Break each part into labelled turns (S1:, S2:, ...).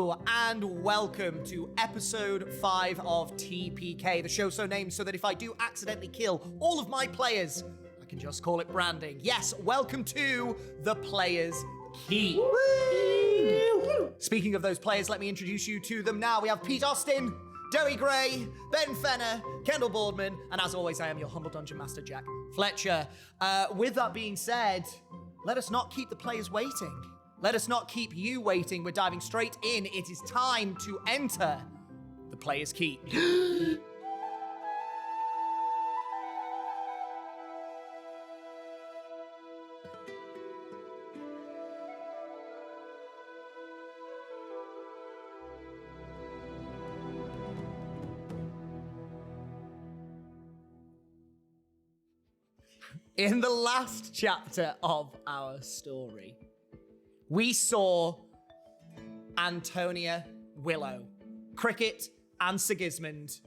S1: Hello and welcome to episode 5 of TPK, the show so named so that if I do accidentally kill all of my players, I can just call it branding. Yes, welcome to the Player's Key. Woo! Speaking of those players, let me introduce you to them now. We have Pete Austin, Derry Gray, Ben Fenner, Kendall Boardman, and as always, I am your humble dungeon master, Jack Fletcher. With that being said, let us not keep the players waiting. Let us not keep you waiting. We're diving straight in. It is time to enter the Player's Key. In the last chapter of our story, we saw Antonia, Willow, Cricket, and Sigismund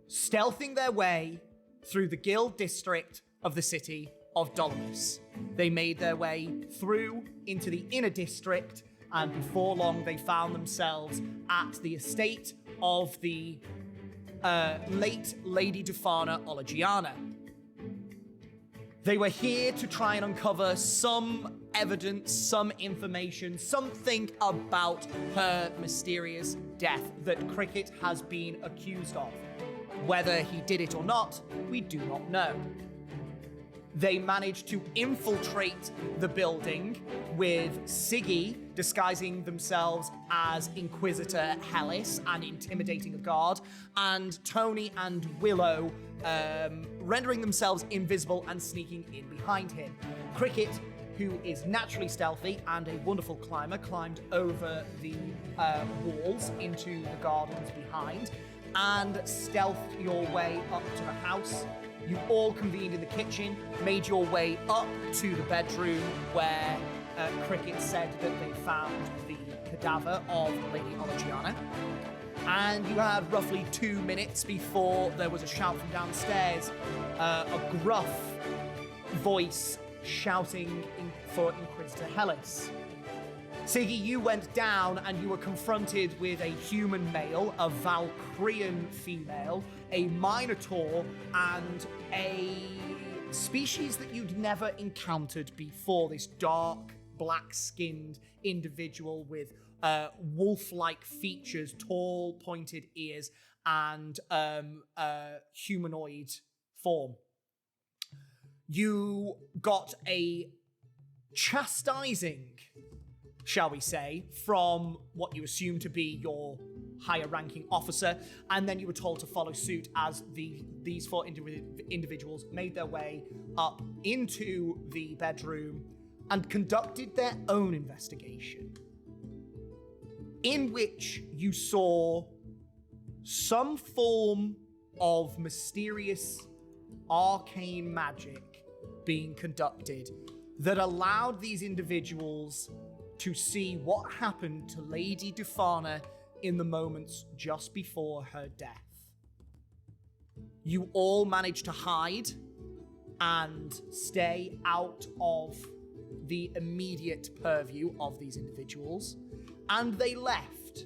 S1: stealthing their way through the guild district of the city of Dolomus. They made their way through into the inner district, and before long they found themselves at the estate of the late Lady Dufana Olagiana. They were here to try and uncover some evidence, some information, something about her mysterious death that Cricket has been accused of. Whether he did it or not, we do not know. They managed to infiltrate the building with Siggy disguising themselves as Inquisitor Hellis and intimidating a guard, and Tony and Willow rendering themselves invisible and sneaking in behind him. Cricket, who is naturally stealthy and a wonderful climber, climbed over the walls into the gardens behind and stealthed your way up to the house. You all convened in the kitchen, made your way up to the bedroom where Cricket said that they found the cadaver of Lady Olagiana. And you had roughly 2 minutes before there was a shout from downstairs, a gruff voice shouting for Inquisitor Hellis. Siggy, you went down and you were confronted with a human male, a Valkyrian female, a Minotaur, and a species that you'd never encountered before, this dark, black-skinned individual with wolf-like features, tall, pointed ears, and humanoid form. You got a chastising, shall we say, from what you assume to be your higher-ranking officer, and then you were told to follow suit as these 4 individuals made their way up into the bedroom and conducted their own investigation, in which you saw some form of mysterious arcane magic being conducted that allowed these individuals to see what happened to Lady Dufana in the moments just before her death. You all managed to hide and stay out of the immediate purview of these individuals, and they left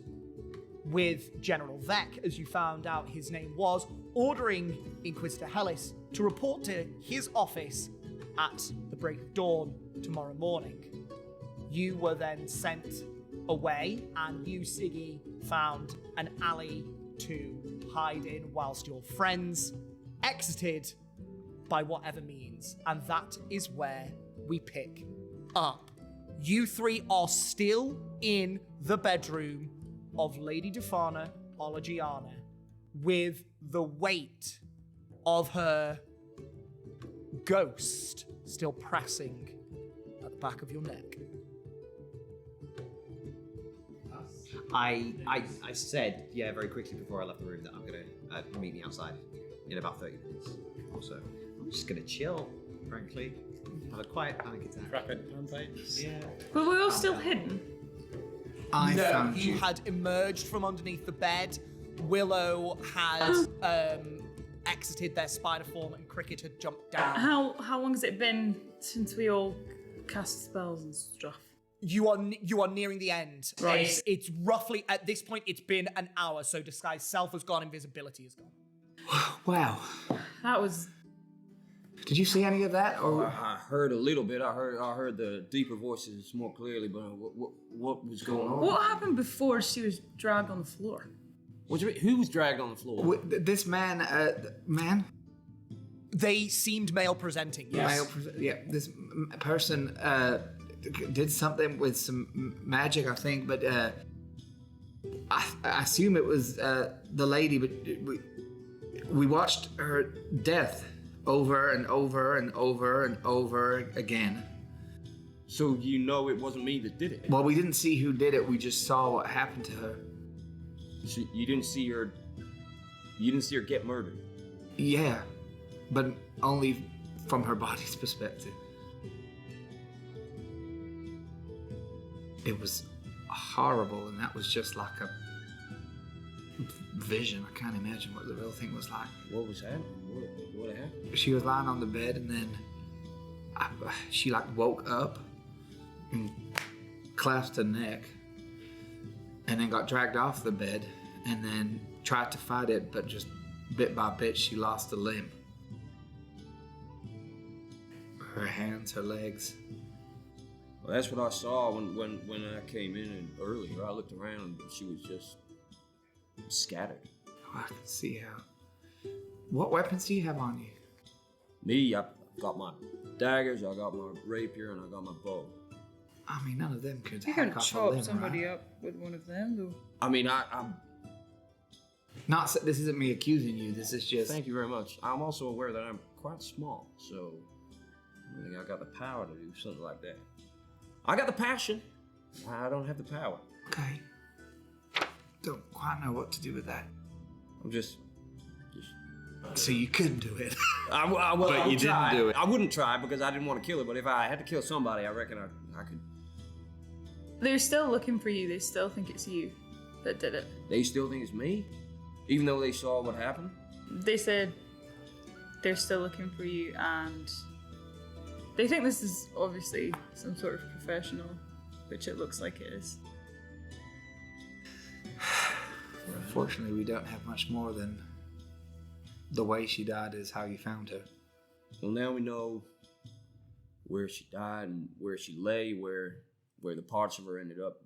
S1: with General Vec, as you found out his name was, ordering Inquisitor Hellis to report to his office at the break of dawn tomorrow morning. You were then sent away, and you, Siggy, found an alley to hide in whilst your friends exited by whatever means, and that is where we pick up. You 3 are still in the bedroom of Lady Dufana Olagiana with the weight of her ghost still pressing at the back of your neck.
S2: I said, very quickly before I left the room that I'm going to meet me outside in about 30 minutes or so. I'm just going to chill, frankly. Have a quiet panic attack.
S3: Rapid campaigns.
S2: Yeah.
S4: But we're all still hidden.
S1: I found you had emerged from underneath the bed. Willow had exited their spider form, and Cricket had jumped down.
S4: How long has it been since we all cast spells and stuff?
S1: You are nearing the end.
S3: Right.
S1: It's roughly, at this point, it's been an hour, so disguise self has gone, invisibility is gone.
S4: Wow.
S3: That was...
S4: Did you see any of that? Or
S5: I heard a little bit. I heard the deeper voices more clearly, but what was going on?
S3: What happened before she was dragged on the floor?
S5: What do you mean? Who was dragged on the floor?
S4: this man, man?
S1: They seemed male presenting, yes.
S4: This person did something with some magic, I think, but I assume it was the lady, but we watched her death over and over and over and over again.
S5: So you know it wasn't me that did it?
S4: Well, we didn't see who did it, we just saw what happened to her.
S5: So you didn't see her get murdered?
S4: Yeah, but only from her body's perspective. It was horrible, and that was just like a vision. I can't imagine what the real thing was like.
S5: What was happening? What happened?
S4: She was lying on the bed, and then she like woke up and clasped her neck, and then got dragged off the bed, and then tried to fight it, but just bit by bit she lost a limb. Her hands, her legs.
S5: Well, that's what I saw when I came in earlier. I looked around and she was just scattered.
S4: Oh, I can see how. What weapons do you have on you?
S5: Me, I've got my daggers, I got my rapier, and I got my bow.
S4: I mean, none of them could
S3: You
S4: hack
S3: can
S4: off a
S3: chop
S4: limb,
S3: somebody
S4: right?
S3: up with one of them, though.
S5: I mean, I'm
S4: This isn't me accusing you. This is just.
S5: Thank you very much. I'm also aware that I'm quite small, so I think I got the power to do something like that. I got the passion. I don't have the power.
S4: Okay. Don't quite know what to do with that.
S5: I'm just.
S4: So you couldn't do it.
S5: But
S4: you didn't do it.
S5: I wouldn't try because I didn't want to kill her. But if I had to kill somebody, I reckon I could.
S3: They're still looking for you. They still think it's you that did it.
S5: They still think it's me, even though they saw what happened.
S3: They said they're still looking for you, and they think this is obviously some sort of professional, which it looks like it is.
S4: Unfortunately, we don't have much more than the way she died is how you found her.
S5: Well, now we know where she died and where she lay, where the parts of her ended up.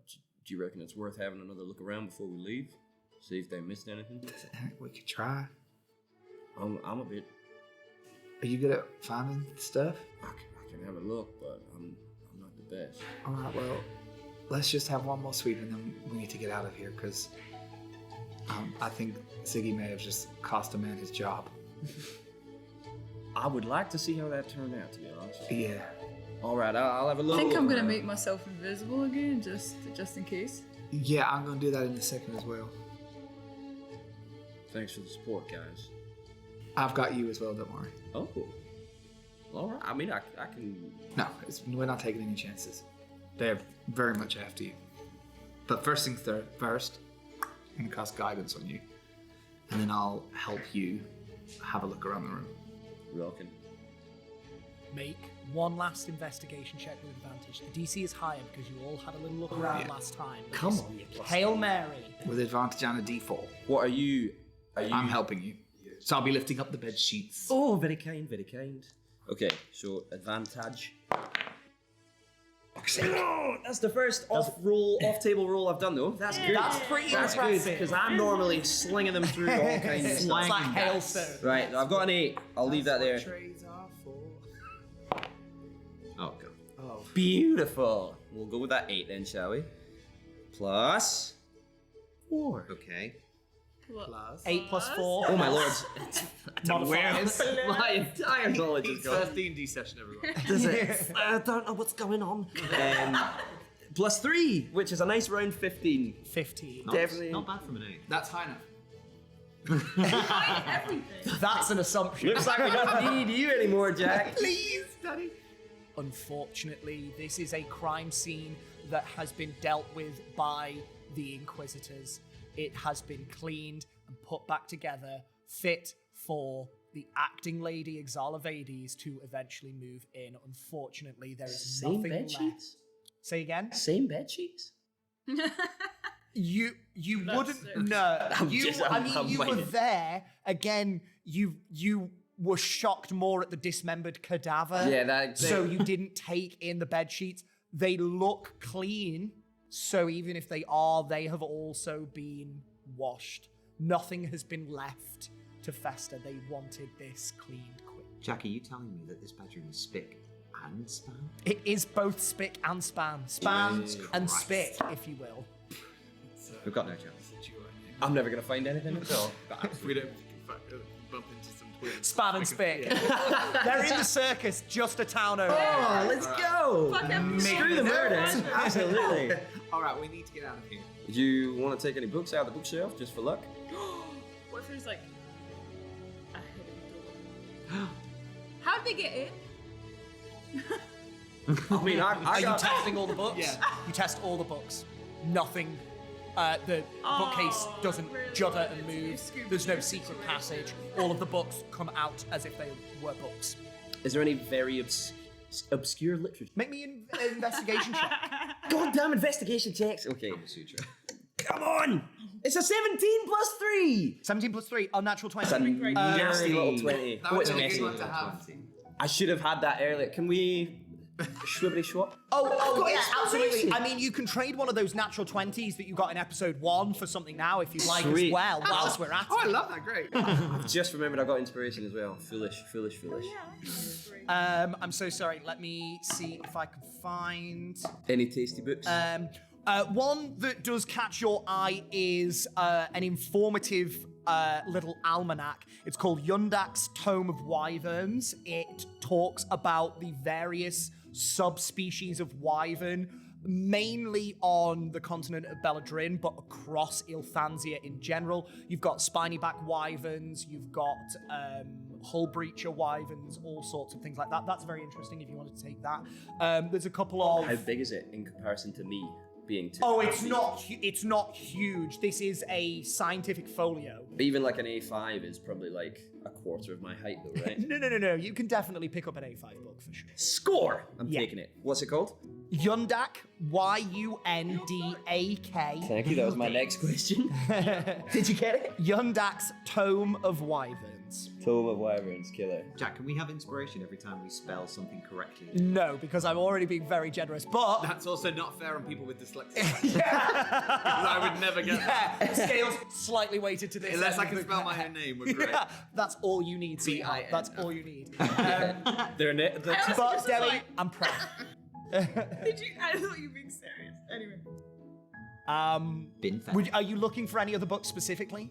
S5: Do you reckon it's worth having another look around before we leave? See if they missed anything?
S4: We could try.
S5: I'm a bit.
S4: Are you good at finding stuff?
S5: I can have a look, but I'm not the best.
S4: All right, well, let's just have one more sweep and then we need to get out of here because I think Ziggy may have just cost a man his job.
S5: I would like to see how that turned out, to be honest.
S4: Yeah.
S5: All right, I'll have a look.
S3: I think I'm gonna make myself invisible again, just in case.
S4: Yeah, I'm going to do that in a second as well.
S5: Thanks for the support, guys.
S4: I've got you as well, don't worry.
S5: Oh. All right. I mean, I can.
S4: No, we're not taking any chances. They're very much after you. But first things first, I'm going to cast guidance on you. And then I'll help you have a look around the room.
S5: Rockin'.
S1: Make one last investigation check with advantage. The DC is higher because you all had a little look around last time.
S4: Come on, you
S1: Hail Mary.
S4: With advantage on a d4.
S5: What are you?
S4: I'm helping you. So I'll be lifting up the bed sheets.
S5: Oh, very kind, very kind. Okay, so advantage. Oh, that's the first off-table roll I've done though. That's good.
S1: That's pretty
S5: That's good
S1: impressive.
S5: because I'm normally slinging them through all kinds of
S1: It's
S5: stuff.
S1: like hailstone.
S5: Right, I've got an 8. I'll leave that there.
S4: Trays are for.
S5: Oh, God. Oh. Beautiful. We'll go with that 8 then, shall we? Plus 4. Okay.
S4: Plus.
S1: 8 plus 4.
S5: Oh my lords.
S1: Modifiers.
S5: My entire knowledge is gone.
S4: First D&D session, everyone.
S5: Does it? I don't know what's going on. Plus 3, which is a nice round 15.
S1: 15.
S5: Definitely.
S2: Not bad from an 8.
S4: That's high enough.
S1: That's an assumption.
S5: Looks like we don't need you anymore, Jack.
S1: Please, Daddy. Unfortunately, this is a crime scene that has been dealt with by the Inquisitors. It has been cleaned and put back together, fit for the acting lady Exala Vades to eventually move in. Unfortunately, there is
S5: Same
S1: nothing
S5: bed
S1: left.
S5: sheets?
S1: Say again.
S5: Same bed sheets?
S1: You
S3: That's
S1: wouldn't
S3: so-
S1: know.
S5: I'm
S1: You
S5: just-
S1: I
S5: I'm-
S1: mean
S5: I'm
S1: you were
S5: waiting.
S1: there again. You were shocked more at the dismembered cadaver.
S5: Yeah, that-
S1: So you didn't take in the bed sheets. They look clean. So even if they have also been washed. Nothing has been left to fester. They wanted this cleaned quick.
S2: Jack, are you telling me that this bedroom is spick and span?
S1: It is both spick and span. Span
S2: Jesus
S1: and
S2: Christ.
S1: spick, if you will.
S2: We've got no chance.
S5: I'm never going to find anything at all.
S4: If we don't bump into some twins.
S1: Span and spick. They're in the circus, just a town over.
S5: Oh, let's go!
S3: Fucking
S5: Screw the murder. Absolutely.
S4: All right, we need to get out of here.
S5: Do you want to take any books out of the bookshelf just for luck?
S3: What if there's like a hidden door? How'd they get in?
S5: I mean, I
S1: Are you
S5: got...
S1: testing all the books?
S4: Yeah.
S1: You test all the books. Nothing. The bookcase doesn't
S3: really?
S1: judder and move.
S3: Scooby-Doo
S1: There's no secret
S3: situation.
S1: passage. All of the books come out as if they were books.
S5: Is there any very obscure literature?
S1: Make me an investigation check.
S5: Goddamn investigation checks. Okay.
S2: Sutra.
S5: Come on! It's a 17 plus 3!
S1: 17 plus 3, unnatural 20.
S5: It's a nasty little
S2: Nerdy.
S5: 20.
S4: That
S5: Oh,
S4: would
S5: it's
S4: be a
S5: messy.
S4: good one to have.
S5: I should have had that earlier. Can we shwibbity swap?
S1: Oh,
S5: got
S1: yeah, absolutely.
S5: inspiration.
S1: I mean, you can trade one of those natural 20s that you got in episode 1 for something now if you'd like
S5: Sweet.
S1: as well, whilst we're at
S4: Oh, I
S1: it.
S4: love that. Great.
S5: I've just remembered I got inspiration as well. Foolish.
S1: I'm so sorry. Let me see if I can find...
S5: Any tasty books?
S1: One that does catch your eye is an informative little almanac. It's called Yundak's Tome of Wyverns. It talks about the various subspecies of wyvern, mainly on the continent of Beladrin, but across Ilthansia in general. You've got spiny back wyverns, you've got hull breacher wyverns, all sorts of things like that. That's very interesting if you wanted to take that. There's a couple of...
S5: How big is it in comparison to me being 2?
S1: Oh, it's not huge. This is a scientific folio.
S5: Even like an A5 is probably like a quarter of my height though, right?
S1: No. You can definitely pick up an A5 book for sure.
S5: Score! I'm
S1: Yeah.
S5: taking it. What's it called?
S1: Yundak, Yundak.
S5: Thank you, that was my next question. Did you get it?
S1: Yundak's Tome of Wyverns.
S5: Tome of Wyverns, killer.
S2: Jack, can we have inspiration every time we spell something correctly?
S1: No, because I'm already being very generous, but...
S4: That's also not fair on people with dyslexia. I would never get that.
S1: Yeah, scales slightly weighted to this.
S4: Unless
S1: end
S4: I
S1: of
S4: can
S1: the-
S4: spell my own name, we're great.
S1: Yeah, that's all you need, sweetheart.
S4: B-I-N.
S1: That's all you need.
S5: They're
S3: I
S1: But
S3: was
S1: Debbie,
S3: like-
S1: I'm proud.
S3: Did you? I thought you were being serious. Anyway.
S2: Bin fed.
S1: Are you looking for any other books specifically?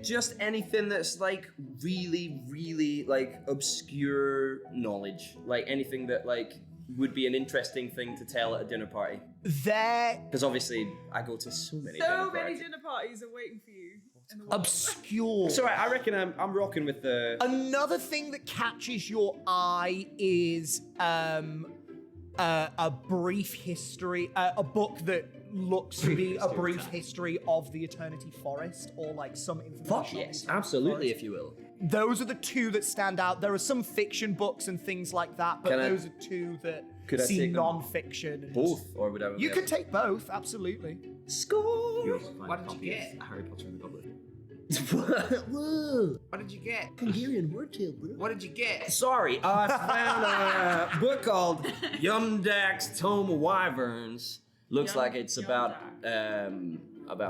S5: Just anything that's like really like obscure knowledge. Like anything that like would be an interesting thing to tell at a dinner party.
S1: There
S5: Because obviously I go to so many dinner
S3: So many
S5: parties.
S3: dinner parties are waiting for you in the world.
S1: obscure.
S5: So I reckon I'm rocking with the...
S1: Another thing that catches your eye is a brief history, a book that looks to be a brief history of the Eternity Forest, or like some information.
S5: Fuck
S1: on the
S5: yes,
S1: Eternity
S5: absolutely,
S1: Forest.
S5: if you will.
S1: Those are the two that stand out. There are some fiction books and things like that, but
S5: Can I-
S1: those are two that
S5: could I
S1: seem
S5: take them?
S1: non-fiction. And
S5: Both, or would I...
S1: You could take both, absolutely.
S5: Score!
S2: You also find
S4: What
S2: a
S4: did you
S2: copy
S4: get?
S2: of Harry Potter and the Goblet.
S5: Whoa!
S4: What did you get?
S5: Hungarian word tale, bro.
S4: What did you get?
S5: Sorry, I found a book called Yundak's Tome of Wyverns. Looks like it's about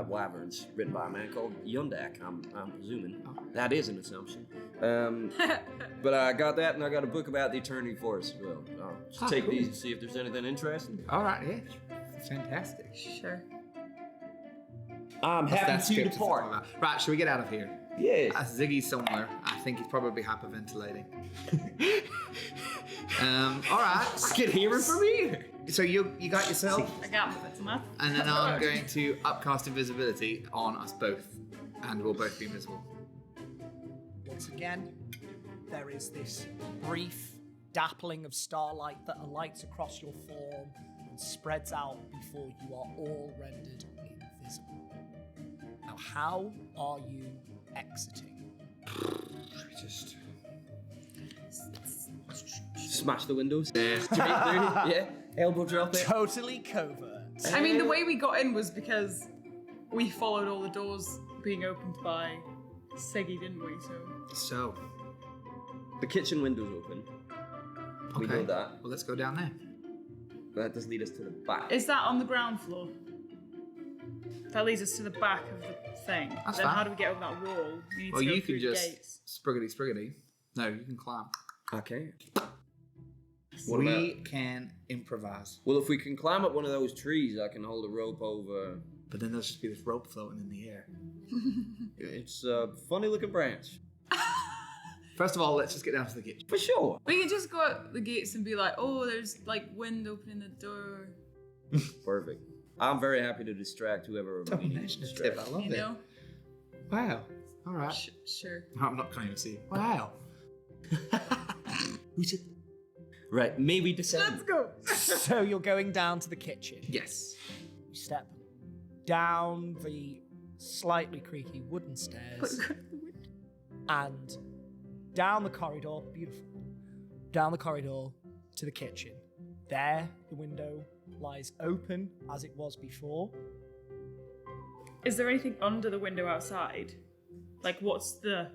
S5: wyverns, written by a man called Yundak. I'm presuming that is an assumption. But I got that, and I got a book about the Eternity Forest as well. I'll just take these and see if there's anything interesting.
S4: All right, yeah. Fantastic.
S3: Sure.
S5: I'm happy
S4: That's
S5: to
S4: script
S5: depart.
S4: something like that. Right, should we get out of here?
S5: Yes.
S4: Ziggy's somewhere. I think he's probably hyperventilating. All right.
S5: Let's get hearing from here.
S4: So you got yourself,
S3: I got my bits of math.
S4: and then I'm going to upcast invisibility on us both, and we'll both be invisible.
S1: Once again, there is this brief dappling of starlight that alights across your form and spreads out before you are all rendered invisible. Now, how are you exiting?
S5: Smash the windows. Yeah. Elbow drop it.
S1: Totally covert.
S3: I mean, the way we got in was because we followed all the doors being opened by Siggy, didn't we?
S4: So,
S5: The kitchen window's open. We
S4: okay.
S5: know that.
S4: Well, let's go down there.
S5: That does lead us to the back.
S3: Is that on the ground floor? That leads us to the back of the thing.
S4: That's
S3: then
S4: fine.
S3: how do we get over that wall? We need
S4: Well,
S3: to go
S4: you
S3: through
S4: can just
S3: gates.
S4: spriggity. No, you can climb.
S5: Okay. What
S4: We
S5: about?
S4: can improvise.
S5: Well, if we can climb up one of those trees, I can hold a rope over.
S4: But then there'll just be this rope floating in the air.
S5: It's a funny looking branch.
S4: First of all, let's just get down to the kitchen.
S5: For sure.
S3: We can just go out the gates and be like, oh, there's like wind opening the door.
S5: Perfect. I'm very happy to distract whoever we need to distract.
S4: I love
S3: You
S4: it.
S3: know?
S4: Wow. All right.
S3: Sure.
S4: I'm not going to even see. Wow.
S5: Who's it? Right, maybe descend.
S3: Let's go.
S1: So you're going down to the kitchen.
S4: Yes.
S1: You step down the slightly creaky wooden stairs and down the corridor, beautiful, down the corridor to the kitchen. There, the window lies open as it was before.
S3: Is there anything under the window outside? Like, what's the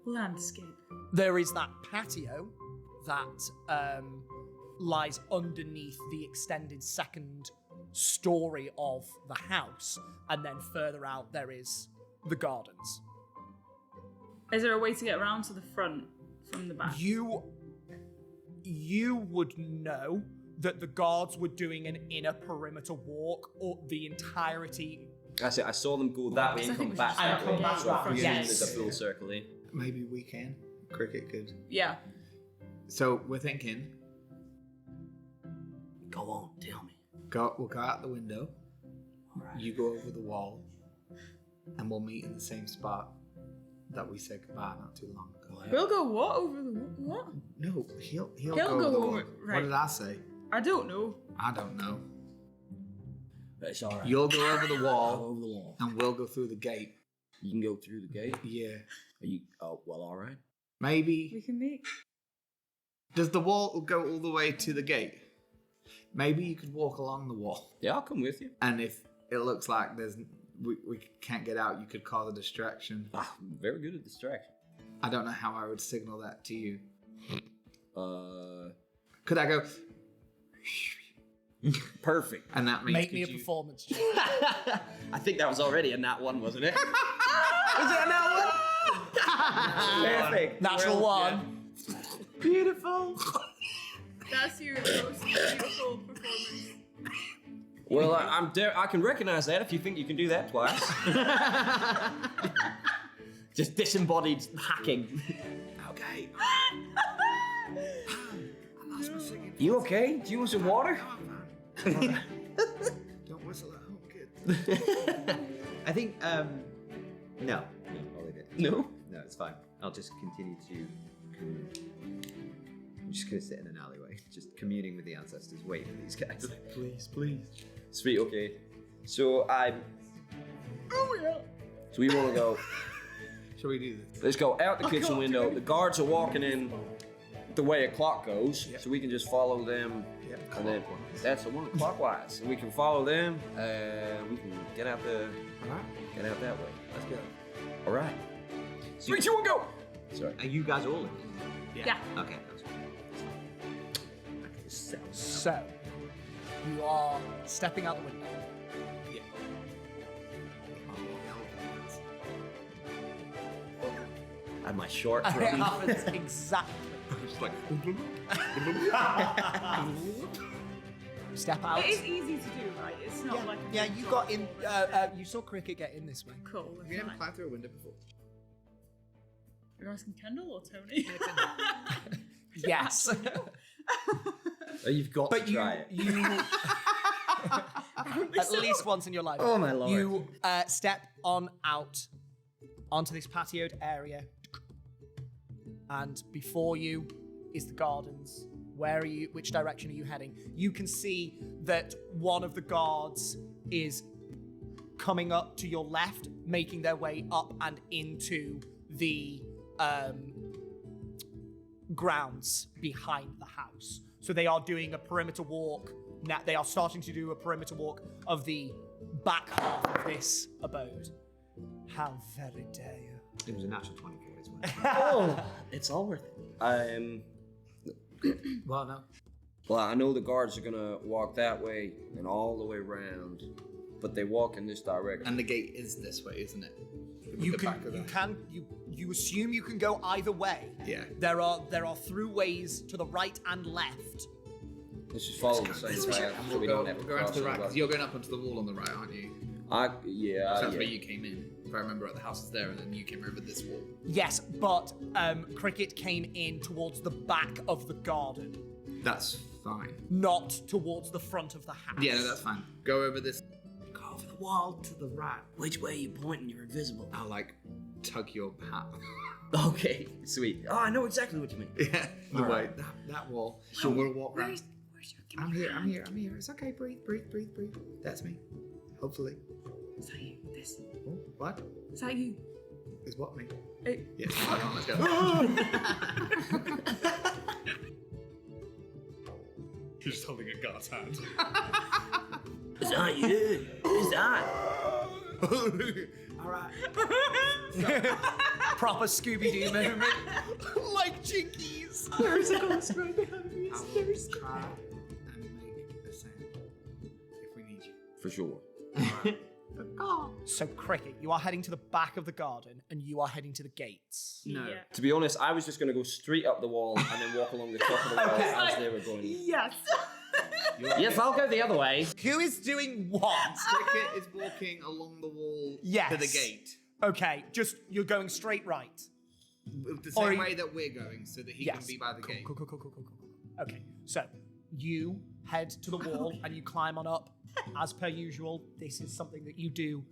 S3: landscape?
S1: There is that patio that lies underneath the extended second story of the house, and then further out there is the gardens.
S3: Is there a way to get around to the front from the back?
S1: You would know that the guards were doing an inner perimeter walk or the entirety.
S5: That's it. I saw them go that way
S3: I
S5: and
S3: think
S5: come
S3: we
S5: back
S3: should
S5: that
S3: just
S5: way.
S3: go back
S5: So I
S3: from
S5: presume
S1: yes.
S5: there's a full circle, eh?
S4: Maybe we can. Cricket could.
S3: Yeah.
S4: So we're thinking,
S5: Go on, tell me.
S4: we'll go out the window. You go over the wall, and we'll meet in the same spot that we said goodbye not too long ago.
S3: We'll go what over the what?
S4: No, he'll
S3: He'll
S4: go
S3: go
S4: over the
S3: over-
S4: wall.
S3: right.
S4: What did I say?
S3: I don't know.
S4: I don't know.
S5: It's alright.
S4: You'll go over the
S5: All
S4: wall,
S5: over the wall.
S4: and we'll go through the gate.
S5: You can go through the gate.
S4: Yeah.
S5: Are you? Oh, well, all right.
S4: Maybe.
S3: We can meet.
S4: Does the wall go all the way to the gate? Maybe you could walk along the wall.
S5: Yeah, I'll come with you.
S4: And if it looks like we can't get out, you could cause a distraction.
S5: Ah, I'm very good at distraction.
S4: I don't know how I would signal that to you.
S5: Could
S4: I go,
S5: Perfect.
S4: and that means
S1: Make me a
S4: could you-
S1: performance check.
S5: I think that was already a nat one, wasn't it? Was it a nat one? Perfect.
S1: Natural
S5: Well,
S1: one.
S4: Beautiful.
S3: That's your most beautiful performance.
S5: Well, I can recognize that if you think you can do that twice. Just disembodied hacking.
S4: Okay.
S5: You okay? Do you want some water?
S4: Don't whistle at home, kid.
S2: I think, no, I'll leave it.
S5: No?
S2: No, it's fine. I'll just continue to. I'm just gonna sit in an alleyway, just communing with the ancestors, waiting for these guys.
S4: Please.
S5: Sweet, okay. So
S3: Oh yeah.
S5: So we want to go.
S4: Shall we do this?
S5: Let's go out the kitchen window. The guards are walking in the way a clock goes, so we can just follow them.
S4: Yep.
S5: And then that's the one clockwise. We can follow them. We can get out
S4: Alright.
S5: get out that way.
S4: Let's go.
S5: All right. 3, 2, 1, go. Sorry.
S2: Are you guys all in?
S3: Yeah.
S2: Okay, that's fine. Back to the cell.
S1: So, you are stepping out the window.
S4: Yeah.
S5: And my short
S1: And it
S5: run.
S1: happens exactly.
S4: Just like.
S1: Step out.
S3: It is easy to do, right? It's not like a
S1: Yeah,
S3: big
S1: you
S3: jump.
S1: got in. You saw Cricket get in this way.
S3: Cool.
S4: Have you never climbed through a window before?
S3: You're asking Kendall or Tony?
S1: Yes.
S5: You've got
S1: But
S5: to try it.
S1: you at least once in your life.
S5: Oh, my lord.
S1: You step on out onto this patioed area, and before you is the gardens. Where are you? Which direction are you heading? You can see that one of the guards is coming up to your left, making their way up and into the grounds behind the house. So they are doing a perimeter walk. Now they are starting to do a perimeter walk of the back half of this abode. How very dare you?
S2: It was a natural 20 for it as well.
S5: Oh, it's all worth it.
S4: Well, no.
S5: Well, I know the guards are gonna walk that way and all the way around, but they walk in this direction.
S4: And the gate is this way, isn't it?
S1: You
S4: The back of
S1: you assume you can go either way.
S4: Yeah.
S1: There are through ways to the right and left.
S5: Let's just follow the same path so we don't have to
S4: Go out
S5: cross
S4: to the right,
S5: over.
S4: because you're going up onto the wall on the right, aren't you?
S5: Yeah.
S4: So that's where you came in. If I remember right, the house is there, and then you came over this wall.
S1: Yes, but Cricket came in towards the back of the garden,
S4: That's fine.
S1: not towards the front of the house.
S4: Yeah, no, that's fine. Go over this. Go over the wall to the right.
S5: Which way are you pointing? You're invisible.
S4: I'll tug your hat.
S5: Okay, sweet. Oh, I know exactly what you mean.
S4: Yeah, the
S5: All
S4: way
S5: right.
S4: that wall. Sure, we'll walk around. I'm here. It's okay. Breathe. That's me. Hopefully.
S3: Is that you? This.
S4: Oh, what?
S3: Is that you?
S4: Is what me?
S3: Hey.
S4: Yes. Come on, let's go. You're just holding a guard's hand.
S5: It's not you. It's that.
S4: All right.
S1: Proper Scooby-Doo moment. Like Jinkies.
S3: There's a ghost right behind me.
S4: I will try and make a sound if we need you.
S5: For sure.
S1: So Cricket, you are heading to the back of the garden, and you are heading to the gates.
S4: No.
S3: Yeah.
S5: To be honest, I was just gonna go straight up the wall and then walk along the top of the wall
S1: Okay.
S5: as they were going.
S3: Yes.
S5: Yes, I'll go the other way.
S1: Who is doing what?
S4: Cricket is walking along the wall
S1: Yes.
S4: to the gate.
S1: Okay, just you're going straight right.
S4: The
S1: Or
S4: same
S1: you-
S4: way that we're going, so that he
S1: Yes.
S4: can be by the gate.
S1: Cool. Okay, so you head to the wall and you climb on up. As per usual, this is something that you do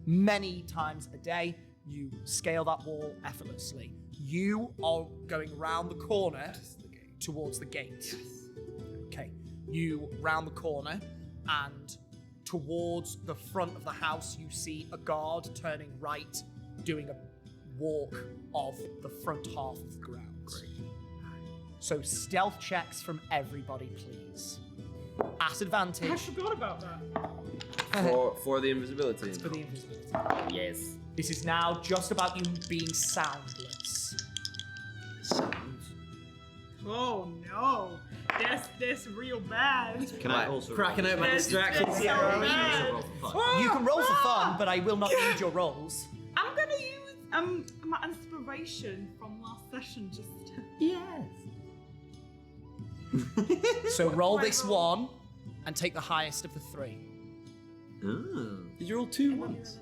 S1: many times a day. You scale that wall effortlessly. You are going round the corner towards the gate. Okay, you round the corner and towards the front of the house, you see a guard turning right, doing a walk of the front half of the grounds. Great. So stealth checks from everybody, please. At
S3: I
S1: advantage
S3: forgot about that.
S5: For the invisibility.
S1: for the invisibility.
S5: Yes.
S1: This is now just about you being soundless.
S3: Oh no. That's real bad.
S2: Can I also
S5: cracking
S2: roll?
S5: out my
S3: That's
S5: distractions.
S3: so
S2: Can I
S3: bad.
S2: also roll for fun?
S1: You can roll for fun, but I will not need your rolls.
S3: I'm gonna use my inspiration from last session just
S5: Yes.
S1: So roll
S3: my
S1: this
S3: roll?
S1: one and take the highest of the three.
S2: Oh,
S5: Did you roll 2 ones?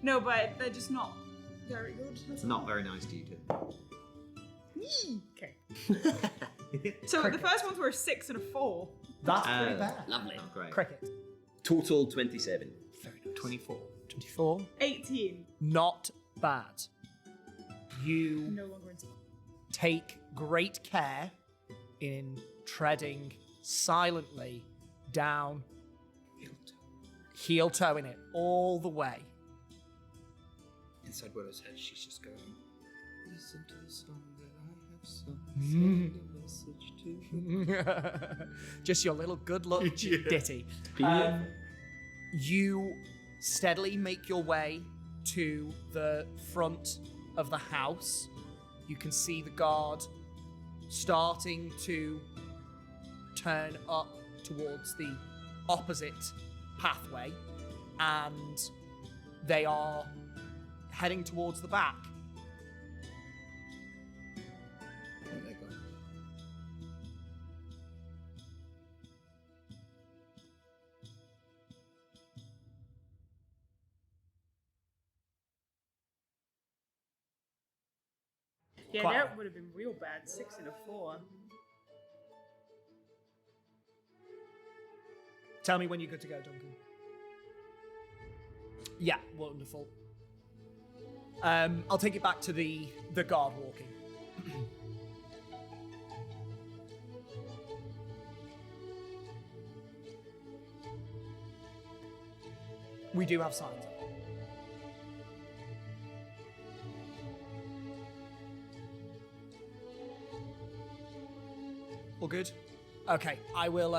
S3: No, but they're just not very good.
S2: it's not very nice to you two.
S3: Okay. So the first ones were a 6 and a 4.
S1: That's pretty bad.
S5: Lovely.
S2: Not great.
S1: Cricket.
S5: Total 27.
S1: Very nice.
S4: 24.
S1: 24.
S3: 18.
S1: Not bad. You
S3: No longer inspired.
S1: take great care in treading silently down, heel toe in it, all the way.
S4: Inside Willow's head, she's just going, listen to the song that I have sung.
S1: Mm.
S4: Send a message to
S1: Just your little good luck
S4: Yeah.
S1: ditty. You steadily make your way to the front of the house. You can see the guard starting to turn up towards the opposite pathway, and they are heading towards the back.
S4: There they go.
S3: Yeah,
S1: Quite-
S3: that would have been real bad. 6 and a 4.
S1: Tell me when you're good to go, Duncan. Yeah, wonderful. I'll take it back to the guard walking. We do have signs. All good? Okay, I will.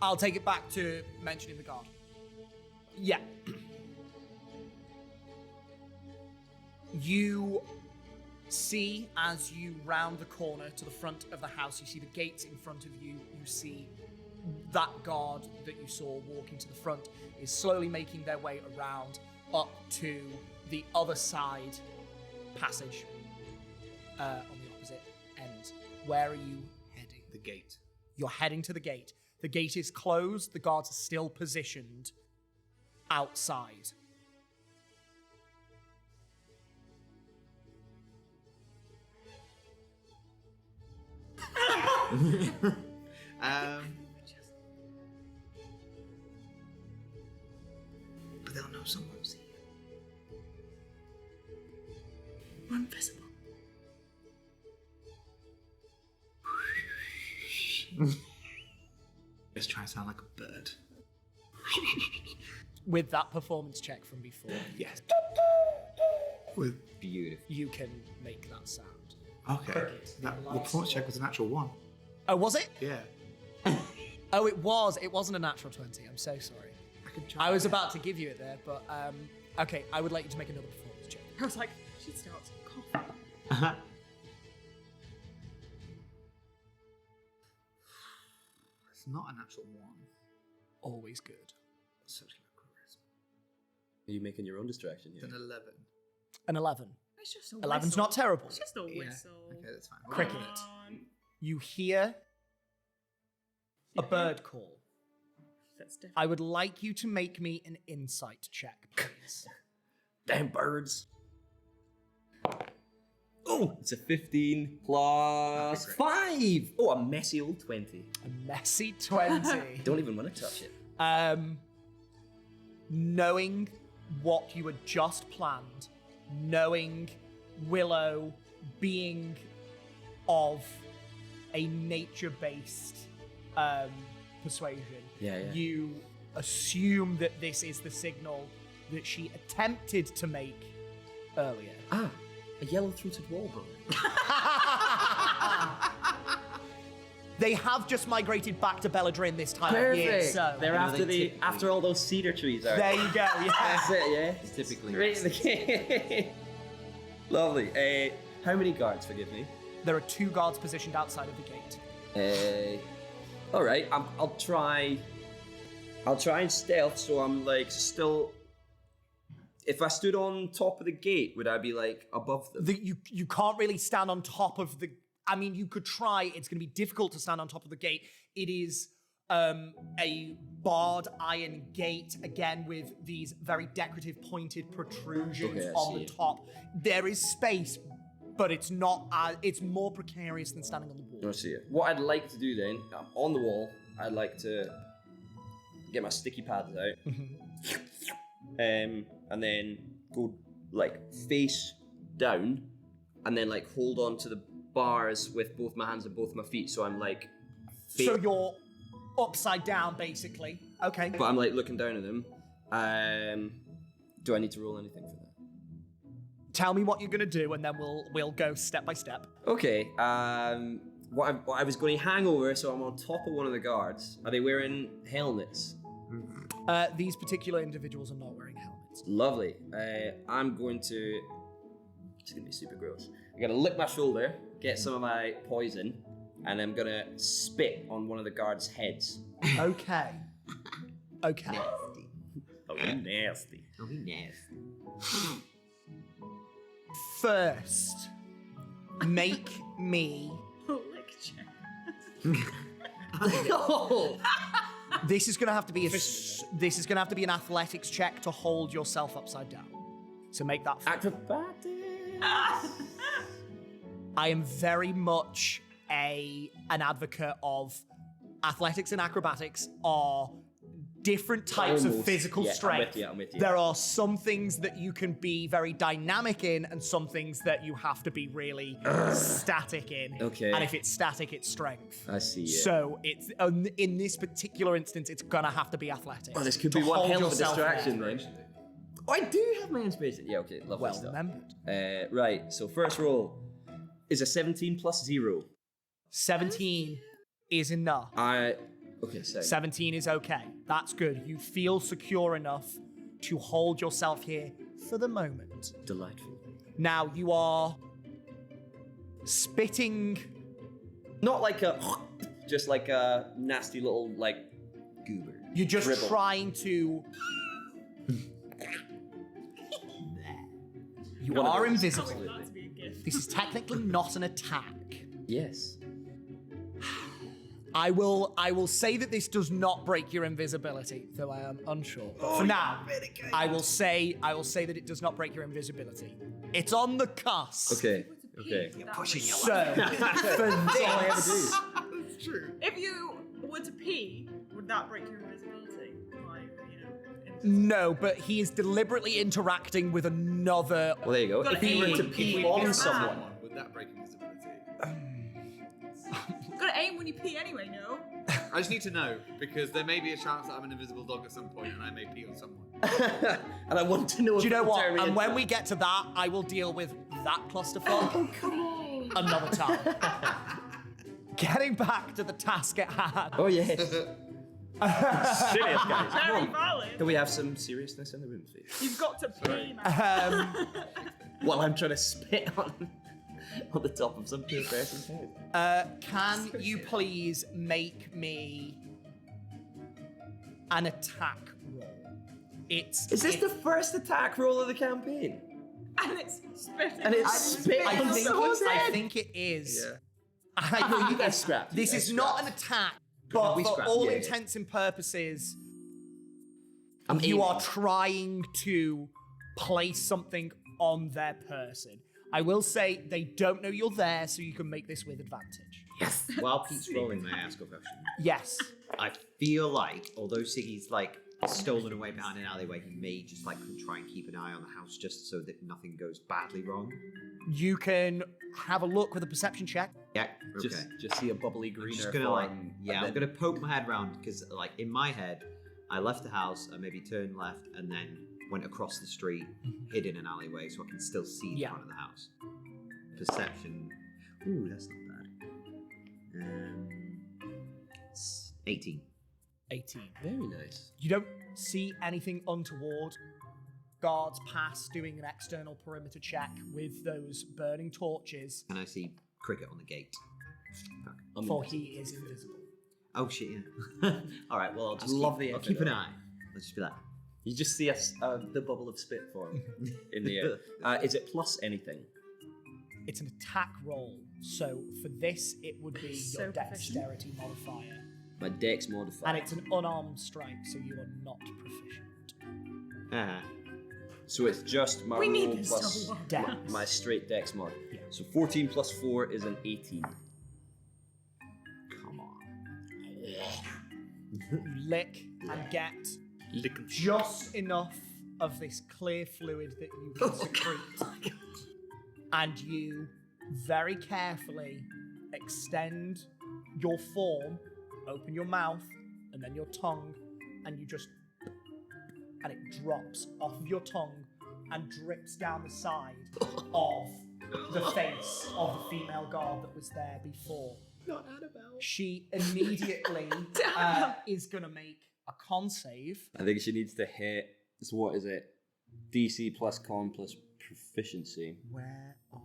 S1: I'll take it back to mentioning the guard. Yeah. You see, as you round the corner to the front of the house, you see the gates in front of you. You see that guard that you saw walking to the front is slowly making their way around up to the other side passage on the opposite end. Where are you heading?
S4: The gate.
S1: You're heading to the gate. The gate is closed. The guards are still positioned outside.
S4: But they'll know someone's here.
S3: We're invisible.
S4: Let's try and sound like a bird.
S1: With that performance check from before,
S4: Yes. With
S2: Beautiful.
S1: you can make that sound.
S4: okay. That the performance check was an actual 1.
S1: Oh, was it?
S4: Yeah.
S1: Oh, it was. It wasn't a natural 20. I'm so sorry.
S4: I could try.
S1: I was about to give you it there, but okay. I would like you to make another performance check.
S3: I was like, she starts coughing.
S4: It's not a natural 1.
S1: Always good.
S4: Such low charisma.
S5: Are you making your own distraction
S4: It's
S5: here?
S4: an 11.
S1: An 11.
S3: It's just a
S1: 11's
S3: whistle.
S1: not terrible.
S3: It's just a
S4: Yeah.
S3: whistle.
S4: Okay, that's fine.
S1: Cricket.
S3: Um,
S1: You hear a bird call.
S3: That's different.
S1: I would like you to make me an insight check, please.
S5: Damn birds. Oh, it's a 15 plus 5. Oh, a messy old 20.
S1: A messy 20.
S5: Don't even want to touch it.
S1: Knowing what you had just planned, knowing Willow being of a nature-based persuasion,
S5: Yeah.
S1: you assume that this is the signal that she attempted to make earlier.
S5: Ah, a yellow-throated warbler.
S1: They have just migrated back to Belladrin this time of year, so
S5: They're
S2: know,
S5: after
S2: they
S5: after all those cedar trees are.
S1: there you go. Yeah.
S5: That's it, yeah.
S2: It's typically
S5: Right in the game. Lovely. How many guards? Forgive me.
S1: There are 2 guards positioned outside of the gate.
S5: All right. I'll try. I'll try and stealth. So I'm like still. If I stood on top of the gate, would I be like above them?
S1: You can't really stand on top of the. I mean, you could try. It's going to be difficult to stand on top of the gate. It is a barred iron gate, again with these very decorative pointed protrusions
S5: Okay, I
S1: on
S5: see
S1: the
S5: it.
S1: top. There is space, but it's not. It's more precarious than standing on the wall.
S5: I see it. What I'd like to do then, on the wall, I'd like to get my sticky pads out, and then go like face down, and then like hold on to the bars with both my hands and both my feet. So I'm like,
S1: So you're upside down, basically. Okay.
S5: but I'm like looking down at them. Do I need to roll anything for that?
S1: Tell me what you're gonna do, and then we'll go step by step.
S5: Okay. What I was going to hang over, so I'm on top of one of the guards. Are they wearing helmets?
S1: These particular individuals are not wearing helmets.
S5: Lovely. I'm going to. It's going to be super gross. I'm going to lick my shoulder, get some of my poison, and I'm going to spit on one of the guards' heads.
S1: Okay. Okay.
S5: Oh, nasty.
S2: Oh, he nasty.
S1: First, make me.
S3: Lick check.
S1: This is gonna have to be this is gonna have to be an athletics check to hold yourself upside down. So make that.
S5: Acrobatics.
S1: I am very much an advocate of athletics and acrobatics are different types of
S5: Almost.
S1: physical
S5: Yeah,
S1: strength.
S5: I'm with you.
S1: There are some things that you can be very dynamic in, and some things that you have to be really static in.
S5: Okay.
S1: And if it's static, it's strength.
S5: I see, yeah.
S1: So it's in this particular instance, it's gonna have to be athletics.
S5: Oh, this could
S1: to
S5: be one
S1: hold
S5: hell of a
S1: yourself
S5: distraction
S1: there.
S5: then. Oh, I do have my inspiration. Yeah, okay, lovely
S1: Well
S5: stuff.
S1: remembered.
S5: Right, so first roll is a 17 plus 0.
S1: 17 is enough.
S5: Okay, so
S1: 17 is okay. That's good. You feel secure enough to hold yourself here for the moment.
S5: delightful.
S1: Now you are spitting.
S5: Not like a, just like a nasty little like goober.
S1: You're just
S5: Dribble.
S1: trying to. You
S5: One of
S1: are
S5: those.
S1: invisible.
S3: That to be a gift.
S1: This is technically not an attack.
S5: Yes.
S1: I will say that this does not break your invisibility, though I am unsure. But for now, I will say that it does not break your invisibility. It's on the cusp.
S5: Okay. Okay.
S2: Pushing your
S1: So for this,
S4: That's true.
S3: If you were to pee, would that break your invisibility? Like, invisible?
S1: no, but he is deliberately interacting with another.
S5: Well, there you go.
S3: Gotta
S5: If you were to
S3: aim.
S5: pee
S3: Aim.
S5: on
S3: Aim.
S5: someone,
S4: Would that break invisibility?
S3: Gotta aim when you pee anyway, no?
S4: I just need to know because there may be a chance that I'm an invisible dog at some point and I may pee on someone.
S5: and I want to know.
S1: Do you know what?
S5: If
S1: And when we get to that, I will deal with that clusterfuck another time. Getting back to the task at hand.
S5: Oh yes. Serious guys. Come
S3: Very
S5: on.
S3: valid.
S5: Can we have some seriousness in the room, please?
S3: You've got to pee, man.
S5: While I'm trying to spit on the top of some poor person's head.
S1: Can you please make me an attack roll?
S5: Is this the first attack roll of the campaign?
S3: And it's spitting.
S5: And it's spit
S1: I
S5: on
S1: think,
S5: someone's
S1: I
S5: head.
S1: think it is.
S4: Yeah.
S1: I,
S5: You guys scrapped.
S1: this is not an attack, but
S2: we
S1: for
S2: scrapped,
S1: all
S2: yeah.
S1: intents and purposes,
S5: I'm
S1: you
S5: aiming.
S1: are trying to place something on their person. I will say they don't know you're there, so you can make this with advantage.
S2: Yes. While Pete's rolling, may I ask a question?
S1: Yes.
S2: I feel like, although Siggy's like stolen away behind an alleyway, he may just like try and keep an eye on the house just so that nothing goes badly wrong.
S1: You can have a look with a perception check.
S2: Yeah. Okay.
S5: Just see a bubbly
S2: I'm
S5: greener
S2: just gonna like,
S5: form,
S2: yeah,
S5: and
S2: I'm
S5: then-
S2: gonna poke my head around because like in my head, I left the house, I maybe turned left and then went across the street, hid in an alleyway so I can still see the
S1: Yeah.
S2: front of the house. Perception. Ooh, that's not bad. It's 18.
S1: 18.
S5: Very nice.
S1: You don't see anything untoward. Guards pass doing an external perimeter check with those burning torches,
S2: Can I see Cricket on the gate? Fuck.
S1: for he is invisible.
S2: Oh shit, yeah. Alright, well I'll just
S5: love
S2: keep,
S5: the
S2: I'll keep an
S5: echo.
S2: eye. Let's just be that.
S5: You just see the bubble of spit form in the air. Is it plus anything?
S1: It's an attack roll, so for this it would be
S3: So
S1: your
S3: proficient.
S1: dexterity modifier.
S5: My dex modifier.
S1: And it's an unarmed strike, so you are not proficient.
S2: Uh-huh.
S5: So it's just my
S3: We need
S5: roll
S3: this
S5: plus
S3: to work.
S1: Dex.
S5: my straight dex mod.
S1: Yeah.
S5: So 14 plus 4 is an 18.
S2: Come on.
S1: You lick and get just enough of this clear fluid that you can secrete. And you very carefully extend your form, open your mouth, and then your tongue, and you just. And it drops off of your tongue and drips down the side of the face of the female guard that was there before.
S2: Not Annabelle.
S1: She immediately is going to make a con save.
S5: I think she needs to hit. So what is it? DC plus con plus proficiency.
S1: Where are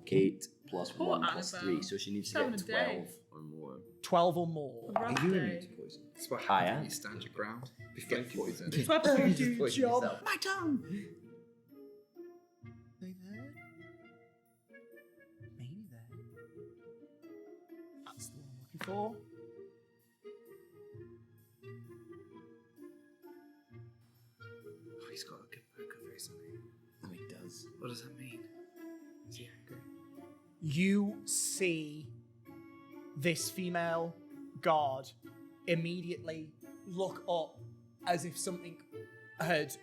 S5: 8 plus
S3: Poor
S5: 1 plus
S3: Annabelle.
S5: 3. So she needs
S3: She's
S5: to
S3: having
S5: get
S3: a day.
S5: 12 or more.
S1: 12 or more?
S3: Rough
S2: Are you
S3: day.
S2: immune to poison?
S4: That's what
S5: I
S4: happens
S5: am.
S4: when you stand your ground. Before you get poisoned.
S3: It's what you
S2: Just
S3: do,
S2: poison
S3: job.
S2: yourself.
S1: My tongue! They there? Maybe there. That's the one I'm looking for.
S4: Oh, he's got a good poker face on him.
S5: Oh, he does.
S4: What does that mean? Is he angry?
S1: You see this female guard immediately look up as if something had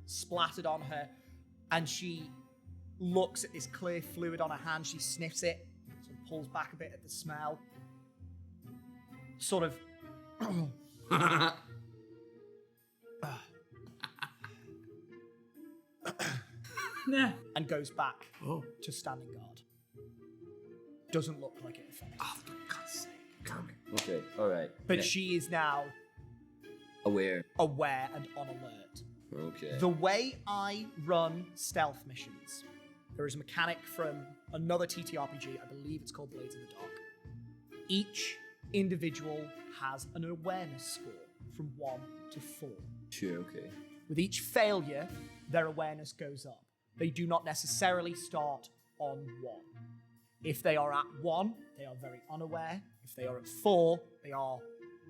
S1: splattered on her, and she looks at this clear fluid on her hand. She sniffs it, sort of pulls back a bit at the smell, sort of
S3: Nah.
S1: and goes back
S4: Oh.
S1: to standing guard. Doesn't look like it offended.
S4: Oh, for God's sake.
S5: Okay, alright.
S1: But
S5: Yeah.
S1: she is now
S5: Aware.
S1: aware and on alert.
S5: Okay.
S1: The way I run stealth missions, there is a mechanic from another TTRPG, I believe it's called Blades in the Dark. Each individual has an awareness score from 1 to 4.
S5: Sure, okay.
S1: With each failure, their awareness goes up. They do not necessarily start on 1. If they are at 1, they are very unaware. If they are at 4, they are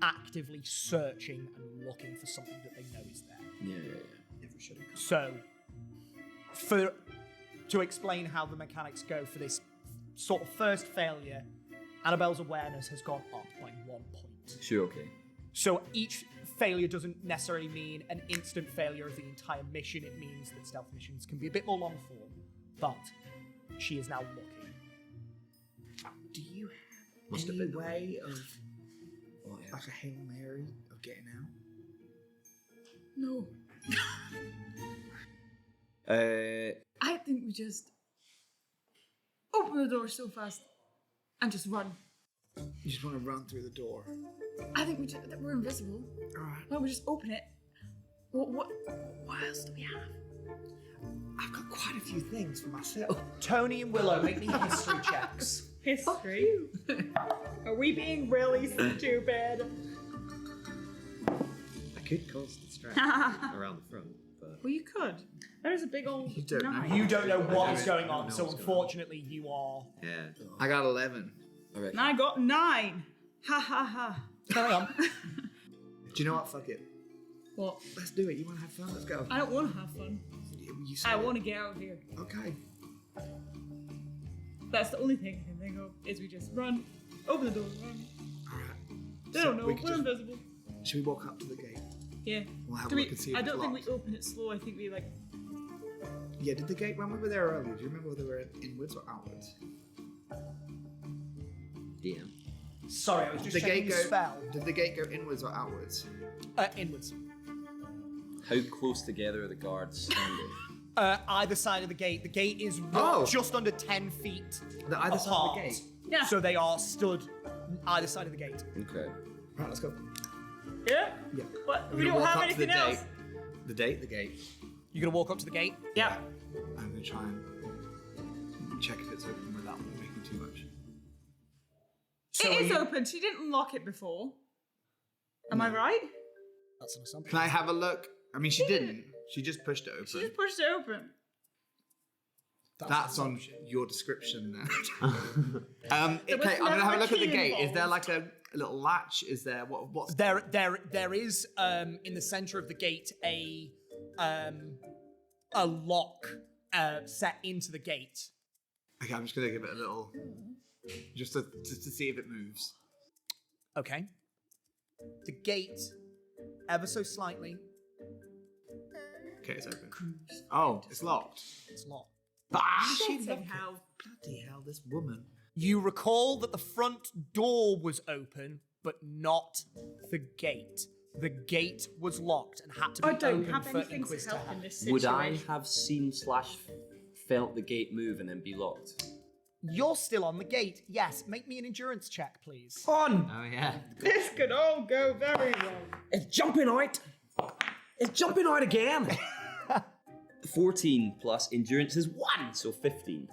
S1: actively searching and looking for something that they know is there.
S5: Yeah.
S2: Never should have come.
S1: So, to explain how the mechanics go for this sort of first failure, Annabelle's awareness has gone up by 1 point.
S5: Sure, okay.
S1: So each failure doesn't necessarily mean an instant failure of the entire mission. It means that stealth missions can be a bit more long form, but she is now looking.
S4: Do you
S2: Must
S4: have
S2: have
S4: any
S2: been.
S4: way of,
S5: Oh, yeah.
S4: like a Hail Mary, of getting out?
S3: No. I think we just open the door so fast and just run.
S4: You just want to run through the door.
S3: I think we're invisible.
S4: All right.
S3: Why don't we just open it? What else do we have?
S4: I've got quite a few things for myself.
S1: Tony and Willow, make me history checks.
S3: History? Are we being really stupid?
S2: I could cause distraction around the front, but
S3: Well, you could. There's a big old
S4: You don't know.
S3: knife.
S1: You don't know what is
S2: I
S1: going
S2: don't
S1: on,
S2: know
S1: so
S2: what's going
S1: unfortunately you are...
S2: yeah.
S4: I got 11.
S5: Alright.
S3: And I got 9. Ha ha ha.
S1: Carry on.
S4: Do you know what? Fuck it.
S3: What?
S4: Let's do it. You want to have fun? Let's go.
S3: I don't want to have fun.
S4: You said
S3: I
S4: it.
S3: want to get out of here.
S4: Okay.
S3: That's the only thing I can think of, is we just run, open the door, run.
S4: All right.
S3: They don't know,
S4: we could
S3: we're
S4: just-
S3: invisible.
S4: Should we walk up to the gate?
S3: Yeah.
S4: We'll have
S3: Do
S4: a
S3: we,
S4: look and see if
S3: I
S4: it's
S3: don't think
S4: locked.
S3: we open it slow, I think we like...
S4: Yeah, did the gate, when we were there earlier, do you remember whether we were inwards or outwards?
S2: DM.
S1: Sorry, I was
S4: Did
S1: just checking the spell.
S4: Did the gate go inwards or outwards?
S1: Inwards.
S5: How close together are the guards standing?
S1: Either side of the gate. The gate is
S4: Oh.
S1: just under 10 feet
S4: The either side of
S1: apart.
S4: the gate.
S3: Yeah.
S1: So they are stood either side of the gate.
S5: Okay.
S4: Right, let's go.
S3: Yeah?
S4: Yeah.
S3: What?
S4: We're
S3: We
S4: gonna
S3: don't
S4: walk
S3: have
S4: up to the
S3: anything else?
S4: gate. The gate.
S1: You're gonna walk up to the gate?
S3: Yeah.
S4: I'm gonna try and check if it's open without making too much.
S1: So
S3: It is
S1: you-
S3: open. She didn't lock it before. Am I right?
S1: That's an assumption.
S4: Can I have a look? I mean, she didn't. She just pushed it open.
S3: She just pushed it open.
S4: That's on your description then. Okay,
S3: was
S4: I'm gonna have a
S3: never
S4: look at the
S3: key
S4: gate. Is there
S3: involved.
S4: like a little latch? Is there what's
S1: There is in the center of the gate a lock set into the gate.
S4: Okay, I'm just gonna give it a little, just to see if it moves.
S1: Okay. The gate, ever so slightly,
S4: Okay, it's open. Oh, it's locked.
S1: it's locked.
S4: Ah,
S3: Don't say
S4: locked it.
S3: how.
S4: Bloody hell, this woman.
S1: You recall that the front door was open, but not the gate. The gate was locked and had to be
S3: I don't
S1: opened
S3: have
S1: for
S3: anything to
S1: Inquisitor
S3: help in
S1: hand.
S3: this situation.
S5: Would I have seen / felt the gate move and then be locked?
S1: You're still on the gate. Yes, make me an endurance check, please.
S4: Fun.
S2: Oh yeah.
S3: This could all go very wrong.
S5: It's jumping out! It's jumping out again! 14 plus endurance is 1, so 15.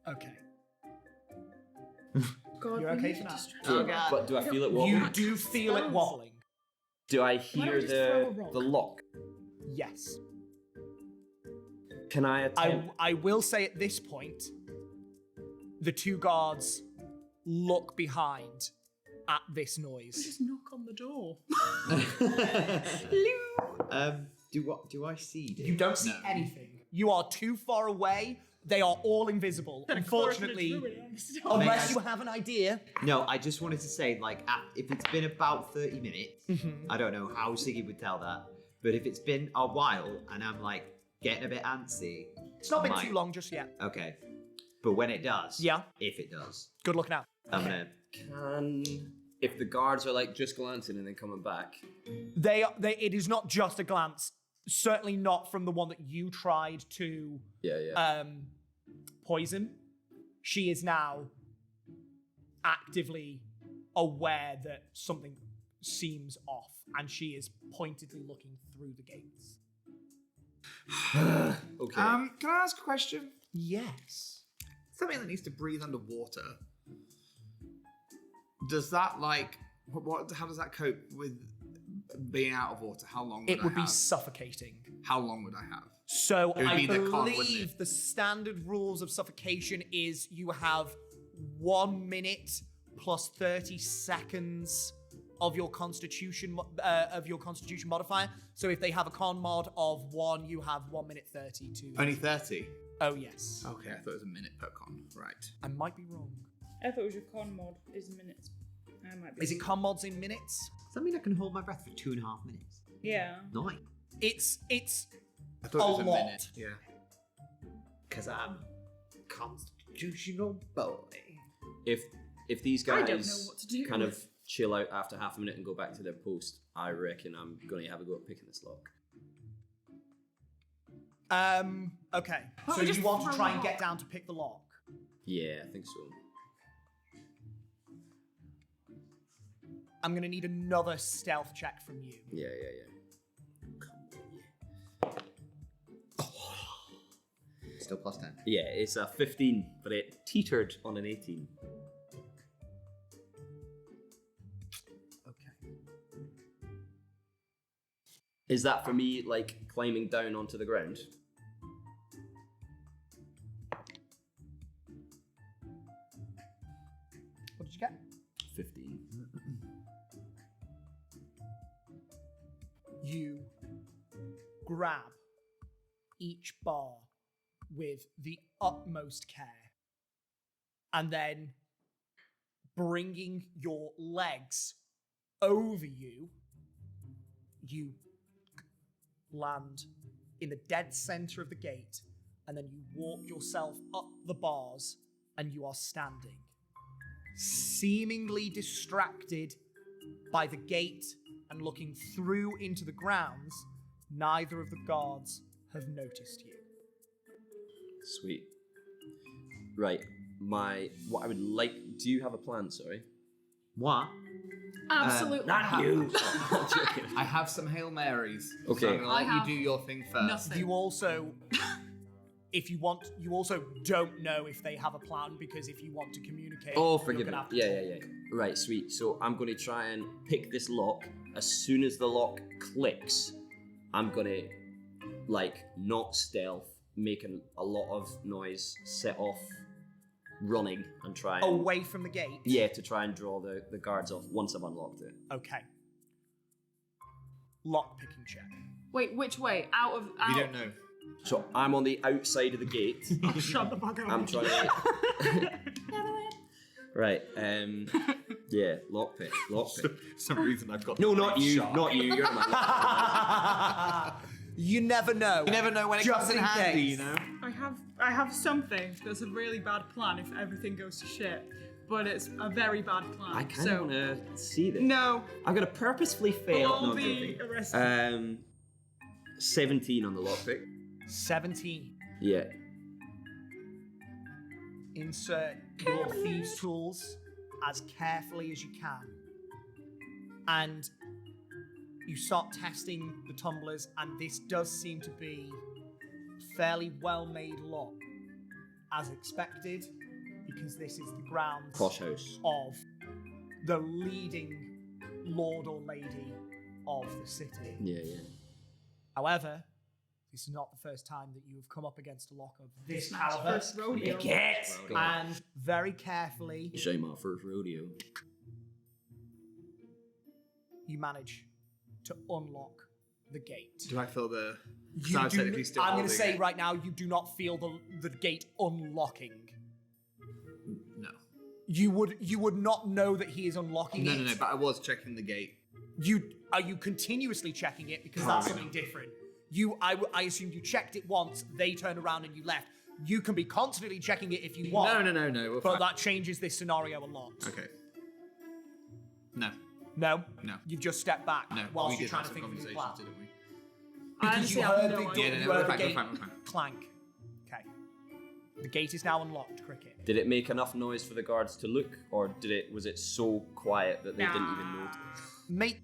S1: Okay.
S3: God,
S1: You're
S3: we
S1: okay
S3: need
S1: for
S3: to
S1: now?
S3: distract-
S2: Oh god.
S5: But do I feel it
S1: You
S5: wobbling?
S1: do feel it
S3: Spells.
S1: wobbling.
S5: Do I
S3: Why don't
S5: hear
S3: we just throw a
S5: the
S3: rock?
S5: lock?
S1: Yes.
S5: Can I attempt?
S1: I will say at this point, the two guards look behind at this noise.
S3: Just knock on the door.
S2: Do I see this?
S1: You don't see anything. You are too far away. They are all invisible. Unfortunately, unless you have an idea.
S2: No, I just wanted to say, like, if it's been about 30 minutes, I don't know how Siggy would tell that, but if it's been a while and I'm, like, getting a bit antsy.
S1: It's not been
S2: I might-
S1: too long just yet.
S2: Okay. But when it does.
S1: Yeah.
S2: If it does.
S1: Good luck now.
S2: I'm gonna.
S5: If the guards are like just glancing and then coming back,
S1: It is not just a glance. Certainly not from the one that you tried to poison. She is now actively aware that something seems off, and she is pointedly looking through the gates.
S2: Okay.
S4: Can I ask a question?
S1: Yes.
S4: Something that needs to breathe underwater. Does that what? How does that cope with being out of water? How long?
S1: It would
S4: I
S1: be
S4: have?
S1: suffocating.
S4: How long would I have?
S1: So
S4: It would
S1: I
S4: be the con, wouldn't
S1: believe
S4: it?
S1: the standard rules of suffocation is you have 1 minute plus 30 seconds of your constitution modifier. So if they have a con mod of 1, you have 1 minute 30 to.
S4: Only 30.
S1: Oh yes.
S4: Okay, I thought it was a minute per con. Right.
S1: I might be wrong.
S3: I thought it was your con mod is minutes. I might be.
S1: Is it con mods in minutes?
S2: Does that mean I can hold my breath for 2.5 minutes?
S3: Yeah.
S2: Nice.
S1: It's
S4: I thought it was
S1: A
S4: a
S1: lot.
S4: minute. Yeah.
S2: Because I'm constitutional boy.
S5: If these
S3: I
S5: guys
S3: don't know what to do.
S5: kind of chill out after half a minute and go back to their post, I reckon I'm gonna have a go at picking this lock.
S1: Okay.
S3: Well,
S1: So
S3: we
S1: you
S3: just
S1: want to
S3: throw
S1: try
S3: it
S1: and
S3: off.
S1: get down to pick the lock?
S5: Yeah, I think so.
S1: I'm gonna need another stealth check from you.
S5: Yeah. Come on, yeah.
S2: Still plus 10.
S5: Yeah, it's a 15, but it teetered on an 18.
S1: Okay.
S5: Is that for me, like, climbing down onto the ground?
S1: What did you get?
S5: 15.
S1: You grab each bar with the utmost care, and then bringing your legs over you, you land in the dead center of the gate, and then you walk yourself up the bars, and you are standing, seemingly distracted by the gate and looking through into the grounds. Neither of the guards have noticed you.
S5: Sweet. Right. What I would like. Do you have a plan? Sorry.
S2: What?
S3: Absolutely.
S5: Not you.
S4: I have some Hail Marys.
S5: Okay.
S4: So I'm gonna
S3: I
S4: let
S3: have
S4: you do your thing first.
S3: Nothing.
S1: You also, if you want, you also don't know if they have a plan, because if you want to communicate,
S5: Oh,
S1: you're
S5: forgive me.
S1: gonna have to
S5: Yeah. Right, sweet. So I'm going to try and pick this lock. As soon as the lock clicks, I'm going to, not stealth, make a lot of noise, set off running, and try and...
S1: away from the gate.
S5: Yeah, to try and draw the guards off once I've unlocked it.
S1: Okay. Lock picking check.
S3: Wait, which way? Out.
S4: We don't know.
S5: So I'm on the outside of the gate.
S1: Shut the fuck up.
S5: I'm trying to... Right, yeah, lockpick.
S2: For some reason I've got.
S5: No, not you, not you. You're my
S1: You never know.
S4: You never know when it
S1: Just
S4: comes in
S1: in
S4: handy,
S1: case.
S4: you know?
S3: I have something that's a really bad plan if everything goes to shit, but it's a very bad plan.
S5: I kind of want to see this.
S3: No.
S5: I'm going to purposefully fail.
S3: We'll all
S5: No, I'm
S3: be
S5: joking.
S3: arrested.
S5: 17 on the lockpick.
S1: 17.
S5: Yeah.
S1: Insert your thieves' tools as carefully as you can. And you start testing the tumblers, and this does seem to be a fairly well-made lock, as expected, because this is the grounds
S5: Posh house.
S1: of the leading lord or lady of the city.
S5: Yeah.
S1: However, this is not the first time that you have come up against a lock of this caliber.
S3: First rodeo.
S1: And very carefully,
S5: Show you my first rodeo.
S1: you manage to unlock the gate.
S4: Do I feel the... 'cause
S1: You
S4: I'm
S1: do,
S4: technically still
S1: I'm going to
S4: holding
S1: say
S4: it.
S1: right now, you do not feel the gate unlocking.
S4: No.
S1: You would not know that he is unlocking
S4: No,
S1: it.
S4: no, but I was checking the gate.
S1: Are you continuously checking it, because that's something different? I assumed you checked it once, they turned around and you left. You can be constantly checking it if you want.
S4: No. We're
S1: But
S4: fine.
S1: that changes this scenario a lot.
S4: Okay. No.
S1: No?
S4: No.
S1: You've just stepped back
S4: No.
S1: whilst
S4: we
S1: you're
S4: did
S1: trying
S4: have
S1: to
S4: some
S1: think of the
S4: conversations,
S1: plan.
S4: didn't we?
S3: I
S1: Because you
S3: honestly have
S1: heard
S3: no
S1: the
S3: idea.
S1: door,
S4: Yeah,
S1: you
S4: no,
S1: heard
S4: we're
S1: the
S4: fine,
S1: gate
S4: we're fine.
S1: clank. Okay. The gate is now unlocked, Cricket.
S5: Did it make enough noise for the guards to look, or was it so quiet that they didn't even notice?
S1: Make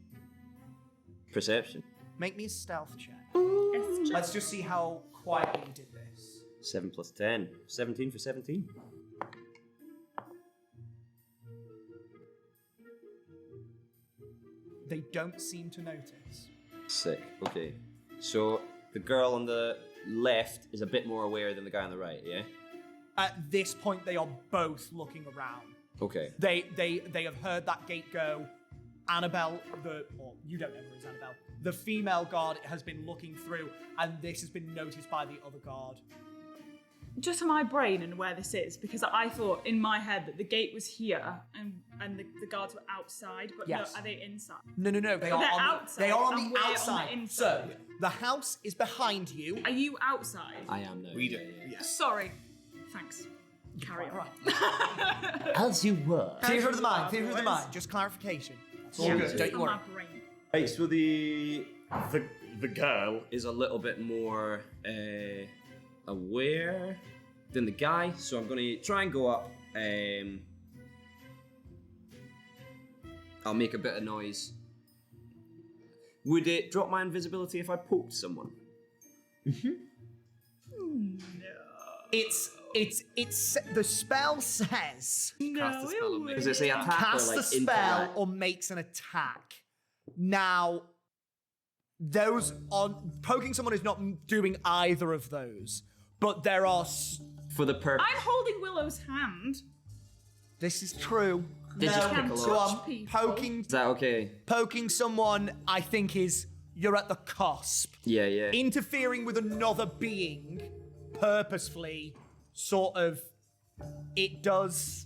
S5: Perception.
S1: me a stealth check.
S3: It's just-
S1: Let's just see how quietly you did this.
S5: 7 plus 10. 17 for 17.
S1: They don't seem to notice.
S5: Sick. Okay. So the girl on the left is a bit more aware than the guy on the right, yeah?
S1: At this point, they are both looking around.
S5: Okay.
S1: They have heard that gate go. Annabelle, you don't know her as Annabelle. The female guard has been looking through, and this has been noticed by the other guard.
S3: Just for my brain and where this is, because I thought in my head that the gate was here and the guards were outside, but
S1: Yes.
S3: no, are they inside?
S1: No, they are
S3: They're
S1: on
S3: outside,
S1: they are on
S3: and
S1: the
S3: we're on the
S1: outside.
S3: inside.
S1: So the house is behind you.
S3: Are you outside?
S5: I am now.
S4: We do.
S5: Yeah.
S4: Yeah.
S3: Sorry. Thanks. Carry on.
S1: Right.
S5: As you were.
S1: Theatre of the mind.
S3: As
S1: Theatre of the
S3: always.
S1: mind. Just clarification. That's all
S3: Yeah,
S1: good.
S3: just
S1: Don't you
S3: on
S1: worry.
S3: my brain.
S5: Right, so the girl is a little bit more aware than the guy, so I'm gonna try and go up. I'll make a bit of noise. Would it drop my invisibility if I poked someone?
S1: It's the spell says
S3: No, it wouldn't.
S5: Does it say attack
S1: cast
S5: or
S1: a
S5: like
S1: spell
S5: interact?
S1: or makes an attack. Now, those on poking someone is not doing either of those, but there are.
S5: For the purpose.
S3: I'm holding Willow's hand.
S1: This is true.
S5: They just pick a
S3: Can't
S5: lot.
S1: So
S3: touch
S1: I'm
S3: people.
S1: poking
S5: Is that okay?
S1: someone. I think is you're at the cusp.
S5: Yeah, yeah.
S1: Interfering with another being purposefully, sort of, it does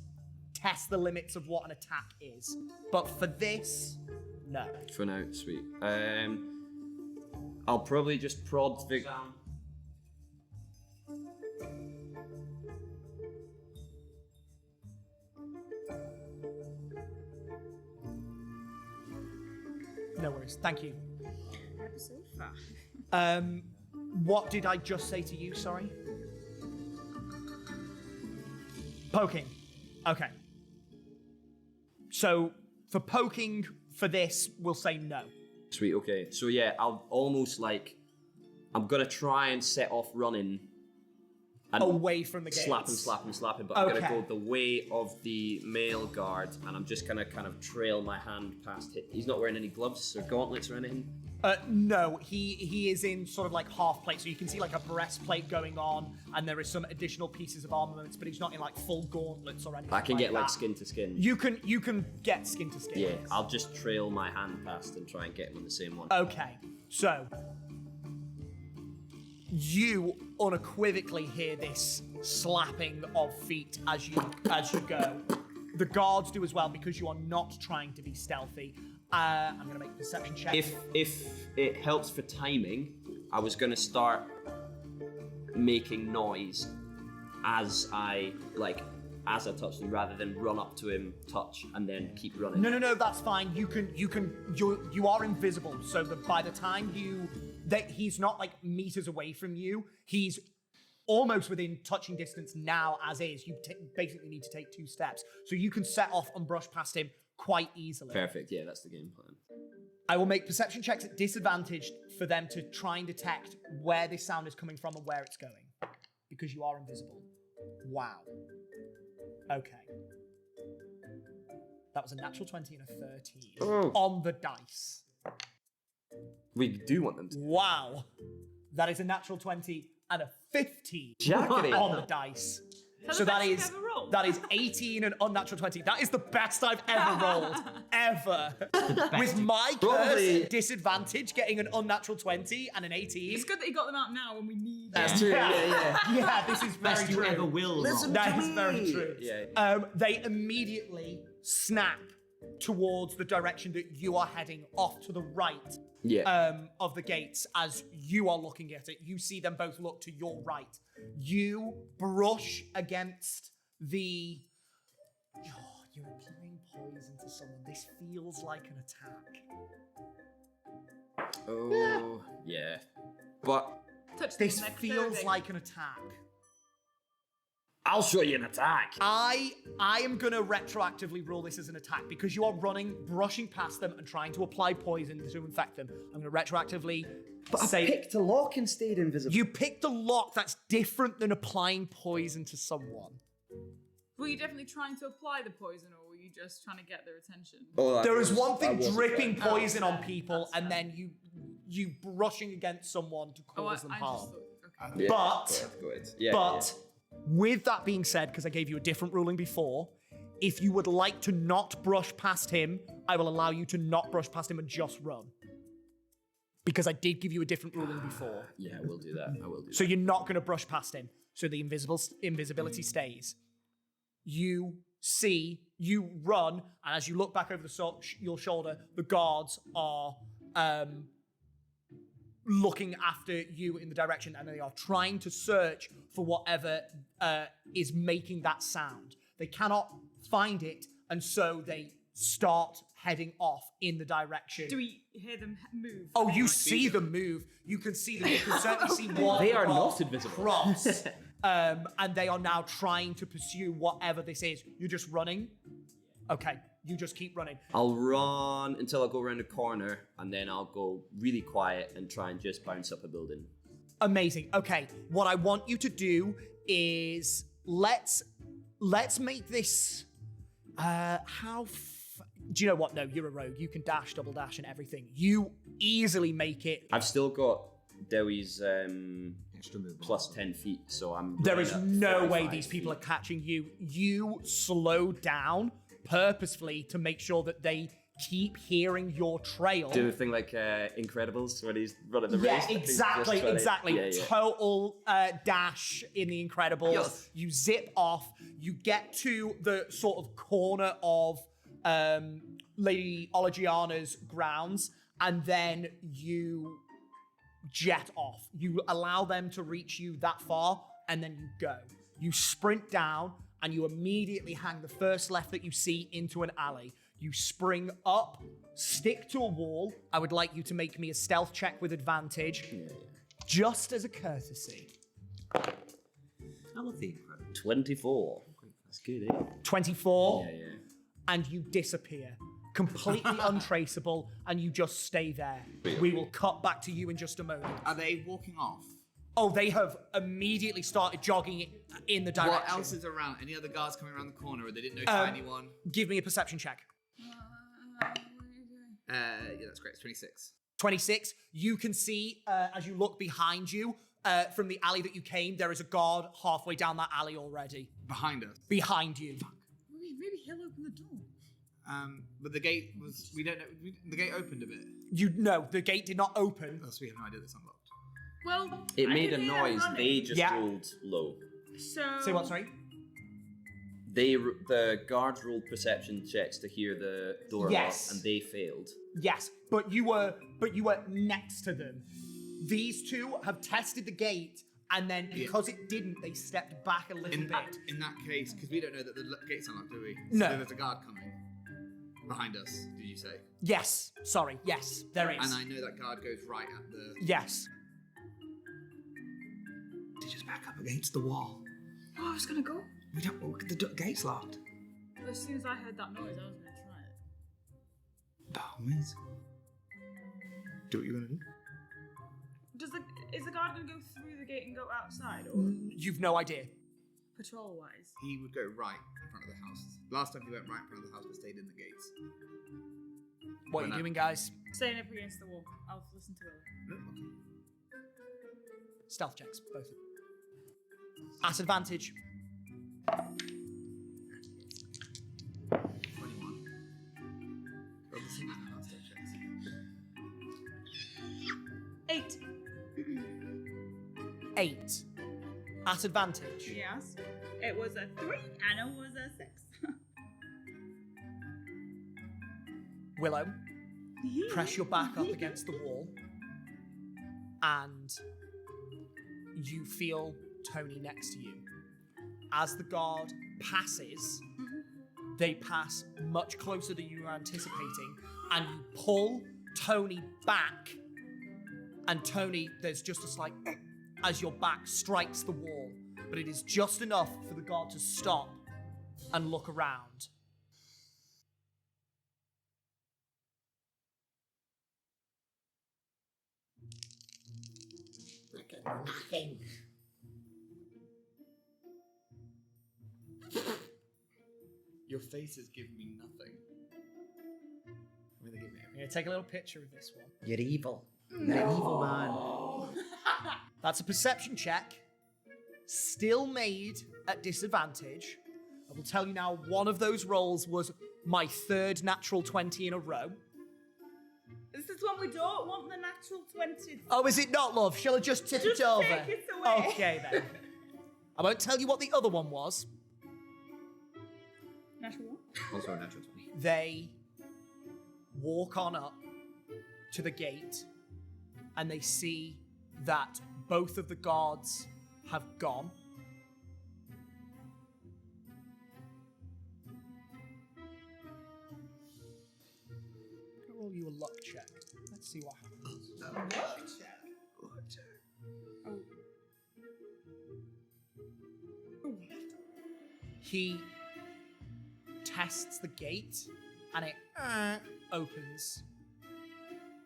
S1: test the limits of what an attack is. But for this, no.
S5: For now, sweet. I'll probably just prod the.
S1: No worries. Thank you.
S3: Episode 5.
S1: What did I just say to you? Sorry. Poking. Okay. So for poking for this, we'll say no.
S5: Sweet, okay. So yeah, I'll almost like I'm gonna try and set off running and
S1: Away from the gates.
S5: slapping, but I'm
S1: Okay.
S5: gonna go the way of the male guard and I'm just gonna kind of trail my hand past it. He's not wearing any gloves or gauntlets or anything.
S1: No, he is in sort of like half plate, so you can see like a breastplate going on, and there is some additional pieces of armaments, but he's not in like full gauntlets or anything.
S5: I can get like
S1: that.
S5: skin to skin.
S1: You can get skin to skin.
S5: Yeah,
S1: yes.
S5: I'll just trail my hand past and try and get him on the same one.
S1: Okay, so you unequivocally hear this slapping of feet as you go. The guards do as well because you are not trying to be stealthy. I'm gonna make a perception check.
S5: If it helps for timing, I was gonna start making noise as I touch them, rather than run up to him, touch, and then keep running.
S1: No, that's fine. You are invisible, so that by the time he's not like meters away from you. He's almost within touching distance now, as is. You basically need to take 2 steps, so you can set off and brush past him quite easily.
S5: Perfect. Yeah, that's the game plan.
S1: I will make perception checks at disadvantage for them to try and detect where this sound is coming from and where it's going, because you are invisible. Wow. Okay. That was a natural 20 and a 13 on the dice.
S5: We do want them to.
S1: Wow. That is a natural 20 and a 15
S5: Jackety.
S1: on the dice.
S3: That's
S1: So
S3: the
S1: that
S3: best you've
S1: is
S3: ever rolled.
S1: that is 18 and unnatural 20. That is the best I've ever rolled. Ever. With my
S5: Probably-
S1: curse disadvantage, getting an unnatural 20 and an 18.
S3: It's good that you got them out now when we need
S4: That's true. Yeah.
S1: Yeah, this is very
S2: Best you
S1: true.
S2: ever will.
S4: Listen
S2: Rob.
S1: That
S4: to
S1: is very
S4: me.
S1: true.
S5: Yeah.
S1: They immediately snap towards the direction that you are heading, off to the right
S5: Yeah.
S1: of the gates. As you are looking at it, you see them both look to your right. You brush against the... Oh, you're applying poison to someone. This feels like an attack.
S5: Oh, yeah. But
S3: Touch
S1: This
S3: them, they're
S1: feels
S3: clothing.
S1: like an attack.
S5: I'll show you an attack.
S1: I am gonna retroactively rule this as an attack because you are running, brushing past them, and trying to apply poison to infect them. I'm gonna retroactively say
S5: picked a lock and stayed invisible.
S1: you picked a lock that's different than applying poison to someone.
S3: Were you definitely trying to apply the poison, or were you just trying to get their attention?
S1: There is one thing dripping
S3: trying.
S1: poison
S3: Oh,
S1: on people,
S3: that's
S1: and
S3: fair.
S1: then you brushing against someone to cause them
S3: I
S1: harm.
S3: just thought, okay.
S5: Yeah,
S1: But
S5: go ahead. Yeah,
S1: But with that being said, because I gave you a different ruling before, if you would like to not brush past him, I will allow you to not brush past him and just run. Because I did give you a different ruling before.
S5: yeah, I will do that. I will do
S1: So you're not going to brush past him. So the invisibility stays. You run, and as you look back over your shoulder, the guards are looking after you in the direction, and they are trying to search for whatever is making that sound. They cannot find it, and so they start heading off in the direction.
S3: Do we hear them move?
S1: Oh, you see them move. You can see them. You can certainly see one.
S5: They are
S1: cross
S5: not invisible.
S1: Cross, and they are now trying to pursue whatever this is. You're just running. Okay, you just keep running.
S5: I'll run until I go around the corner, and then I'll go really quiet and try and just bounce up a building.
S1: Amazing. Okay, what I want you to do is let's make this. Do you know what? No, you're a rogue. You can dash, double dash, and everything. You easily make it.
S5: I've still got Dewey's
S2: Extra movement.
S5: plus 10 feet, so I'm.
S1: There
S5: running
S1: is
S5: at
S1: no way
S5: 45
S1: these people are
S5: feet.
S1: catching you. You slow down purposefully to make sure that they keep hearing your trail.
S5: Do a thing like Incredibles when he's running the
S1: Yeah,
S5: race. He's just
S1: exactly,
S5: trying to-
S1: exactly.
S5: Yeah, yeah.
S1: Total dash in The Incredibles.
S2: Yes.
S1: You zip off. You get to the sort of corner of Lady Olagiana's grounds, and then you jet off. You allow them to reach you that far, and then you go. You sprint down, and you immediately hang the first left that you see into an alley. You spring up, stick to a wall. I would like you to make me a stealth check with advantage, just as a courtesy.
S2: I love the Incredibles.
S5: 24. That's good, eh?
S1: 24,
S5: Yeah, yeah.
S1: and you disappear. Completely untraceable, and you just stay there. We will cut back to you in just a moment.
S4: Are they walking off?
S1: Oh, they have immediately started jogging in the direction.
S4: What else is around? Any other guards coming around the corner, or they didn't notify anyone?
S1: Give me a perception check.
S4: Yeah, that's great. It's 26.
S1: 26, you can see as you look behind you from the alley that you came, there is a guard halfway down that alley already.
S4: Behind us.
S1: Behind you.
S3: Maybe he'll open the door.
S4: But the gate was. We don't know. The gate opened a bit.
S1: You know, the gate did not open.
S4: Oh, so we have no idea that's unlocked.
S3: Well,
S5: It
S3: I
S5: made a
S3: could hear them
S5: noise.
S3: running.
S5: They just
S1: Yeah.
S5: rolled low.
S3: So
S1: Say what, sorry?
S5: The guards rolled perception checks to hear the door
S1: Yes.
S5: lock, and they failed.
S1: Yes, but you were next to them. These two have tested the gate, and then because it didn't, they stepped back a little
S4: In
S1: bit.
S4: that case, because we don't know that the gate's unlocked, do we?
S1: No.
S4: So there's a guard coming behind us. Did you say?
S1: Yes, sorry, yes, there is.
S4: And I know that guard goes right at the.
S1: Yes.
S4: They just back up against the wall.
S3: Oh, I was gonna go.
S4: We don't. The gate's locked.
S3: As soon as I heard that noise, I was gonna try it.
S4: By all means. Do what you're gonna do.
S3: Is the guard gonna go through the gate and go outside, or
S1: You've no idea.
S3: patrol wise?
S4: He would go right in front of the house. Last time he went right in front of the house, but stayed in the gates.
S1: What are you doing, guys?
S3: Staying up against the wall. I'll listen to it.
S4: No, okay.
S1: Stealth checks, both. At advantage.
S4: 21. Roll the same last step checks.
S3: 8.
S1: 8. At advantage.
S3: Yes. It was a 3 and it was a 6.
S1: Willow, press your back up against the wall, and you feel Tony next to you. As the guard passes, they pass much closer than you were anticipating, and you pull Tony back, and Tony, there's just a slight as your back strikes the wall, but it is just enough for the guard to stop and look around.
S6: Nothing.
S4: Your face is giving me nothing.
S1: I'm gonna take a little picture of this one.
S2: You're evil. You're an evil man.
S1: That's a perception check. Still made at disadvantage. I will tell you now, one of those rolls was my third natural 20 in a row.
S3: This is when we don't want the natural 20.
S1: Oh, is it not, love? Shall I just tip
S3: Just
S1: it over?
S3: take it away.
S1: Okay, then. I won't tell you what the other one was.
S3: Natural one?
S2: Also a natural 20.
S1: They walk on up to the gate and they see that both of the guards have gone. I'll roll you a luck check. Let's see what happens. He tests the gate and it opens.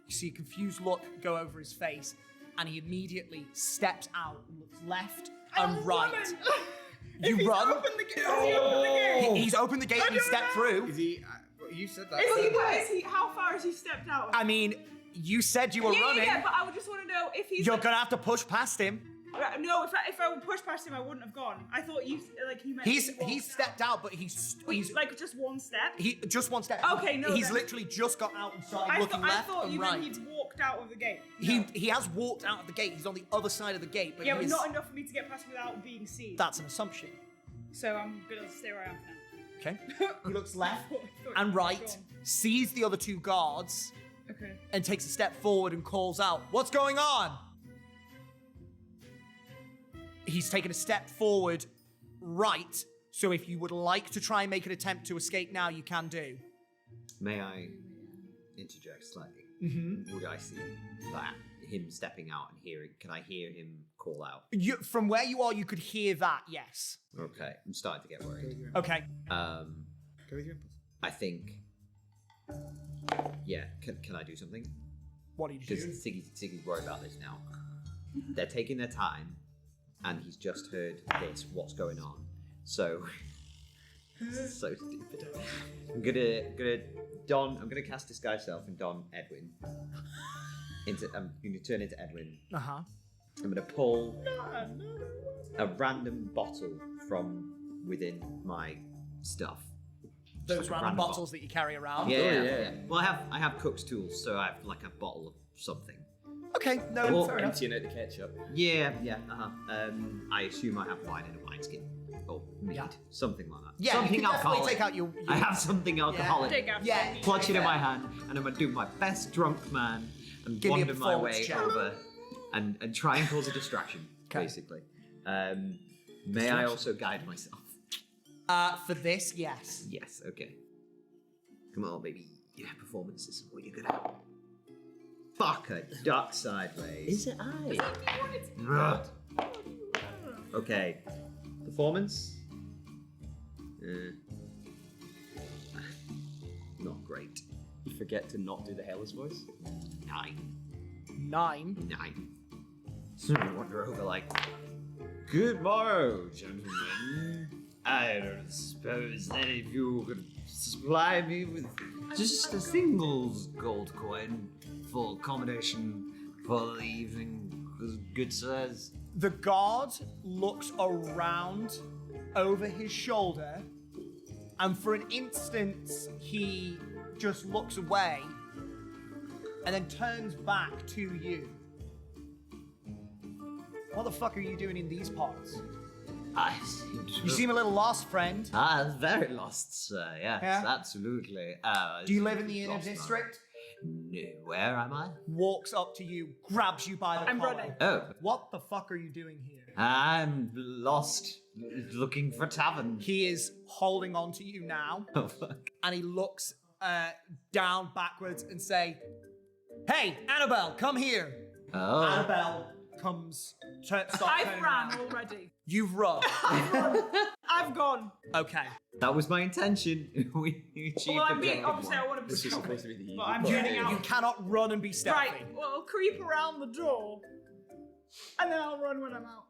S1: You see a confused look go over his face and he immediately steps out and looks left and right. You run.
S3: Open the gate. Has he opened the gate?
S1: He's opened the gate and he stepped through.
S4: Is he? You said that.
S3: Is he? How far has he stepped out?
S1: I mean, you said you were running.
S3: Yeah, but I would just want to know if he's.
S1: You're gonna have to push past him.
S3: No, if I would push past him, I wouldn't have gone. I thought you he meant.
S1: He's stepped out, but he's
S3: like just one step.
S1: he just one step.
S3: Okay, no,
S1: He's
S3: then-
S1: literally just got out and started
S3: I
S1: looking left
S3: thought
S1: and
S3: you
S1: right.
S3: meant he'd walked out of the gate.
S1: He has walked out of the gate. He's on the other side of the gate, but
S3: Yeah,
S1: he
S3: but
S1: is,
S3: not enough for me to get past without being seen.
S1: that's an assumption.
S3: So I'm gonna stay where I am for now.
S1: Okay. He looks left
S3: I thought
S1: and
S3: you
S1: right,
S3: were gone.
S1: sees the other two guards,
S3: Okay.
S1: and takes a step forward and calls out, "What's going on?" He's taken a step forward right, so if you would like to try and make an attempt to escape now, you can do.
S2: May I interject slightly?
S1: Mm-hmm.
S2: Would I see that? Him stepping out and hearing, can I hear him call out?
S1: From where you are, you could hear that, yes.
S2: Okay, I'm starting to get worried.
S1: Okay.
S4: Go with your impulse.
S2: I think, yeah, can I do something?
S1: What are you
S2: Because
S1: doing?
S2: Siggy's worried about this now. They're taking their time, and he's just heard this. What's going on? So, so stupid. I'm gonna cast Disguise Self and don Edwin. I'm gonna turn into Edwin.
S1: Uh-huh.
S2: I'm gonna pull a random bottle from within my stuff.
S1: Those
S2: Just a
S1: random bottles
S2: bottle.
S1: that you carry around?
S2: Yeah. Well, I have cook's tools, so I have like a bottle of something.
S1: Okay, no,
S2: Well,
S1: fair enough.
S5: Emptying out the ketchup.
S2: Yeah. I assume I have wine in a wineskin. Or mead.
S1: Yeah.
S2: Something like that.
S1: Yeah,
S2: something
S1: you can definitely
S2: alcoholic.
S1: take out your
S2: I have something alcoholic.
S3: Take out
S1: Yeah.
S3: the
S2: Clutch it in my hand, and I'm gonna do my best drunk man and
S1: Give me a
S2: wander my
S1: performance
S2: way
S1: check.
S2: over and try and cause a distraction,
S1: Okay.
S2: basically. May I also guide myself?
S1: For this, yes.
S2: Yes, okay. Come on, baby. Yeah, performance is what you're good at. Fuck a duck sideways.
S5: it I?
S2: Ugh. Okay. Performance? Not great.
S5: You forget to not do the Hellas voice?
S2: 9.
S1: 9.
S2: So I wander over like, good morrow, gentlemen. I don't suppose any of you could supply me with just a single gold coin for accommodation for the evening, good sirs.
S1: The guard looks around over his shoulder, and for an instant, he just looks away and then turns back to you. What the fuck are you doing in these parts?
S2: I seem to
S1: You seem a little lost, friend.
S2: very lost, sir. Yes,
S1: Yeah?
S2: absolutely.
S1: Do you live in the inner
S2: Lost, man.
S1: district?
S2: No, where am I?
S1: Walks up to you, grabs you by the
S3: I'm
S1: collar.
S3: running.
S2: Oh,
S1: What the fuck are you doing here?
S2: I'm lost, looking for a tavern.
S1: He is holding on to you now,
S2: Oh, fuck.
S1: and he looks down backwards and say, "Hey, Annabelle, come here."
S2: Oh,
S1: Annabelle comes. Start
S3: I've
S1: turning
S3: ran
S1: around.
S3: already.
S1: You've run.
S3: I've gone.
S1: Okay.
S2: That was my intention. We achieved
S3: Well, I'm being,
S2: objective
S3: obviously, I
S2: one.
S3: want to be
S5: This is supposed to
S3: stealthy.
S5: be the easy
S3: But I'm
S5: part.
S3: turning
S1: You
S3: out.
S1: cannot run and be stealthy.
S3: Right, well, I'll creep around the door. And then I'll run when I'm out.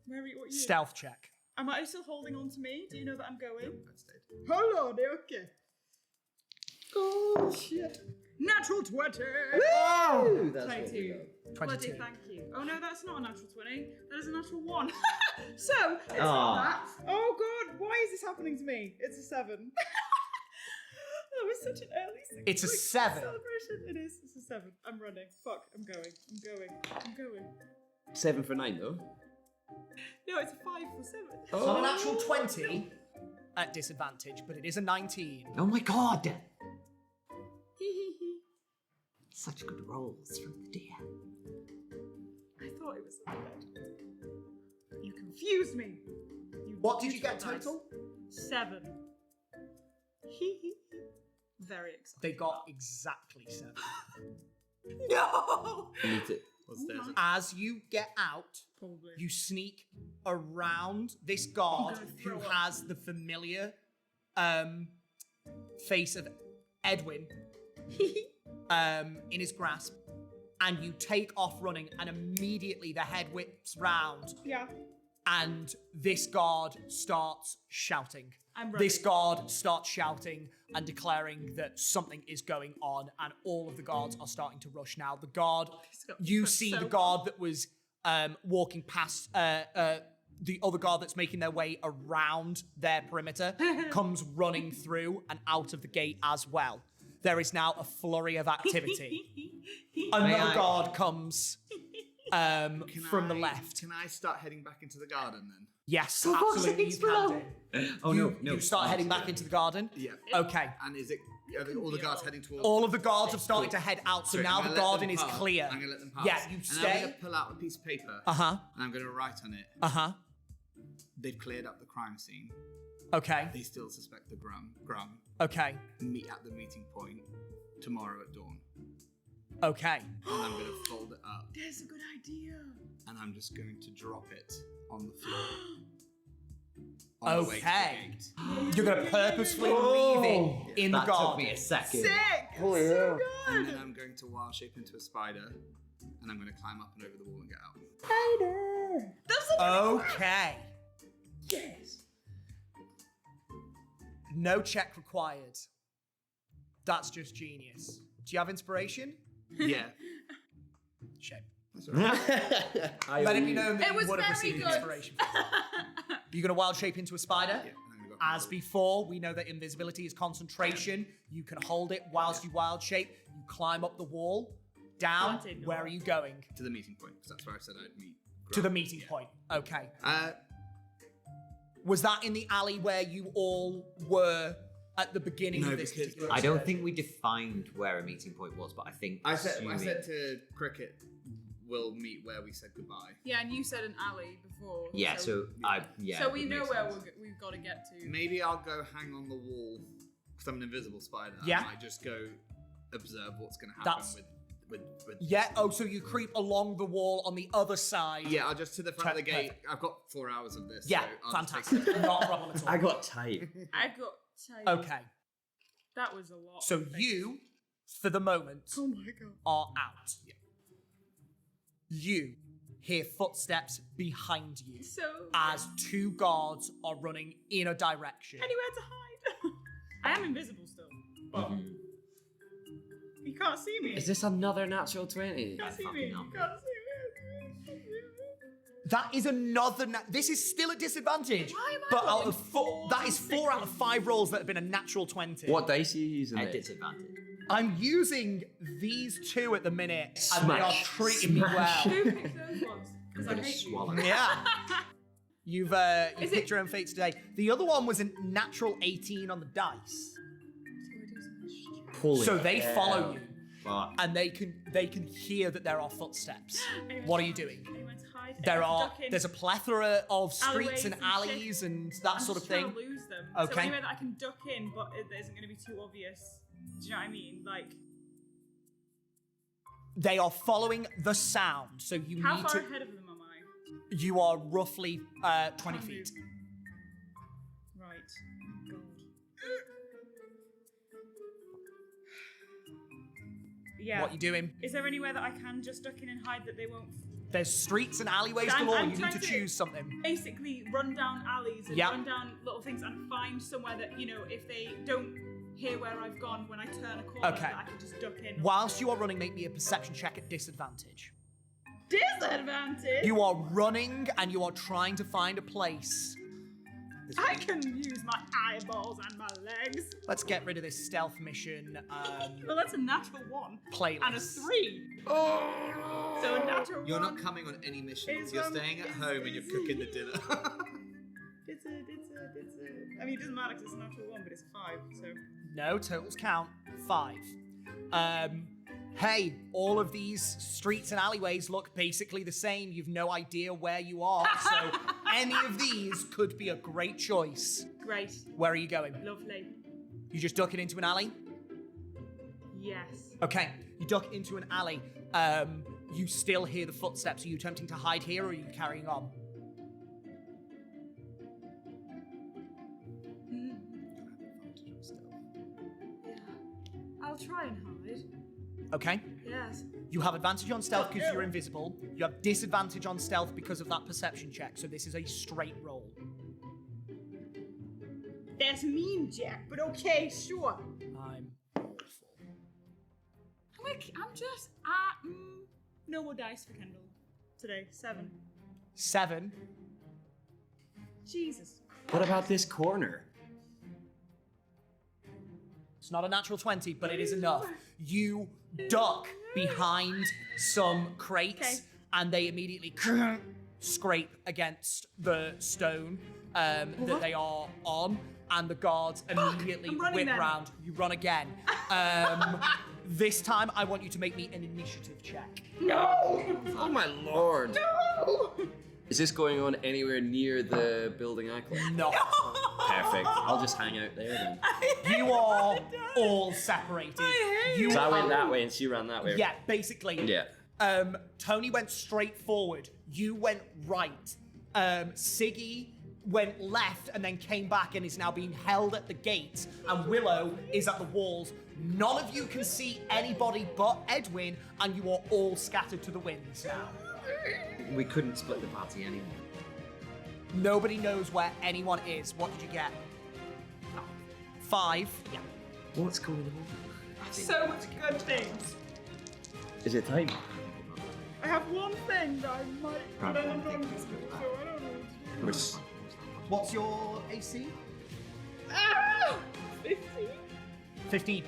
S3: Where are you? What are you?
S1: Stealth check.
S3: Am I still holding on to me? Do you know that I'm going?
S2: I stayed.
S3: Hold on, okay. Oh, shit. Natural 20!
S2: Oh, that's
S3: 22. Bloody
S1: 22.
S3: thank you. Oh no, that's not a natural 20. That is a natural 1. So, it's not that. Oh god, why is this happening to me? It's a 7. That was such an early
S1: It's a 7.
S3: celebration. It is. It's a 7. I'm running. Fuck, I'm going.
S5: 7 for 9 though.
S3: No, it's a 5 for 7.
S1: It's not a natural 20 at disadvantage, but it is a 19.
S2: Oh my god! Such good rolls from the deer.
S3: I thought it was dead. You confused me.
S1: What did you get
S3: beautiful dice.
S1: total?
S3: 7. Very excited.
S1: They got exactly 7.
S3: No!
S5: Eat it.
S4: What's theirs?
S1: As you get out,
S3: Probably.
S1: you sneak around this guard
S3: gonna
S1: who
S3: throw up.
S1: has the familiar face of Edwin in his grasp, and you take off running, and immediately the head whips round,
S3: Yeah.
S1: and this guard starts shouting.
S3: I'm
S1: This
S3: running.
S1: guard starts shouting and declaring that something is going on, and all of the guards are starting to rush now. The guard, you see the guard that was walking past the other guard that's making their way around their perimeter comes running through and out of the gate as well. There is now a flurry of activity. Another guard comes from the left.
S4: Can I start heading back into the garden then?
S1: Yes, absolutely you can do.
S2: Oh no, no.
S1: You start heading back into the garden?
S4: Yeah.
S1: Okay.
S4: And is it are all the guards heading towards?
S1: All of the guards have started to head out, so
S4: Sorry,
S1: now
S4: I'm
S1: the
S4: gonna let
S1: garden
S4: them
S1: is
S4: pass.
S1: clear.
S4: I'm gonna let them pass.
S1: Yeah, you
S4: And I'm
S1: stay.
S4: gonna pull out a piece of paper.
S1: Uh-huh.
S4: And I'm gonna write on it.
S1: Uh-huh.
S4: They've cleared up the crime scene.
S1: Okay.
S4: They still suspect the Grum.
S1: Okay.
S4: Meet at the meeting point tomorrow at dawn.
S1: Okay.
S4: And I'm gonna fold it up.
S3: There's a good idea.
S4: And I'm just going to drop it on the floor. On the way to the
S1: Okay.
S4: gate.
S1: You're gonna purposefully leave it in the
S2: That took
S1: garden.
S2: me a second.
S3: Sick! Oh, yeah. So good!
S4: And then I'm going to wild shape into a spider. And I'm going to climb up and over the wall and get out.
S3: That's a
S1: Okay.
S3: yes.
S1: No check required. That's just genius. Do you have inspiration?
S4: Yeah.
S1: Shame.
S4: That's all right.
S1: Let it be known that
S3: It
S1: you
S3: was
S1: would have
S3: very
S1: received
S3: good.
S1: inspiration. You're gonna wild shape into a spider?
S4: Yeah, and I'm gonna go
S1: As before, we know that invisibility is concentration. You can hold it whilst you wild shape. You climb up the wall, down.
S3: I did not.
S1: Where are you going?
S4: to the meeting point, because that's where I said I'd meet.
S1: To the
S4: Grant.
S1: meeting
S4: Yeah.
S1: point. Okay.
S4: Was
S1: Was that in the alley where you all were at the beginning
S4: No,
S1: of this
S4: because
S1: particular
S2: I don't
S1: excursion?
S2: think we defined where a meeting point was, but I think
S4: I said
S2: assuming-
S4: to Cricket, we'll meet where we said goodbye.
S3: Yeah, and you said an alley before.
S2: Yeah, so
S3: we
S2: it
S3: know
S2: makes
S3: where
S2: sense.
S3: we've got to get to.
S4: Maybe I'll go hang on the wall, because I'm an invisible spider.
S1: Yeah.
S4: I might just go observe what's going to happen
S1: That's-
S4: with.
S1: Yeah, oh, so you creep along the wall on the other side.
S4: Yeah, I'll just to the front of the gate.
S1: Perfect.
S4: I've got 4 hours of this.
S1: Yeah,
S4: so I'll just take
S1: fantastic.
S4: it.
S1: Not a problem at all.
S5: I got tired.
S3: I got tired.
S1: Okay,
S3: That was a lot.
S1: so
S3: of things.
S1: you, for the moment,
S3: Oh my god.
S1: are out. You hear footsteps behind you
S3: So.
S1: as 2 guards are running in a direction.
S3: Anywhere to hide. I am invisible still. But you can't see me.
S5: Is this another natural 20?
S3: You can't see me.
S2: Fucking
S3: You
S2: hell.
S3: can't see me.
S1: That is another. This is still a disadvantage.
S3: Why am I
S1: But out
S3: rolling
S1: of 4, that is 4 out of 5 rolls that have been a natural 20.
S5: What dice are you using
S2: At
S5: there?
S2: disadvantage.
S1: I'm using these 2 at the minute, and they are
S5: Smash.
S1: treating me well.
S3: Who picked those ones? Because I
S2: gonna
S3: hate
S2: swallow.
S3: you.
S1: Yeah. You've
S3: Is
S1: picked
S3: it-
S1: your own fates today. The other one was a natural 18 on the dice.
S5: Holy
S1: So they follow you,
S2: But
S1: and they can hear that there are footsteps.
S3: Anyway,
S1: What are you doing?
S3: Anywhere to hide.
S1: There's a plethora of streets
S3: Alleyways
S1: and
S3: and
S1: alleys and that
S3: I'm
S1: sort of
S3: just trying
S1: thing.
S3: to lose them.
S1: Okay.
S3: So anywhere that I can duck in, but it isn't going to be too obvious. Do you know what I mean? Like,
S1: They are following the sound, so you
S3: How
S1: need
S3: far
S1: to.
S3: ahead of them am I?
S1: You are roughly 20 feet.
S3: Right. God. Yeah.
S1: What you doing?
S3: Is there anywhere that I can just duck in and hide that they won't
S1: There's streets and alleyways
S3: I'm-
S1: galore.
S3: I'm
S1: You need
S3: trying
S1: to
S3: to-
S1: choose something.
S3: basically run down alleys and
S1: Yeah.
S3: run down little things and find somewhere that, you know, if they don't hear where I've gone when I turn a corner,
S1: Okay.
S3: that I can just duck in.
S1: Whilst you are running, make me a perception check at disadvantage.
S3: Disadvantage?
S1: You are running and you are trying to find a place.
S3: I can use my eyeballs and my legs.
S1: Let's get rid of this stealth mission
S3: Well, that's a natural 1.
S1: playlist.
S3: And a 3. Oh! So a natural 1.
S2: You're not coming on any missions.
S3: It's,
S2: You're
S3: um,
S2: staying at
S3: it's-
S2: home and you're cooking the dinner.
S3: It's a. I mean, it doesn't matter because it's a natural 1, but it's a 5, so.
S1: No, totals count. 5. Hey, all of these streets and alleyways look basically the same. You've no idea where you are, so any of these could be a great choice.
S3: Great.
S1: Where are you going?
S3: Lovely.
S1: You just duck it into an alley?
S3: Yes.
S1: Okay, you duck into an alley. You still hear the footsteps. Are you attempting to hide here or are you carrying on?
S3: I'll try and hide.
S1: Okay.
S3: Yes.
S1: You have advantage on stealth because you're invisible. You have disadvantage on stealth because of that perception check. So this is a straight roll.
S3: That's mean, Jack, but okay, sure.
S1: I'm awful.
S3: I'm just. No more dice for Kendall today. 7.
S1: 7.
S3: Jesus.
S5: What about this corner?
S1: It's not a natural 20, but it is enough. You duck behind some crates,
S3: Okay.
S1: and they immediately scrape against the stone that they are on, and the guards immediately
S3: I'm running
S1: whip
S3: then.
S1: round. You run again. This time, I want you to make me an initiative check.
S3: No!
S5: Oh my lord!
S3: No!
S5: Is this going on anywhere near the building I climbed?
S1: No.
S5: Perfect. I'll just hang out there then.
S1: You are all separated.
S3: I hate
S1: You
S5: So I went
S1: are-
S5: that way and she ran that way.
S1: Yeah, basically.
S5: Yeah.
S1: Tony went straight forward. You went right. Siggy went left and then came back and is now being held at the gate. And Willow is at the walls. None of you can see anybody but Edwin, and you are all scattered to the winds now.
S2: We couldn't split the party anymore.
S1: Nobody knows where anyone is. What did you get? 5. Yeah.
S5: What's going on?
S3: So much good things.
S5: Is it time?
S3: I have one thing that I might. But I'm not invisible, so I don't know what to do.
S1: What's your AC?
S3: Ah! 15?
S1: 15.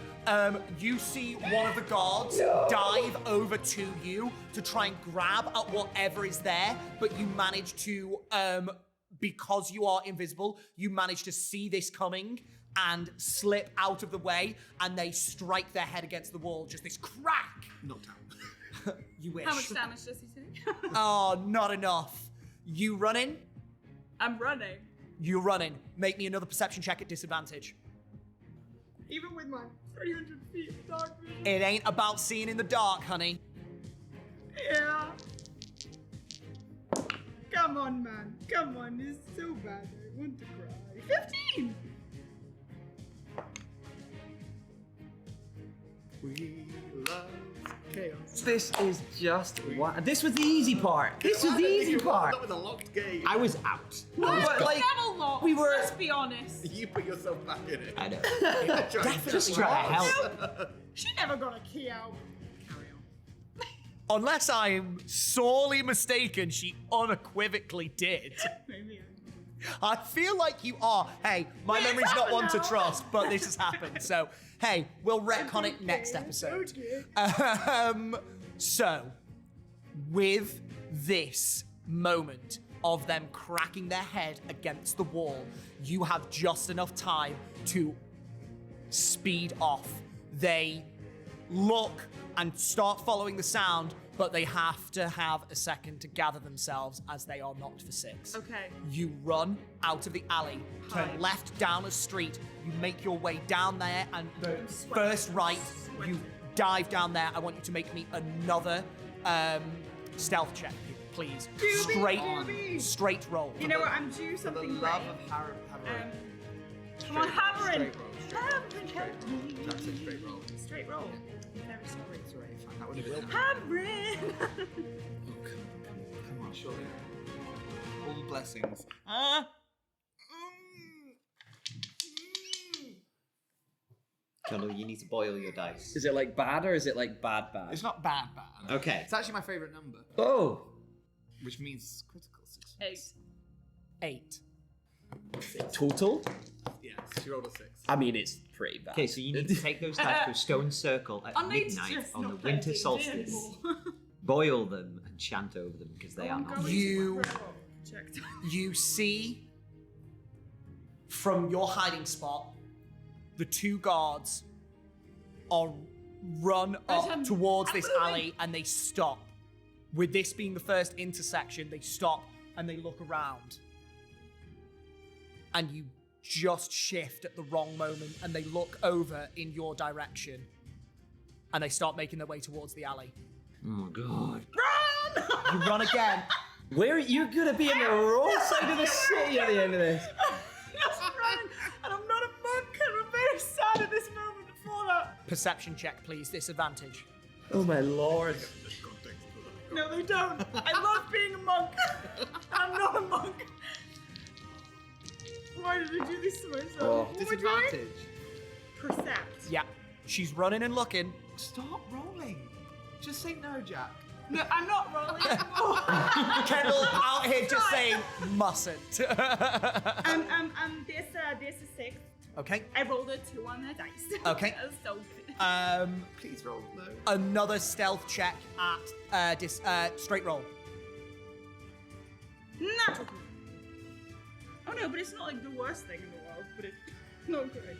S1: You see one of the guards dive over to you to try and grab at whatever is there, but you manage to, because you are invisible, you manage to see this coming and slip out of the way, and they strike their head against the wall. Just this crack.
S2: Knocked out.
S1: You wish.
S3: How much damage does he take?
S1: Oh, not enough. You running?
S3: I'm running.
S1: You running. Make me another perception check at disadvantage.
S3: Even with my 300 feet of dark vision.
S1: It ain't about seeing in the dark, honey.
S3: Yeah. Come on, man. Come on. It's so bad. I want to cry. 15!
S2: We love chaos.
S5: This is just this was the easy part. This was the easy part.
S2: That was a locked game.
S5: I was out.
S3: What?
S5: But, like,
S3: Never locked.
S5: we were-
S3: Let's be honest.
S2: You put yourself back in it.
S5: I know.
S1: Definitely
S5: try to
S1: was.
S5: help.
S3: She never got a key out. Carry on.
S1: Unless I am sorely mistaken, she unequivocally did.
S3: Maybe
S1: I feel like you are. Hey, my
S3: Yes,
S1: memory's not
S3: I
S1: one to
S3: know.
S1: trust, but this has happened. So, hey, we'll retcon it next episode. So, with this moment of them cracking their head against the wall, you have just enough time to speed off. They look and start following the sound, but they have to have a second to gather themselves as they are knocked for 6.
S3: Okay.
S1: You run out of the alley, turn
S3: Hi.
S1: left down a street, you make your way down there, and the
S3: I'm sweating.
S1: first right, you
S3: Sweating.
S1: dive down there. I want you to make me another stealth check, please. Straight roll.
S3: You know what? I'm due
S4: For the
S3: something
S4: love
S3: great.
S4: of hammering.
S3: Come on, hammering.
S4: Hammering. That's a straight roll.
S3: Straight roll. Very sorry.
S4: It's alright, fine. That would have been
S3: Hammering.
S4: Oh, come on, surely. All blessings.
S2: Connell, you need to boil your dice.
S5: Is it like bad or is it like bad?
S4: It's not bad.
S2: Okay.
S4: It's actually my favorite number,
S5: Oh.
S4: which means critical success.
S3: 8.
S1: 8.
S5: Total?
S4: Yes, she rolled a 6.
S5: I mean, it's pretty bad.
S2: Okay, so you need to take those dice to a stone circle at
S3: I need to
S2: midnight
S3: just
S2: on the
S3: not play
S2: winter
S3: D&D
S2: solstice.
S3: anymore.
S2: Boil them and chant over them because they are
S3: I'm
S2: not.
S3: going to
S1: You-
S3: my projectile.
S1: You see from your hiding spot, the 2 guards are run up
S3: I'm
S1: towards this
S3: moving.
S1: alley and they stop. With this being the first intersection, they stop and they look around. And you just shift at the wrong moment and they look over in your direction. And they start making their way towards the alley.
S2: Oh god.
S1: You run again.
S5: Where you're gonna be on the wrong side of the city at the end of this?
S3: Just running, and I'm not a monk, and I'm very sad at this moment for that.
S1: Perception check, please. Disadvantage.
S5: Oh my lord.
S3: No, they don't. I love being a monk. I'm not a monk. Why did I do this to myself?
S5: Oh.
S3: What am I doing?
S4: Disadvantage.
S3: Percept.
S1: Yeah. She's running and looking.
S4: Stop rolling. Just say no, Jack.
S3: No, I'm not rolling anymore.
S1: Kendall out here just saying mustn't.
S3: This is 6.
S1: Okay.
S3: I rolled a 2 on the dice.
S1: Okay.
S3: That was so good.
S4: Please roll low.
S1: Another stealth check at straight roll.
S3: Natural. Oh no, but it's not like the worst thing in the world, but it's not great.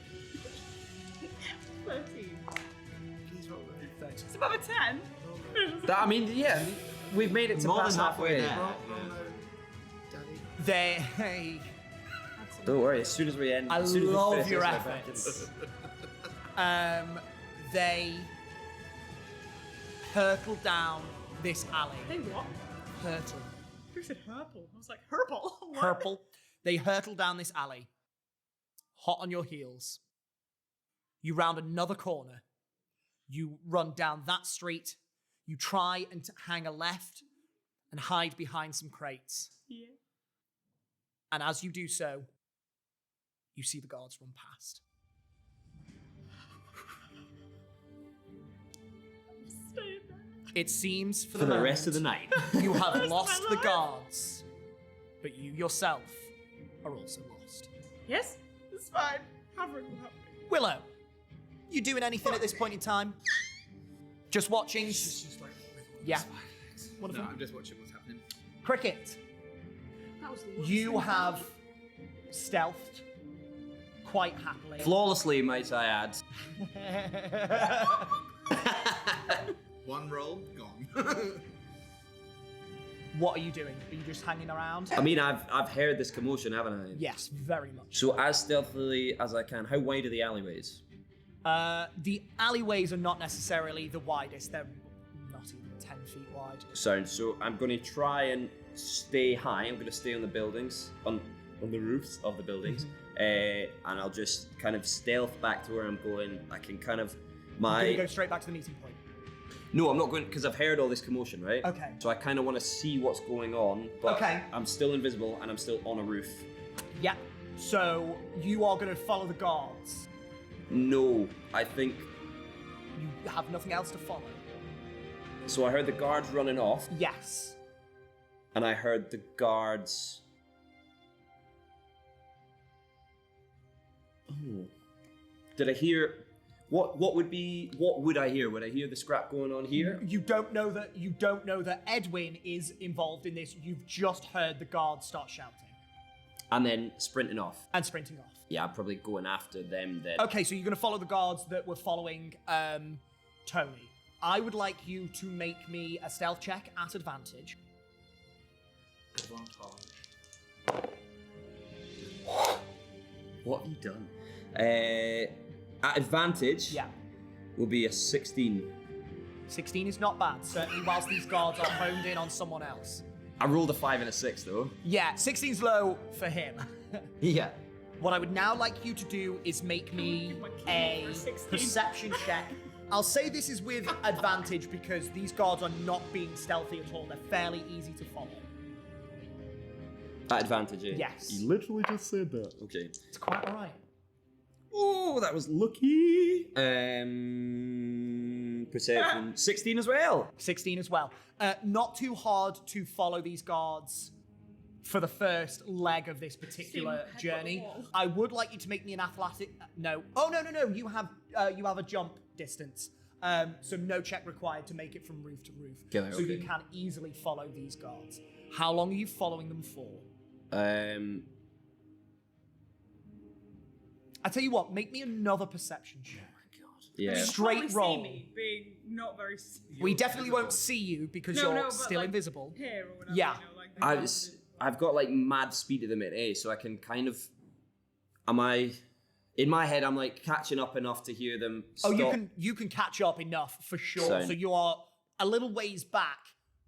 S3: 13.
S4: Please roll low.
S3: It's above a 10.
S5: I mean, yeah, we've made it to
S2: More
S5: past
S2: than halfway there.
S4: Roll low, Daddy.
S1: They.
S5: Don't worry, as soon as we end,
S1: I
S5: as soon as we
S1: love
S5: finish
S1: your
S5: this, we're back
S1: efforts.
S5: in-
S1: They hurtle down this alley.
S3: They what?
S1: Hurtle.
S3: Who said purple? I was like, purple? What?
S1: Purple. They hurtle down this alley. Hot on your heels. You round another corner. You run down that street. You try and hang a left and hide behind some crates.
S3: Yeah.
S1: And as you do so, you see the guards run past.
S3: Stay there.
S1: It seems for
S2: For the
S1: moment,
S2: rest of the night.
S1: you have
S3: Rest of
S1: lost
S3: my
S1: the
S3: life.
S1: guards, but you yourself are also lost.
S3: Yes? It's fine. Havering will help me.
S1: Willow, you doing anything at this point in time? Just watching?
S4: Just like,
S1: Yeah.
S4: No,
S1: Wonderful.
S4: I'm just watching what's happening.
S1: Cricket,
S3: That was the worst
S1: you
S3: thing.
S1: have stealthed quite happily.
S5: Flawlessly, might I add.
S4: One roll, gone.
S1: What are you doing? Are you just hanging around?
S5: I mean, I've heard this commotion, haven't I?
S1: Yes, very much.
S5: So as stealthily as I can, how wide are the alleyways?
S1: The alleyways are not necessarily the widest. They're not even 10 feet wide.
S5: So I'm going to try and stay high. I'm going to stay on the buildings, on the roofs of the buildings, and I'll just kind of stealth back to where I'm going. I can kind of
S1: You're going to go straight back to the meeting point.
S5: No, I'm not going because I've heard all this commotion, right?
S1: Okay.
S5: So I kind of want to see what's going on, but
S1: Okay.
S5: I'm still invisible and I'm still on a roof.
S1: Yeah. So you are going to follow the guards.
S5: No, I think
S1: You have nothing else to follow.
S5: so. I heard the guards running off,
S1: Yes.
S5: and I heard the guards. Oh, did I hear? What would I hear? Would I hear the scrap going on here?
S1: You don't know that Edwin is involved in this. You've just heard the guards start shouting
S5: And then sprinting off.
S1: and sprinting off.
S5: Yeah, I'm probably going after them then.
S1: Okay, so you're going to follow the guards that were following Tony. I would like you to make me a stealth check at advantage.
S5: What have you done? At advantage.
S1: Yeah.
S5: will be a 16.
S1: 16 is not bad, certainly whilst these guards are honed in on someone else.
S5: I rolled a 5 and a 6 though.
S1: Yeah, 16's low for him.
S2: Yeah.
S1: What I would now like you to do is make me a perception check. I'll say this is with advantage because these guards are not being stealthy at all. They're fairly easy to follow.
S5: At advantage, eh?
S1: Yes.
S5: You literally just said that. Okay.
S1: It's quite all right.
S5: Oh, that was lucky. Perception 16 as well.
S1: 16 as well. Not too hard to follow these guards for the first leg of this particular
S3: Headbutt the
S1: journey.
S3: wall.
S1: I would like you to make me an athletic. No. Oh no. You have a jump distance. So no check required to make it from roof to roof.
S5: Yeah,
S1: so you
S5: okay.
S1: can easily follow these guards. How long are you following them for? I tell you what, make me another perception check.
S5: Yeah.
S3: You'll
S1: Straight
S3: probably
S1: roll.
S3: See me being not very.
S1: We definitely won't see you because
S3: No,
S1: you're
S3: but
S1: still
S3: like
S1: invisible.
S3: Here or whatever.
S1: Yeah.
S3: You know, like the
S5: I've got like mad speed at the minute, eh? So I can kind of. Am I? In my head, I'm like catching up enough to hear them. Stop.
S1: Oh, you can catch up enough for sure.
S5: Sound.
S1: So you are a little ways back,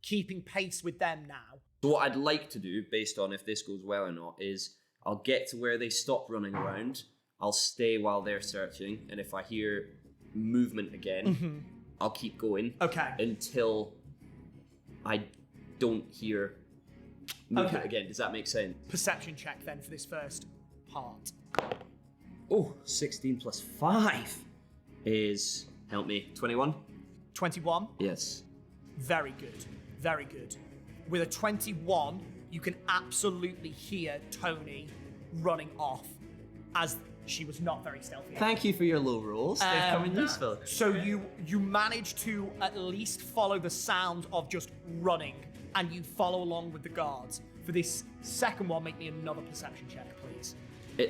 S1: keeping pace with them now.
S5: So what I'd like to do, based on if this goes well or not, is I'll get to where they stop running around. I'll stay while they're searching, and if I hear movement again, I'll keep going.
S1: Okay.
S5: Until I don't hear movement
S1: Okay.
S5: again. Does that make sense?
S1: Perception check then for this first part.
S5: Oh, 16 plus 5 is, help me, 21?
S1: 21.
S5: Yes.
S1: Very good. Very good. With a 21, you can absolutely hear Tony running off as she was not very stealthy.
S2: Thank you for your low rolls. They've come in useful.
S1: So you manage to at least follow the sound of just running, and you follow along with the guards. For this second one, make me another perception check, please.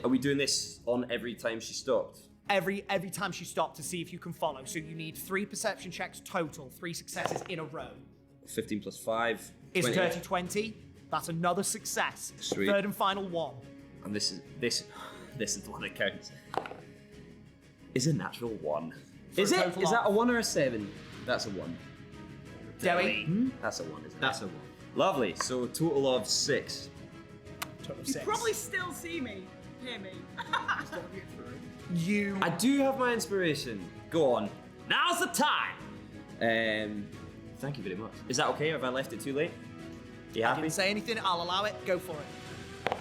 S5: Are we doing this on every time she stopped?
S1: Every time she stopped to see if you can follow. So you need 3 perception checks total, 3 successes in a row.
S5: 15 plus 5.
S1: Is
S5: 20.
S1: dirty 20? That's another success.
S5: Sweet.
S1: Third and final one.
S5: And this is the one that counts. Is a natural 1. Is
S1: a
S5: it?
S1: total
S5: Is that a
S1: of-
S5: 1 or a 7? That's a 1.
S1: Dewey,
S5: That's a 1, isn't it?
S2: That's a one.
S5: Lovely. So a total of 6.
S1: total of
S3: You
S1: 6.
S3: probably still see me, hear me.
S1: You
S5: I do have my inspiration. Go on. Now's the time. Thank you very much. Is that okay? Have I left it too late? You
S1: I
S5: happy?
S1: didn't say anything. I'll allow it. Go for it.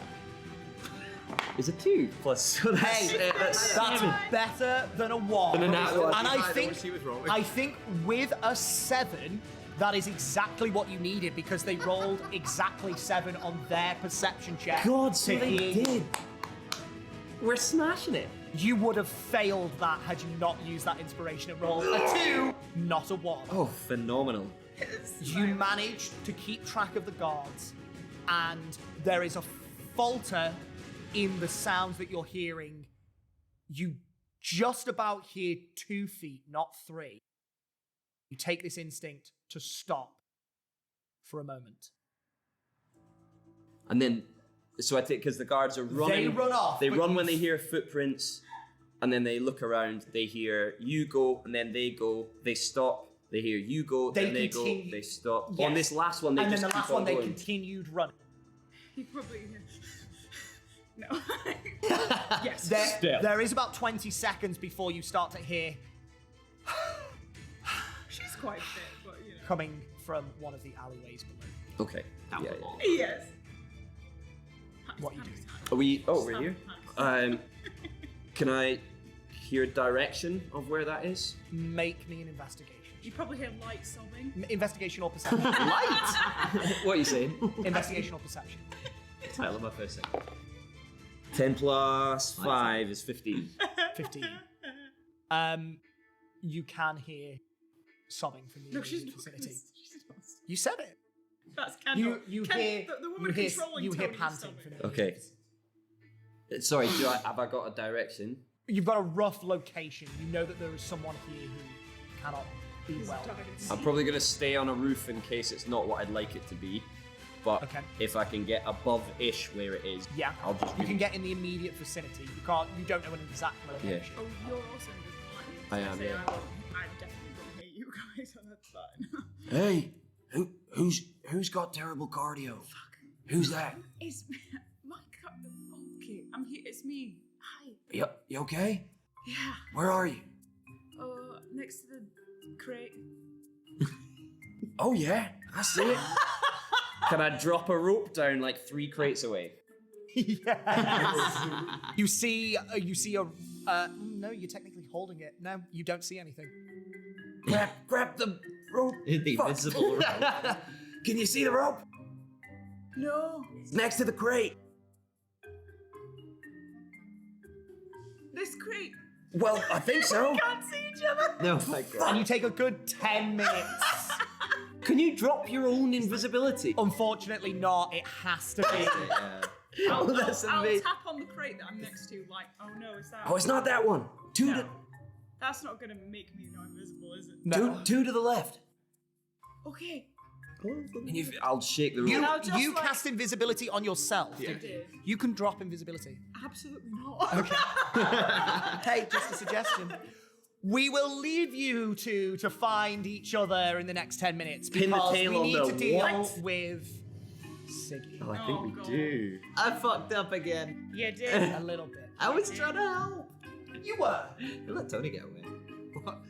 S5: Is a 2 plus. So that's,
S1: Hey,
S5: that's
S1: that's
S5: 7.
S1: better than a 1.
S5: Than a nat one.
S1: And
S4: I wish he was wrong.
S1: I think with a 7, that is exactly what you needed because they rolled exactly 7 on their perception check.
S5: God, so
S1: to
S5: they
S1: hear you.
S5: did. We're smashing it.
S1: You would have failed that had you not used that inspiration and rolled a 2, not a 1.
S5: Oh, phenomenal.
S1: You manage to keep track of the guards, and there is a falter in the sounds that you're hearing. You just about hear 2 feet, not 3. You take this instinct to stop for a moment.
S5: And then, so I think because the guards are running,
S1: They run off,
S5: They
S1: but
S5: run
S1: you-
S5: when they hear footprints, and then they look around. They hear you go, and then they go. They stop. They hear you go,
S1: They
S5: then they go.
S1: continue-
S5: They stop.
S1: Yes.
S5: On this last one, they
S1: And
S5: just
S1: then the
S5: keep
S1: last
S5: on
S1: one, they
S5: going.
S1: continued running.
S3: You probably. No. Yes.
S1: There is about 20 seconds before you start to hear
S3: She's quite fit, but you know.
S1: coming from one of the alleyways below.
S5: Okay.
S2: That
S5: Yeah,
S2: was
S5: yeah.
S2: long.
S3: Yes.
S1: What are you doing?
S5: Are we? Oh, we're here. Can I hear direction of where that is?
S1: Make me an investigation.
S3: You probably hear light sobbing.
S1: Investigation or perception?
S5: Light. What are you saying?
S1: Investigation or perception?
S2: Title of my first thing.
S5: 10 plus 5 is 15.
S1: 15. You can hear sobbing from the
S3: No, she's
S1: immediate
S3: not.
S1: vicinity.
S3: She's not.
S1: You said it.
S3: That's Kendall.
S1: You
S3: Ken,
S1: hear
S3: the woman controlling
S1: you hear
S3: Tony's
S1: panting
S3: stomach.
S1: from the
S5: Okay.
S1: immediate vicinity.
S5: Sorry, have I got a direction?
S1: You've got a rough location. You know that there is someone here who cannot be well.
S5: I'm probably going to stay on a roof in case it's not what I'd like it to be. But
S1: Okay.
S5: if I can get above-ish where it is,
S1: Yeah,
S5: I'll just
S1: you
S5: do-
S1: can get in the immediate vicinity. You can't. You don't know an exact location.
S3: Oh, you're also invisible.
S5: I am, yeah.
S3: fine.
S5: Hey, who's got terrible cardio? Who's that?
S3: It's my God. Okay, I'm here. It's me. Hi.
S5: You okay?
S3: Yeah.
S5: Where are you?
S3: Next to the crate.
S5: Oh yeah, I see it. Can I drop a rope down like 3 crates away?
S1: Yes. You see a. No, you're technically holding it. No, you don't see anything.
S5: Grab the rope.
S2: The
S5: Fuck.
S2: invisible rope.
S5: Can you see the rope?
S3: No.
S5: It's next to the crate.
S3: This crate.
S5: Well, I think so.
S3: Can't see each other.
S2: No, my God.
S1: And you take a good 10 minutes.
S5: Can you drop your own invisibility?
S1: Unfortunately, not. It has to be.
S3: I'll
S5: that's amazing.
S3: tap on the crate that I'm next to, like, oh no, it's that.
S5: Oh, it's not that one.
S3: No. That's not gonna make me not invisible, is it?
S1: No.
S5: Two to the left.
S3: Okay.
S5: And I'll shake the rope.
S3: And I'll just,
S1: You
S3: like-
S1: cast invisibility on yourself.
S3: I did.
S1: You can drop invisibility.
S3: Absolutely not.
S1: Okay. Hey, just a suggestion. We will leave you two to find each other in the next 10 minutes
S5: Pin the
S1: because
S5: tail
S1: we
S5: on
S1: need
S5: the
S1: to deal
S5: what?
S1: with Siggy.
S5: Oh, I
S3: Oh,
S5: think we
S3: God.
S5: do.
S2: I fucked up again.
S3: You did.
S1: A little bit.
S2: I was trying to help.
S1: You were.
S2: You let Tony get away. What?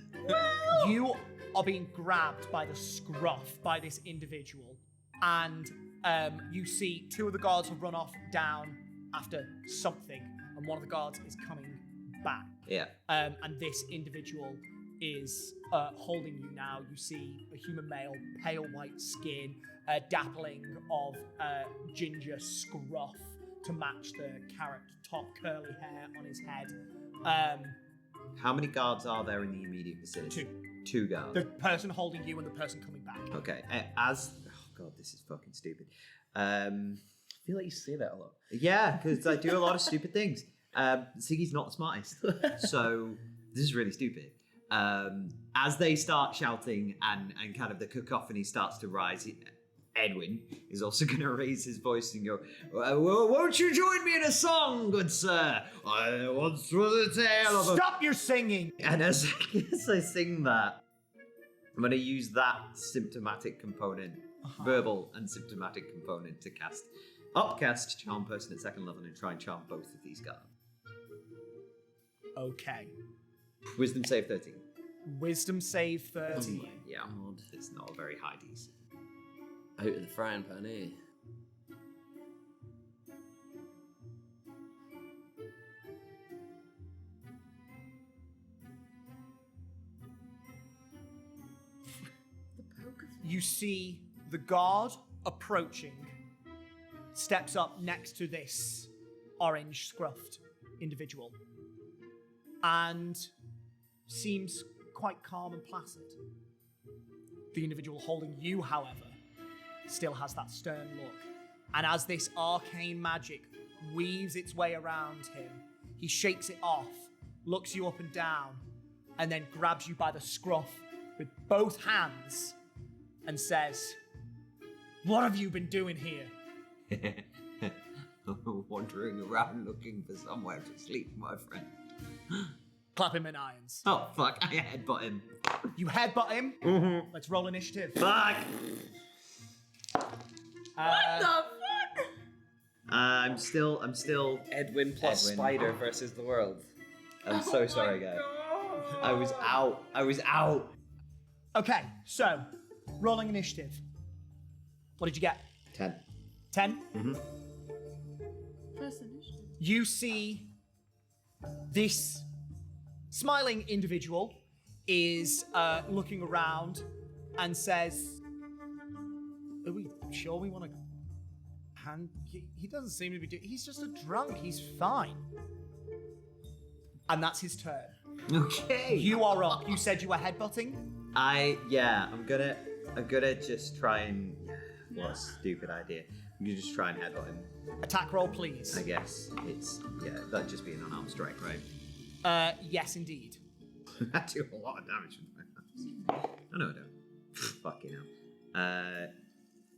S1: You are being grabbed by the scruff by this individual, and you see 2 of the guards have run off down after something, and one of the guards is coming back.
S2: Yeah.
S1: And this individual is holding you now. You see a human male, pale white skin, dappling of ginger scruff to match the carrot top curly hair on his head.
S2: How many guards are there in the immediate vicinity?
S1: 2.
S2: 2 guards.
S1: The person holding you and the person coming back.
S2: Okay. Oh God, this is fucking stupid. I
S5: feel like you say that a lot.
S2: Yeah, because I do a lot of stupid things. Siggy's not the smartest, so this is really stupid. As they start shouting and kind of the cacophony starts to rise, Edwin is also going to raise his voice and go, "Won't you join me in a song, good sir? I once was a tale of a..."
S1: Stop your singing!
S2: And as I sing that, I'm going to use that symptomatic component, verbal and symptomatic component, to upcast Charm Person at 2nd level and try and charm both of these guards.
S1: Okay.
S2: Wisdom save 13.
S1: Wisdom save 13.
S2: Yeah, it's not a very high DC.
S5: Out of the frying pan, eh?
S1: You see the guard approaching, steps up next to this orange scruffed individual, and seems quite calm and placid. The individual holding you, however, still has that stern look. And as this arcane magic weaves its way around him, he shakes it off, looks you up and down, and then grabs you by the scruff with both hands and says, "What have you been doing here?"
S2: Wandering around looking for somewhere to sleep, my friend.
S1: Clap him in irons.
S2: Oh, fuck, I headbutt him.
S1: You headbutt him.
S2: Mm-hmm.
S1: Let's roll initiative.
S2: Fuck!
S3: What the fuck?
S2: I'm still
S5: Edwin plus
S2: Edwin.
S5: Spider versus the world.
S2: I'm so sorry, guys.
S3: God.
S2: I was out.
S1: Okay, so rolling initiative. What did you get?
S2: 10.
S1: 10?
S3: First initiative.
S1: You see this smiling individual is looking around and says, "Are we sure we want to hand? He doesn't seem to be doing. He's just a drunk. He's fine." And that's his turn.
S2: Okay.
S1: You are up. You said you were headbutting.
S2: I'm gonna just try and. What a stupid idea. I'm gonna just try and headbutt him.
S1: Attack roll, please.
S2: I guess that'd just be an unarmed strike, right?
S1: Yes, indeed.
S2: I do a lot of damage with my hands. Oh, no, I don't. Fucking hell.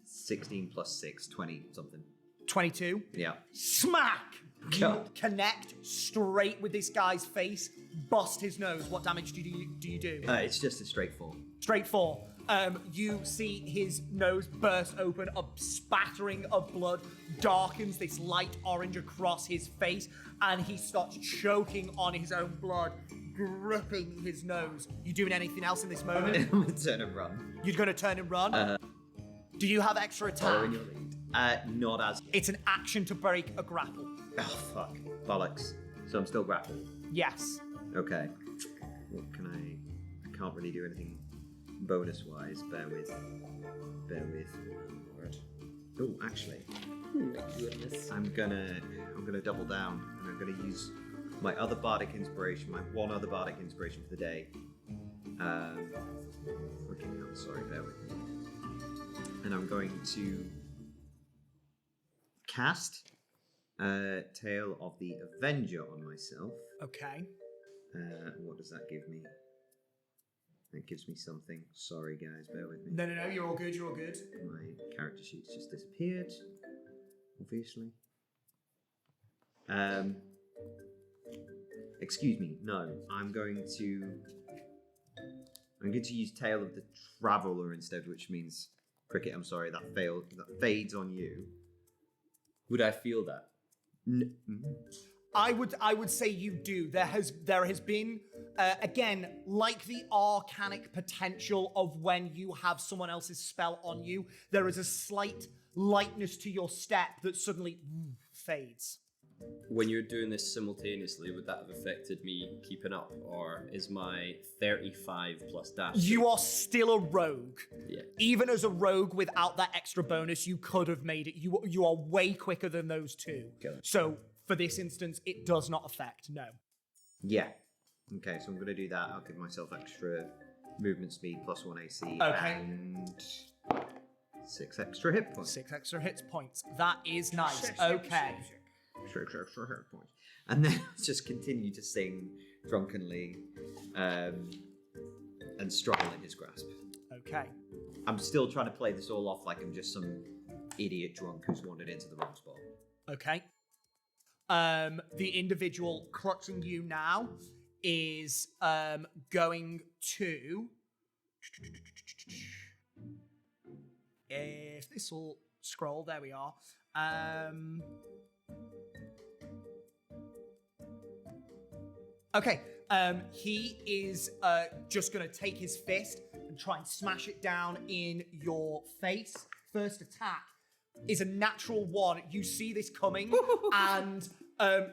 S2: 16 plus 6, 20 something.
S1: 22.
S2: Yeah.
S1: Smack! You
S2: God.
S1: connect straight with this guy's face, bust his nose. What damage do you do?
S2: It's just a straight 4.
S1: Straight 4. You see his nose burst open, a spattering of blood darkens this light orange across his face, and he starts choking on his own blood, gripping his nose. You doing anything else in this moment?
S2: I'm gonna turn and run.
S1: You're gonna turn and run? Do you have extra attack?
S2: Following your lead. Not as.
S1: It's an action to break a grapple.
S2: Oh fuck. Bollocks. So I'm still grappled.
S1: Yes.
S2: Okay. What can I can't really do anything bonus wise. Bear with. Word. Oh, actually.
S5: Goodness.
S2: I'm gonna double down and I'm gonna use my other bardic inspiration, my one other bardic inspiration for the day. Freaking hell, sorry, bear with me. And I'm going to cast Tale of the Avenger on myself.
S1: Okay.
S2: What does that give me? That gives me something. Sorry, guys, bear with me.
S1: No, you're all good, you're all good.
S2: My character sheet's just disappeared, obviously. Excuse me, no. I'm going to use Tale of the Traveler instead, which means Cricket, I'm sorry, that fades on you.
S5: Would I feel that?
S1: I would say you do. There has been again, like the arcanic potential of when you have someone else's spell on you, there is a slight lightness to your step that suddenly fades.
S5: When you're doing this simultaneously, would that have affected me keeping up, or is my 35 plus dash?
S1: You are still a rogue.
S5: Yeah.
S1: Even as a rogue without that extra bonus, you could have made it. You are way quicker than those two.
S5: Okay.
S1: So for this instance, it does not affect. No.
S2: Yeah. Okay, so I'm going to do that. I'll give myself extra movement speed plus 1 AC.
S1: Okay.
S2: And 6 extra hit points.
S1: 6 extra hit points. That is nice.
S3: Shit.
S1: Okay.
S2: 6 extra hit points. And then just continue to sing drunkenly and struggle in his grasp.
S1: Okay.
S2: I'm still trying to play this all off like I'm just some idiot drunk who's wandered into the wrong spot.
S1: Okay. The individual clutching you now is going to. If this will scroll, there we are. Okay. He is just going to take his fist and try and smash it down in your face. First attack is a natural 1. You see this coming and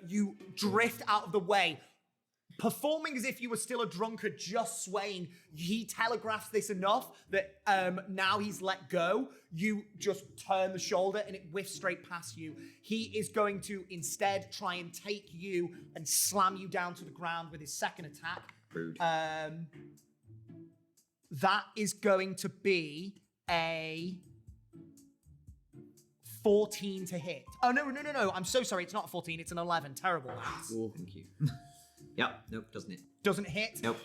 S1: you drift out of the way. Performing as if you were still a drunkard, just swaying, he telegraphs this enough that now he's let go. You just turn the shoulder and it whiffs straight past you. He is going to instead try and take you and slam you down to the ground with his second attack.
S2: Rude.
S1: That is going to be a 14 to hit. Oh, no. I'm so sorry. It's not a 14. It's an 11. Terrible.
S2: Thank you. Yep. Nope. Doesn't hit.
S1: Doesn't hit.
S2: Nope.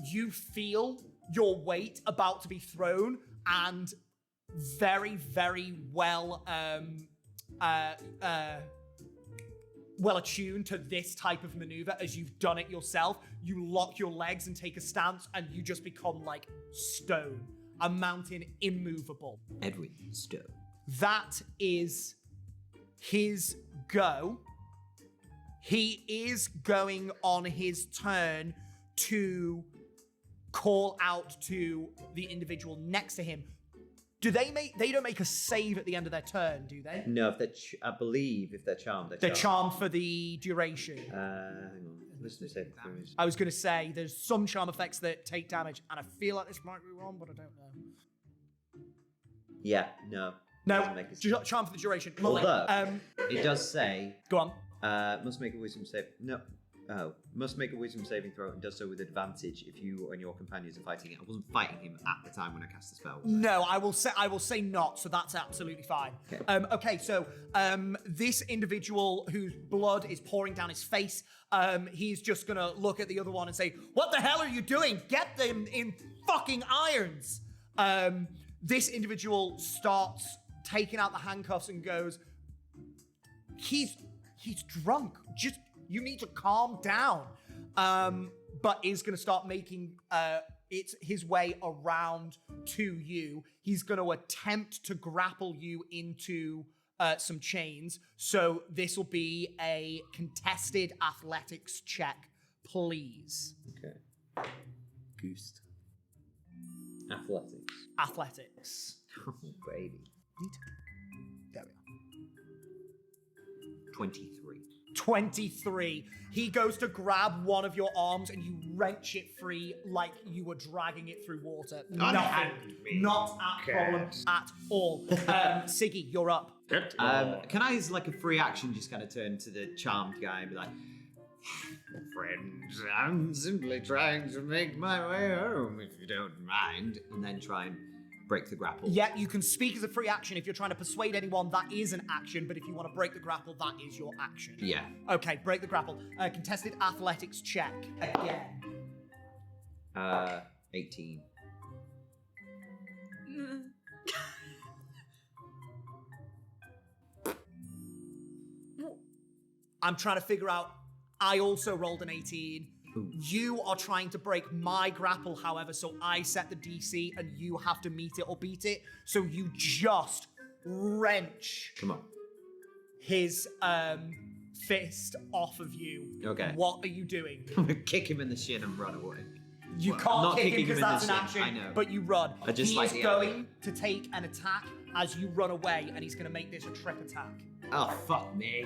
S1: You feel your weight about to be thrown and very, very well attuned to this type of maneuver as you've done it yourself. You lock your legs and take a stance and you just become like stone. A mountain immovable.
S2: Edwin Stone.
S1: That is his go. He is going on his turn to call out to the individual next to him. They don't make a save at the end of their turn, do they?
S2: No, if they're I believe if they're charmed,
S1: They're charmed for the duration.
S2: Hang on. What's the save?
S1: I was going to say there's some charm effects that take damage, and I feel like this might be wrong, but I don't know.
S2: Yeah, no.
S1: No,
S2: Doesn't make a
S1: charm for the duration.
S2: Although, it does say
S1: Go on.
S2: must make a wisdom save. No. Oh, must make a wisdom saving throw and does so with advantage if you and your companions are fighting it. I wasn't fighting him at the time when I cast the spell.
S1: No, I will say not, so that's absolutely fine.
S2: Okay.
S1: So this individual whose blood is pouring down his face, he's just gonna look at the other one and say, "What the hell are you doing? Get them in fucking irons!" This individual starts taking out the handcuffs and goes, He's drunk. You need to calm down. But is going to start making it's his way around to you. He's going to attempt to grapple you into some chains. So this will be a contested athletics check, please.
S2: Okay.
S5: Goose.
S2: Athletics.
S1: Athletics.
S2: Oh, baby.
S1: There we are.
S2: 23.
S1: 23. He goes to grab one of your arms and you wrench it free like you were dragging it through water. Nothing. Not a problem at all. Siggy, you're up.
S2: Can I, as like a free action, just kind of turn to the charmed guy and be like, friends, I'm simply trying to make my way home, if you don't mind. And then try and break the grapple.
S1: Yeah, you can speak as a free action. If you're trying to persuade anyone, that is an action. But if you want to break the grapple, that is your action.
S2: Yeah.
S1: Okay, break the grapple. Contested athletics check. Again.
S2: 18.
S1: I'm trying to figure out. I also rolled an 18.
S2: Ooh.
S1: You are trying to break my grapple, however, so I set the DC and you have to meet it or beat it. So you just wrench
S2: Come on.
S1: his fist off of you.
S2: Okay.
S1: What are you doing?
S2: I'm gonna kick him in the shin and run away.
S1: You
S2: Well,
S1: can't
S2: not
S1: kick him
S2: kicking
S1: because
S2: him in
S1: that's
S2: the
S1: an
S2: shin,
S1: action,
S2: I know.
S1: but you run.
S2: I just
S1: he
S2: like
S1: is
S2: the
S1: going to take an attack as you run away, and he's going to make this a trip attack.
S2: Oh, fuck me.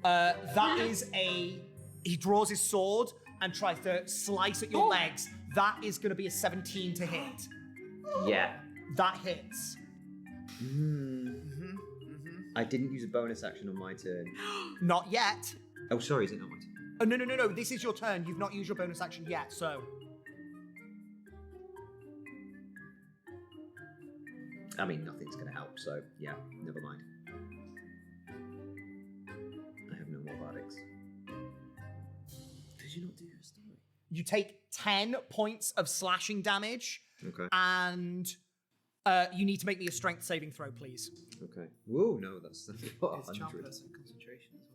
S1: That is a... He draws his sword and tries to slice at your legs. That is going to be a 17 to hit.
S2: Yeah.
S1: That hits.
S2: I didn't use a bonus action on my turn.
S1: Not yet.
S2: Oh, sorry, is it not my turn?
S1: Oh, no. This is your turn. You've not used your bonus action yet, so...
S2: I mean, nothing's gonna help, so yeah, never mind. I have no more bardics.
S5: Did you not do your story?
S1: You take 10 points of slashing damage,
S2: Okay.
S1: and you need to make me a strength saving throw, please.
S2: Okay. Whoa, no, that's
S4: It's charm
S2: 100.
S4: person concentration as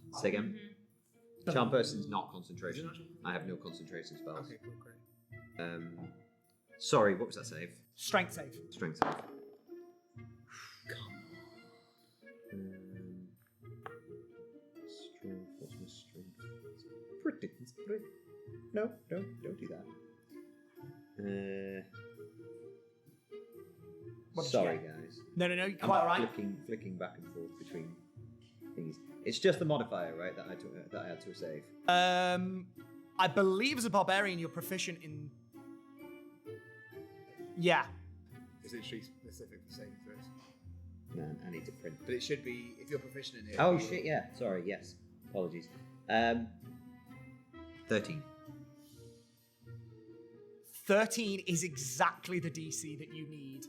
S4: well.
S2: Say again. Charm person's not
S4: Is
S2: concentration.
S4: it not charm?
S2: I have no concentration spells.
S4: Okay, cool, great.
S2: Sorry, what was that save?
S1: Strength save.
S2: Strength save. Strength, what's my strength? It's pretty. No, don't do that.
S1: What did you
S2: Sorry,
S1: get?
S2: guys.
S1: No, you're
S2: I'm
S1: quite alright.
S2: flicking back and forth between things. It's just the modifier, right? That I had to save.
S1: I believe as a barbarian, you're proficient in... Yeah.
S4: It's literally specific for saving throws.
S2: Man, I need to print.
S4: But it should be, if you're proficient in it.
S2: Oh shit! Yeah, sorry. Yes, apologies. 13.
S1: 13 is exactly the DC that you need.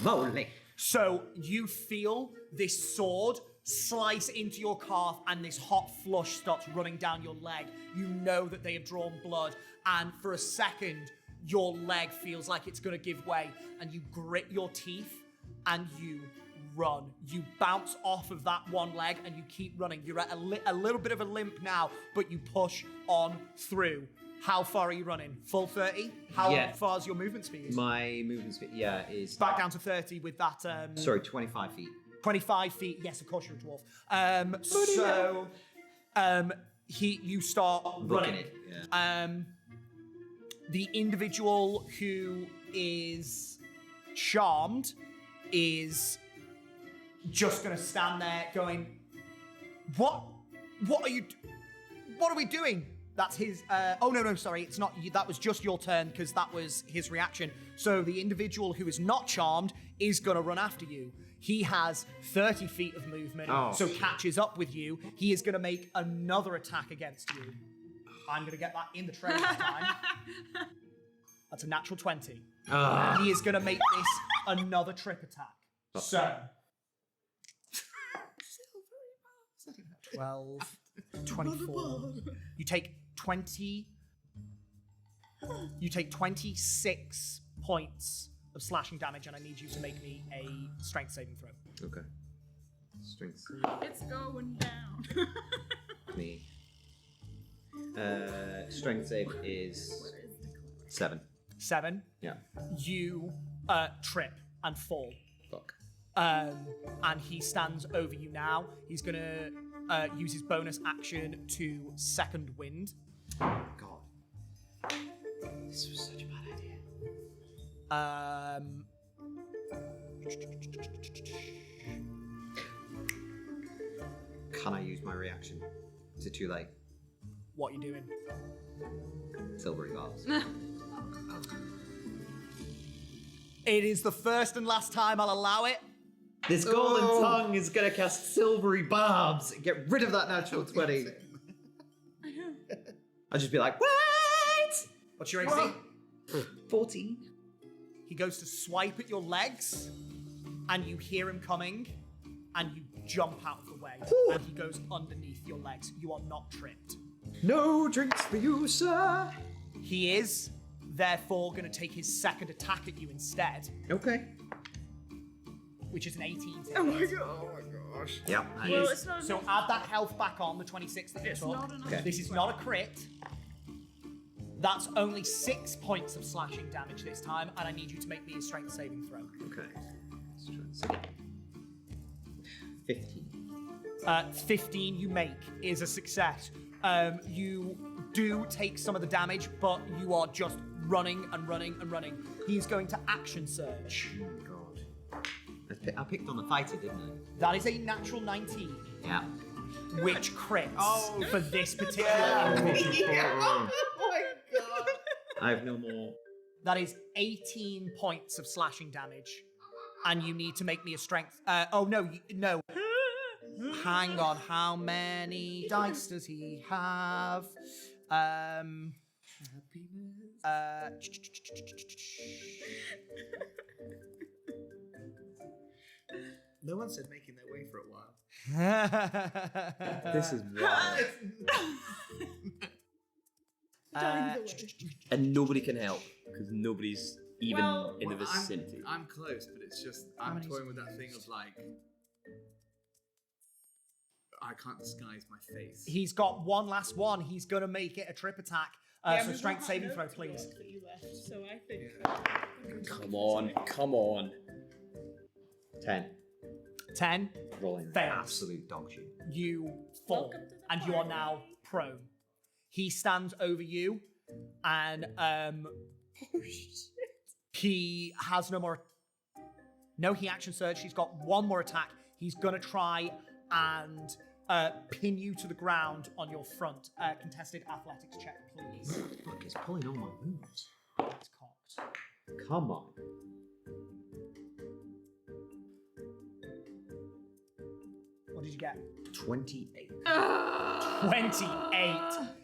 S2: Holy!
S1: So you feel this sword slice into your calf and this hot flush starts running down your leg. You know that they have drawn blood, and for a second, your leg feels like it's going to give way, and you grit your teeth and you run. You bounce off of that one leg and you keep running. You're at a little bit of a limp now, but you push on through. How far are you running? Full 30? How
S2: Yeah.
S1: far is your movement speed?
S2: My movement speed, is
S1: Back down to 30 with that.
S2: sorry, 25 feet.
S1: 25 feet. Yes, of course you're a dwarf. You start
S2: Booking
S1: running.
S2: it. Yeah.
S1: The individual who is charmed is just going to stand there going, what are we doing? That's his, no, sorry, it's not you. That was just your turn because that was his reaction. So the individual who is not charmed is going to run after you. He has 30 feet of movement, so catches up with you. He is going to make another attack against you. I'm going to get that in the tray this time. That's a natural 20. He is going to make this another trip attack. So, 12, 24. You take 26 points of slashing damage, and I need you to make me a strength saving throw.
S2: Okay. Strength save.
S3: It's going down.
S2: Me. Strength save is 7.
S1: 7.
S2: Yeah.
S1: You trip and fall.
S2: Fuck.
S1: And he stands over you now. He's gonna use his bonus action to second wind.
S2: God. This was such a bad idea. Can I use my reaction? Is it too late?
S1: What are you doing?
S2: Silvery barbs.
S1: It is the first and last time I'll allow it.
S2: This golden tongue is gonna cast silvery barbs and get rid of that natural 20. I'll just be like, wait!
S1: What's your AC?
S2: 14.
S1: He goes to swipe at your legs, and you hear him coming, and you jump out of the way, and he goes underneath your legs. You are not tripped.
S2: No drinks for you, sir.
S1: He is, therefore, going to take his second attack at you instead,
S2: Okay.
S1: which is an 18.
S3: Oh my gosh.
S2: Yep.
S3: Well, it's not.
S1: So add that health back on, the 26 that you
S3: It's
S1: took.
S3: not enough.
S2: Okay.
S1: This is not a crit. That's only 6 points of slashing damage this time, and I need you to make me a strength saving throw.
S2: Okay. Let's try and see. 15.
S1: 15 you make is a success. You do take some of the damage, but you are just running and running and running. He's going to action surge.
S2: Oh, God. I picked on the fighter, didn't I?
S1: That is a natural 19,
S2: Yeah.
S1: which crits for this particular individual.
S3: Oh my god.
S2: I have no more.
S1: That is 18 points of slashing damage. And you need to make me a strength. No. Hang on, how many dice does he have?
S4: No one said making their way for a while.
S5: This is wild.
S1: Uh,
S5: And nobody can help because nobody's even
S3: Well,
S5: in the vicinity.
S4: I'm close, but it's just I'm
S1: many
S4: toying with that thing of like I can't disguise my face.
S1: He's got one last one. He's gonna make it a trip attack. So strength saving throw, please.
S3: That you left, so I think.
S5: Come on, come on.
S2: 10.
S1: 10.
S2: Rolling.
S1: Fails.
S2: Absolute dog shit.
S1: You fall,
S3: Welcome to the
S1: and you are
S3: party.
S1: now prone. He stands over you, and he has no more. No, he action surge. He's got one more attack. He's gonna try and pin you to the ground on your front. Contested athletics check, please.
S2: Fuck, he's pulling all my moves.
S1: It's cocked.
S2: Come on.
S1: What did you get?
S2: 28.
S1: 28.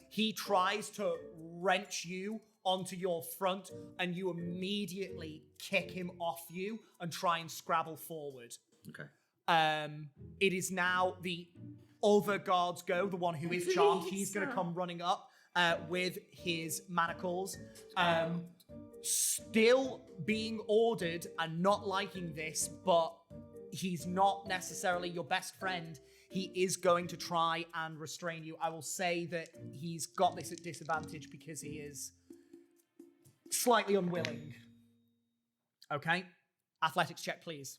S1: He tries to wrench you onto your front, and you immediately kick him off you and try and scrabble forward.
S2: Okay.
S1: It is now the other guard's go, the one who is charmed. He's going to come running up with his manacles. Still being ordered and not liking this, but he's not necessarily your best friend. He is going to try and restrain you. I will say that he's got this at disadvantage because he is slightly unwilling. Okay? Athletics check, please.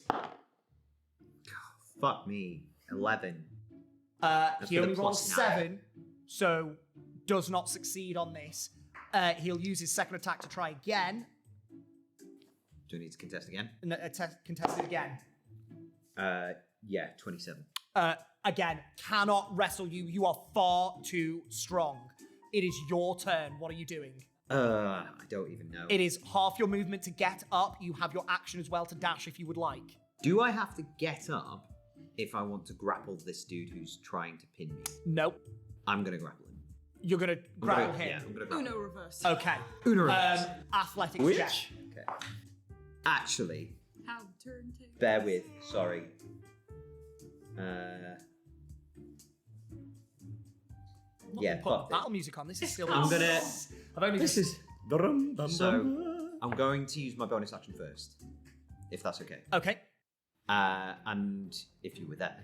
S2: Fuck me. 11.
S1: He
S2: with a
S1: only rolls
S2: +9.
S1: 7, so does not succeed on this. He'll use his second attack to try again.
S2: Do I need to contest again?
S1: And contest it again.
S2: Yeah, 27.
S1: Again, cannot wrestle you. You are far too strong. It is your turn. What are you doing?
S2: I don't even know.
S1: It is half your movement to get up. You have your action as well to dash if you would like.
S2: Do I have to get up if I want to grapple this dude who's trying to pin me?
S1: Nope.
S2: I'm gonna grapple him.
S1: You're going to grapple
S2: Yeah,
S1: him.
S2: I'm gonna grapple
S3: Uno
S2: him.
S3: reverse.
S1: Okay.
S2: Uno reverse.
S1: Athletics
S5: Which?
S1: check.
S2: Okay. Actually,
S3: How turn tables.
S2: bear with. Sorry.
S1: I'm not
S2: Yeah,
S1: gonna put
S2: fuck
S1: battle music on. This is still.
S2: I'm gonna.
S1: I've only
S5: This
S1: just...
S5: is.
S2: So, I'm going to use my bonus action first, if that's okay.
S1: Okay.
S2: And if you were there,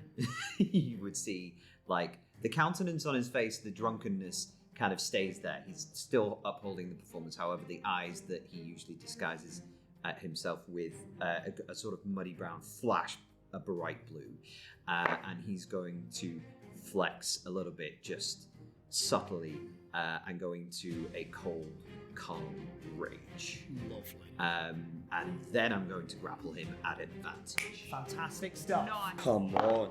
S2: you would see like the countenance on his face, the drunkenness kind of stays there. He's still upholding the performance. However, the eyes that he usually disguises himself with a sort of muddy brown flash a bright blue, and he's going to flex a little bit, just subtly, and go into a cold, calm rage.
S1: Lovely.
S2: And then I'm going to grapple him at advantage.
S1: Fantastic stuff.
S3: Nice.
S5: Come on.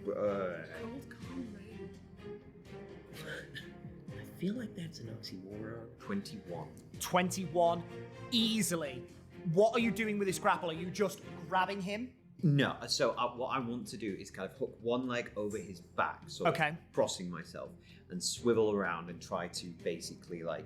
S3: Cold, calm rain.
S5: I feel like that's an oxymoron.
S2: 21.
S1: 21 easily. What are you doing with this grapple? Are you just grabbing him?
S2: No, so what I want to do is kind of hook one leg over his back, sort
S1: Okay.
S2: of crossing myself, and swivel around and try to basically like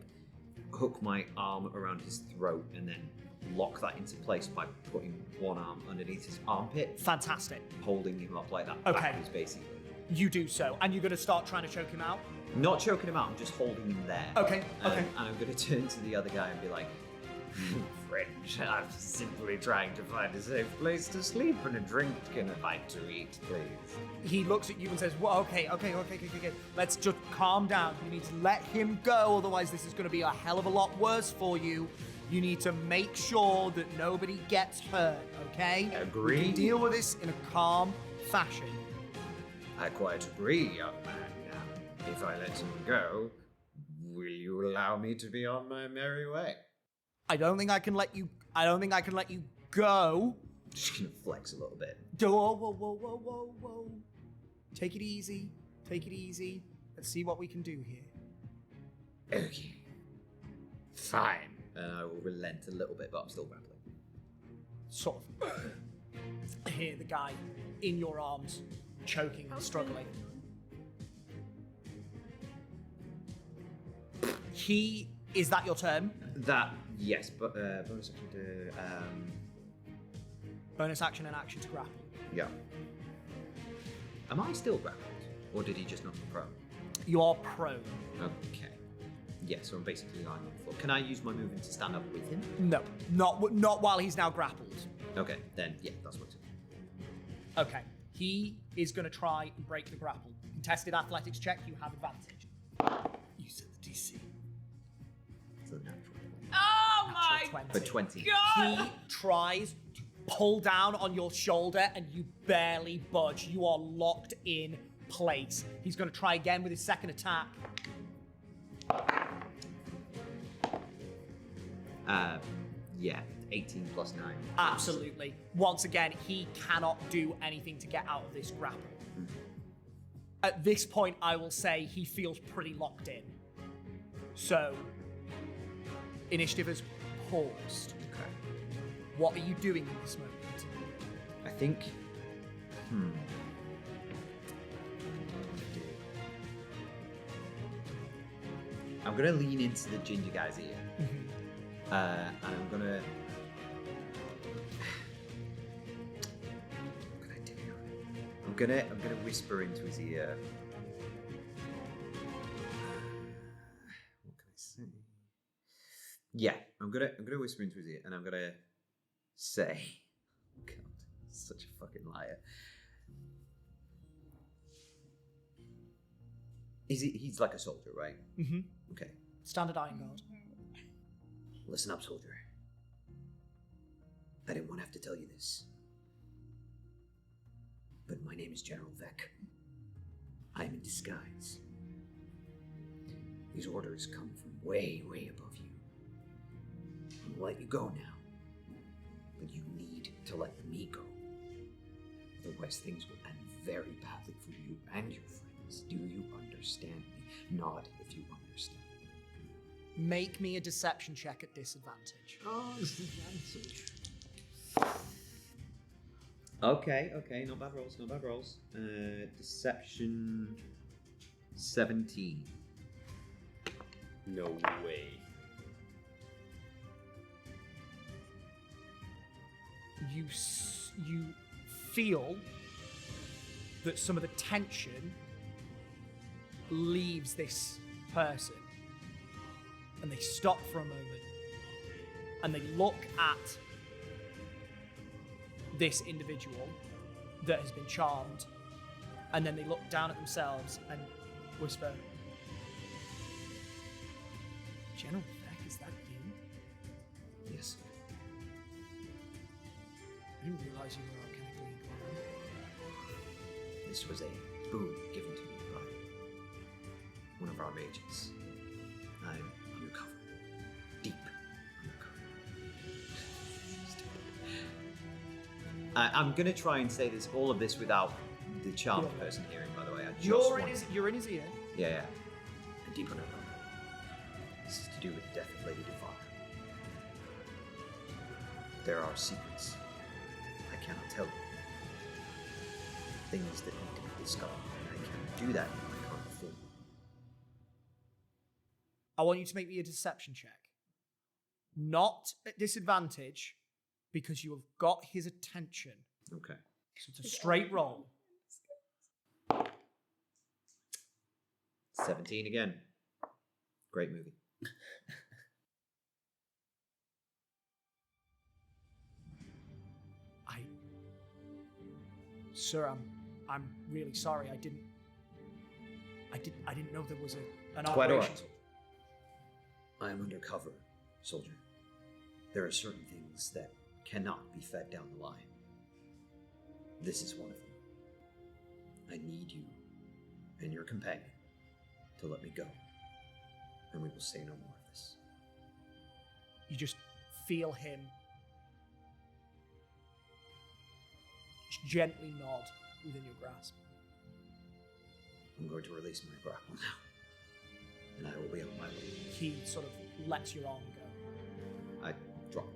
S2: hook my arm around his throat and then lock that into place by putting one arm underneath his armpit,
S1: Fantastic.
S2: holding him up like that
S1: Okay.
S2: backwards, basically.
S1: You do so, and you're going to start trying to choke him out?
S2: Not choking him out, I'm just holding him there.
S1: Okay, okay.
S2: And I'm going to turn to the other guy and be like, friend, I'm simply trying to find a safe place to sleep and a drink and a bite to eat, please.
S1: He looks at you and says, well, okay. Let's just calm down. You need to let him go, otherwise this is going to be a hell of a lot worse for you. You need to make sure that nobody gets hurt, okay? We
S2: Agreed.
S1: can deal with this in a calm fashion.
S2: I quite agree, young man. If I let him go, will you allow me to be on my merry way?
S1: I don't think I can let you go.
S2: Just gonna flex a little bit.
S1: Whoa. Take it easy. Let's see what we can do here.
S2: Okay. Fine. And I will relent a little bit, but I'm still grappling.
S1: Sort of hear the guy in your arms, choking and struggling. Is that your turn?
S2: That, yes, but bonus action to,
S1: Bonus action and action to grapple.
S2: yeah. Am I still grappled? Or did he just knock me prone?
S1: You are prone.
S2: Okay. Yeah, so I'm basically lying on the floor. Can I use my movement to stand up with him?
S1: No, not while he's now grappled.
S2: Okay, then, yeah, that's what it is.
S1: Okay, he is going to try and break the grapple. Contested athletics check, you have advantage. You said the DC.
S2: It's a natural.
S3: Oh my
S1: 20.
S2: But 20.
S3: God!
S1: He tries to pull down on your shoulder and you barely budge. You are locked in place. He's going to try again with his second attack.
S2: Yeah, 18 plus 9.
S1: Absolutely. Once again, he cannot do anything to get out of this grapple. At this point, I will say he feels pretty locked in. So, initiative has paused.
S2: Okay.
S1: What are you doing in this moment?
S2: I think. I'm gonna lean into the ginger guy's ear, and I'm gonna. What can I do? I'm gonna whisper into his ear. What can I say? Yeah, I'm gonna whisper into his ear, and I'm gonna say, God, such a fucking liar. He's like a soldier, right?
S1: Mm-hmm.
S2: Okay.
S1: Standard Iron Guard.
S2: Listen up, soldier. I didn't want to have to tell you this. But my name is General Vec. I am in disguise. These orders come from way, way above you. I'll let you go now. But you need to let me go. Otherwise things will end very badly for you and your friends. Do you understand me? Nod if you understand.
S1: Make me a deception check at disadvantage.
S2: Oh, disadvantage. Okay, not bad rolls. Deception 17.
S5: No way.
S1: You feel that some of the tension leaves this person, and they stop for a moment, and they look at this individual that has been charmed, and then they look down at themselves and whisper, General Beck, is that you?
S2: Yes.
S1: I didn't realize you were organically inclined.
S2: This was a boon given to me by one of our mages. I'm undercover. Deep undercover. I'm gonna try and say this, all of this without the charmed person hearing, by the way. I just
S1: You're in his ear.
S2: Yeah. A deep undercover. This is to do with the death of Lady Defar. There are secrets I cannot tell you. Things that need to be discovered. I cannot do that in my current form.
S1: I want you to make me a deception check. Not at disadvantage, because you have got his attention.
S2: Okay.
S1: So it's a straight roll.
S2: 17 again. Great movie.
S1: Sir, I'm really sorry. I didn't know there was an
S2: Quite all
S1: operation.
S2: right. I am undercover, soldier. There are certain things that cannot be fed down the line. This is one of them. I need you and your companion to let me go, and we will say no more of this.
S1: You just feel him just gently nod within your grasp.
S2: I'm going to release my grapple now, and I will be on my way.
S1: He sort of lets your arm go.
S2: I drop.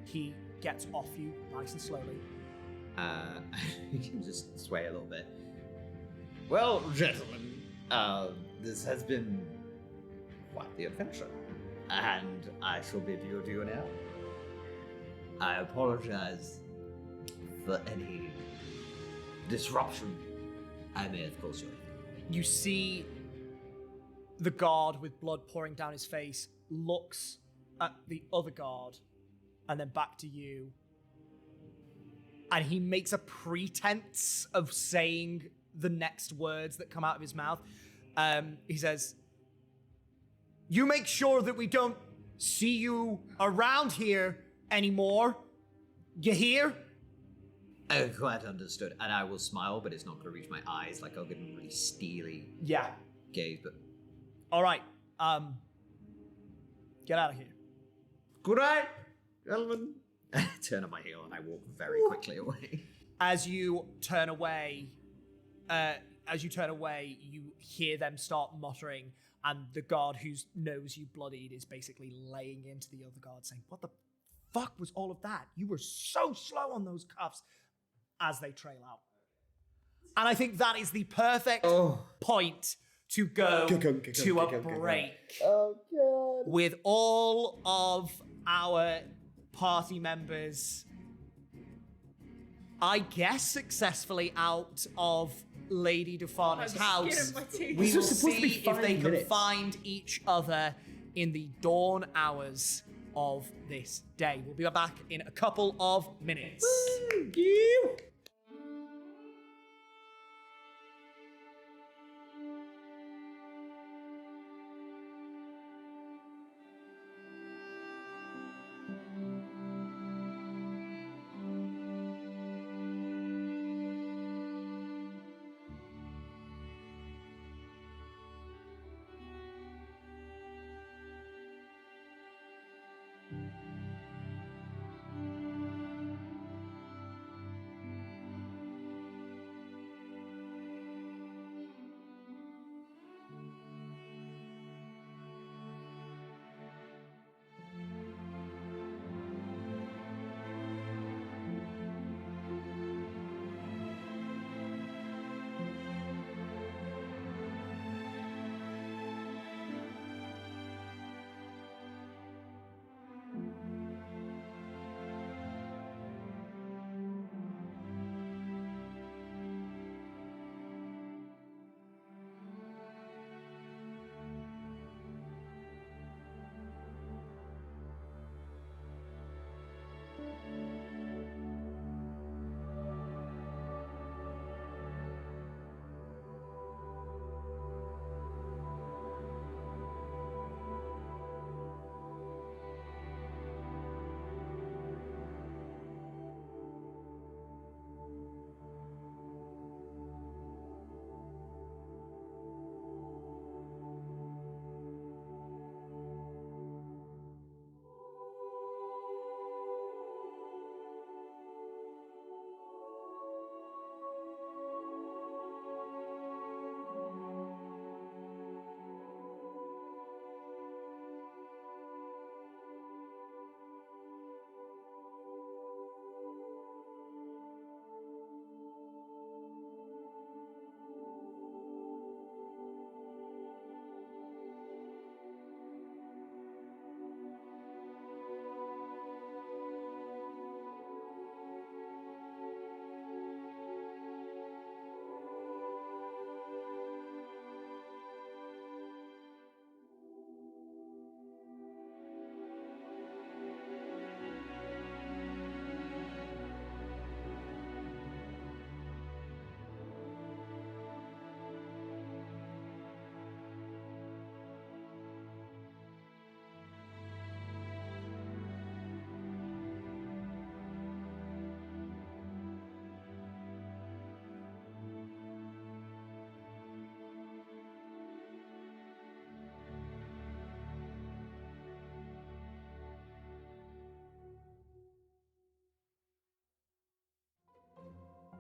S1: He gets off you nice and slowly.
S2: You can just sway a little bit. Well, gentlemen, this has been quite the adventure, and I shall bid you adieu now. I apologize for any disruption I may have caused you.
S1: You see the guard with blood pouring down his face looks at the other guard and then back to you. And he makes a pretense of saying the next words that come out of his mouth. He says, "You make sure that we don't see you around here anymore. You hear?"
S2: Quite understood. And I will smile, but it's not going to reach my eyes. Like, I'll get a really steely
S1: Yeah.
S2: gaze, but...
S1: All right. Get out of here.
S2: Good night, gentlemen. I turn on my heel and I walk very quickly away.
S1: As you turn away, you hear them start muttering, and the guard whose nose you bloodied is basically laying into the other guard, saying, "What the fuck was all of that? You were so slow on those cuffs," as they trail out. And I think that is the perfect point to go to a break.
S2: Oh, God.
S1: With all of our party members, I guess, successfully out of Lady Dufana's house. We will see if they can find each other in the dawn hours of this day. We'll be back in a couple of minutes.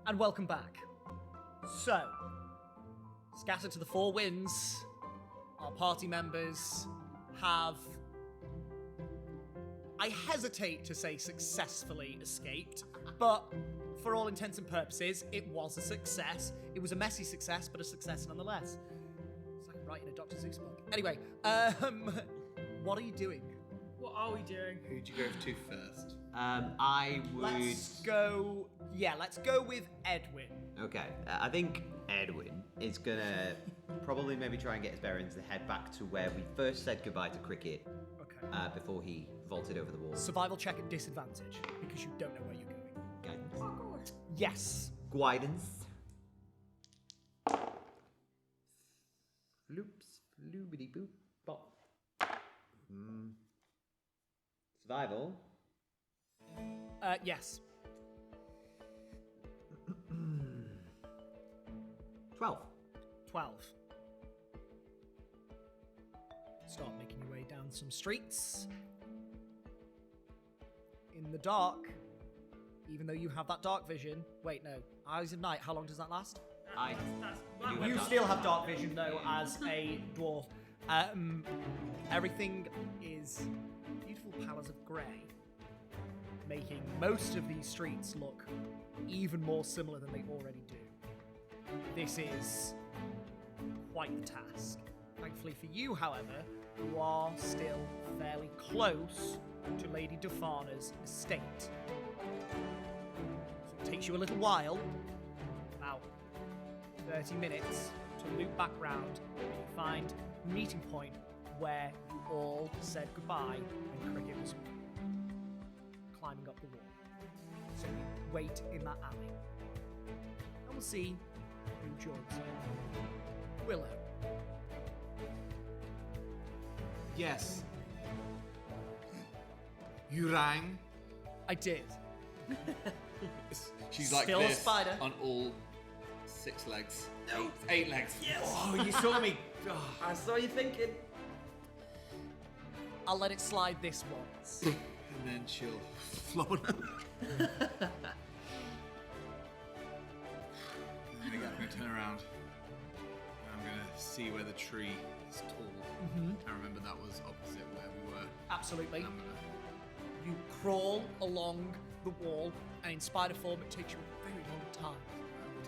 S1: And welcome back. So, scattered to the four winds, our party members have, I hesitate to say successfully escaped, but for all intents and purposes, it was a success. It was a messy success, but a success nonetheless. It's like writing a Dr. Seuss book. Anyway, what are you doing?
S3: What are we doing?
S6: Who'd you go to first?
S2: I would.
S1: Let's go with Edwin.
S2: Okay, I think Edwin is gonna probably maybe try and get his bearings and head back to where we first said goodbye to Cricket
S1: Okay.
S2: before he vaulted over the wall.
S1: Survival check at disadvantage, because you don't know where you're going.
S2: Guidance.
S3: Oh, God.
S1: Yes.
S2: Guidance. Floops, floobity boop, bop. Survival.
S1: Yes.
S2: 12.
S1: 12. Start making your way down some streets. In the dark, even though you have that dark vision. Wait, no. Eyes of Night, how long does that last? You still have dark vision, though, as a dwarf. Everything is beautiful palettes of grey, making most of these streets look even more similar than they already do. This is quite the task. Thankfully for you, however, you are still fairly close to Lady Dufana's estate. So it takes you a little while, about 30 minutes, to loop back round and you find a meeting point where you all said goodbye and Cricket was climbing up the wall. So you wait in that alley. And we'll see who joins you. Willow.
S6: Yes. You rang.
S1: I did.
S6: She's like
S1: Still a
S6: this
S1: spider.
S6: on all 6 legs. No, 8 legs.
S2: Oh, you saw me.
S5: I saw you thinking.
S1: I'll let it slide this once.
S6: And then she'll float. And then I'm gonna turn around. And I'm gonna see where the tree is tall. I remember that was opposite where we were.
S1: Absolutely.
S6: And I'm gonna.
S1: You crawl along the wall, and in spider form, it takes you a very long time.